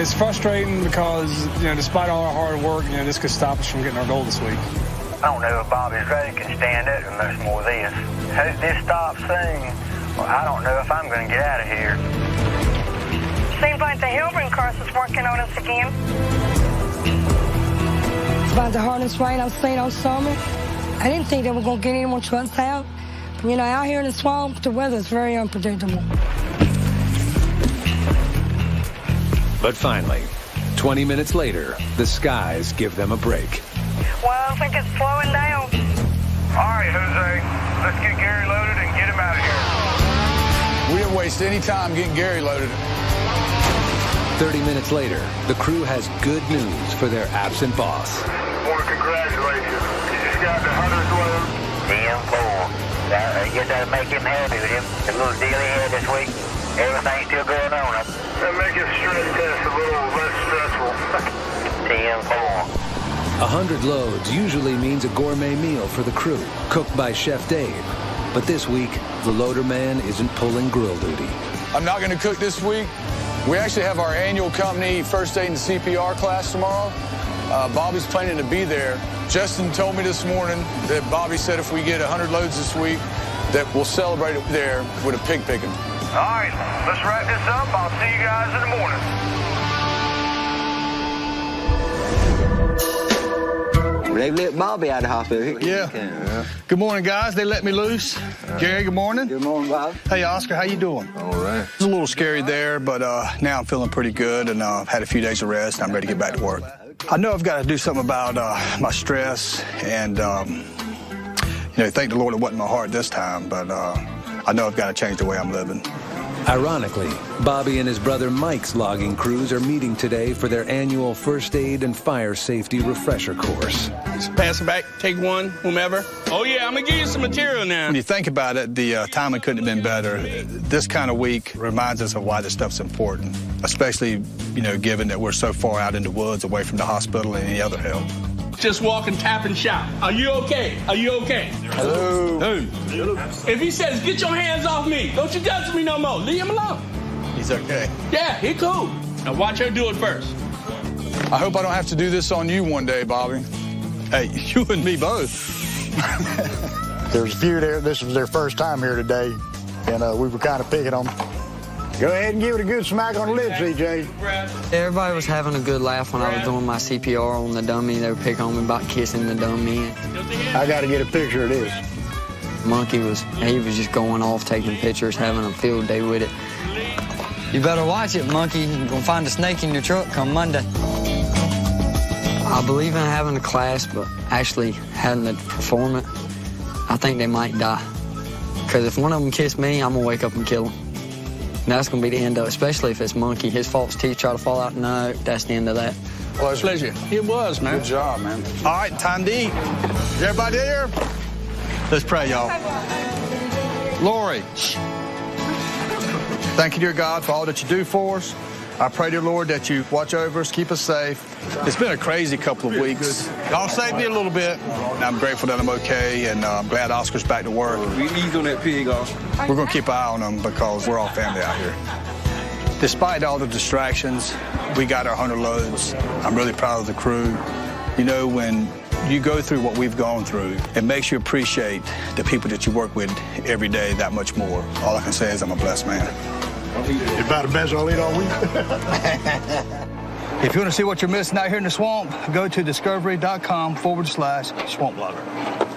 It's frustrating because, despite all our hard work, this could stop us from getting our goal this week. I don't know if Bobby's ready can stand it or much more of this. Hope this stops soon. Well, I don't know if I'm going to get out of here. Seems like the Hilburn course is working on us again. It's about the hardest rain I've seen all summer. I didn't think they were going to get any more trucks out. But, out here in the swamp, the weather's very unpredictable. But finally, 20 minutes later, the skies give them a break. Well, I think it's slowing down. All right, Jose, let's get Gary loaded and get him out of here. We didn't waste any time getting Gary loaded. 30 minutes later, the crew has good news for their absent boss. I want to congratulate you. You just got the 100th load. Damn cool. I guess that'll make him happy with him. The little deal he had this week, everything's still going on. That'll make his stress test a little less stressful. Damn cool. 100 loads usually means a gourmet meal for the crew, cooked by Chef Dave. But this week, the loader man isn't pulling grill duty. I'm not going to cook this week. We actually have our annual company first aid and CPR class tomorrow. Bobby's planning to be there. Justin told me this morning that Bobby said if we get 100 loads this week, that we'll celebrate it there with a pig picking. All right, let's wrap this up. I'll see you guys in the morning. They let Bobby out of the hospital. Yeah. Good morning, guys. They let me loose. Gary, good morning. Good morning, Bob. Hey, Oscar, how you doing? All right. It was a little scary there, but now I'm feeling pretty good, and I've had a few days of rest, and I'm ready to get back to work. I know I've got to do something about my stress, and, thank the Lord it wasn't my heart this time, but I know I've got to change the way I'm living. Ironically, Bobby and his brother Mike's logging crews are meeting today for their annual first aid and fire safety refresher course. Just pass it back, take one, whomever. Oh, yeah, I'm going to give you some material now. When you think about it, the timing couldn't have been better. This kind of week reminds us of why this stuff's important, especially, given that we're so far out in the woods away from the hospital and any other help. Just walk and tap and shout. Are you okay? Are you okay? Hello. If he says, get your hands off me, don't you touch me no more. Leave him alone. He's okay. Yeah, he cool. Now watch her do it first. I hope I don't have to do this on you one day, Bobby. Hey, you and me both. There's a few there. This was their first time here today, and we were kind of picking on them. Go ahead and give it a good smack on the lips, EJ. Everybody was having a good laugh when I was doing my CPR on the dummy. They would pick on me about kissing the dummy. I got to get a picture of this. Monkey was just going off, taking pictures, having a field day with it. You better watch it, Monkey. You're going to find a snake in your truck come Monday. I believe in having a class, but actually having to perform it, I think they might die. Because if one of them kissed me, I'm going to wake up and kill them. And that's going to be the end of it, especially if it's Monkey. His false teeth try to fall out tonight. That's the end of that. Pleasure. It was, man. Good job, man. All right, time to eat. Is everybody here? Let's pray, y'all. Lori, thank you, dear God, for all that you do for us. I pray, dear Lord, that you watch over us, keep us safe. It's been a crazy couple of weeks. Y'all saved me a little bit. And I'm grateful that I'm okay, and I'm glad Oscar's back to work. We ease on that pig, Oscar. We're going to keep an eye on them because we're all family out here. Despite all the distractions, we got our 100 loads. I'm really proud of the crew. You know, when you go through what we've gone through, it makes you appreciate the people that you work with every day that much more. All I can say is I'm a blessed man. It's about the best I'll eat all week. If you want to see what you're missing out here in the swamp, go to discovery.com/swamp blogger.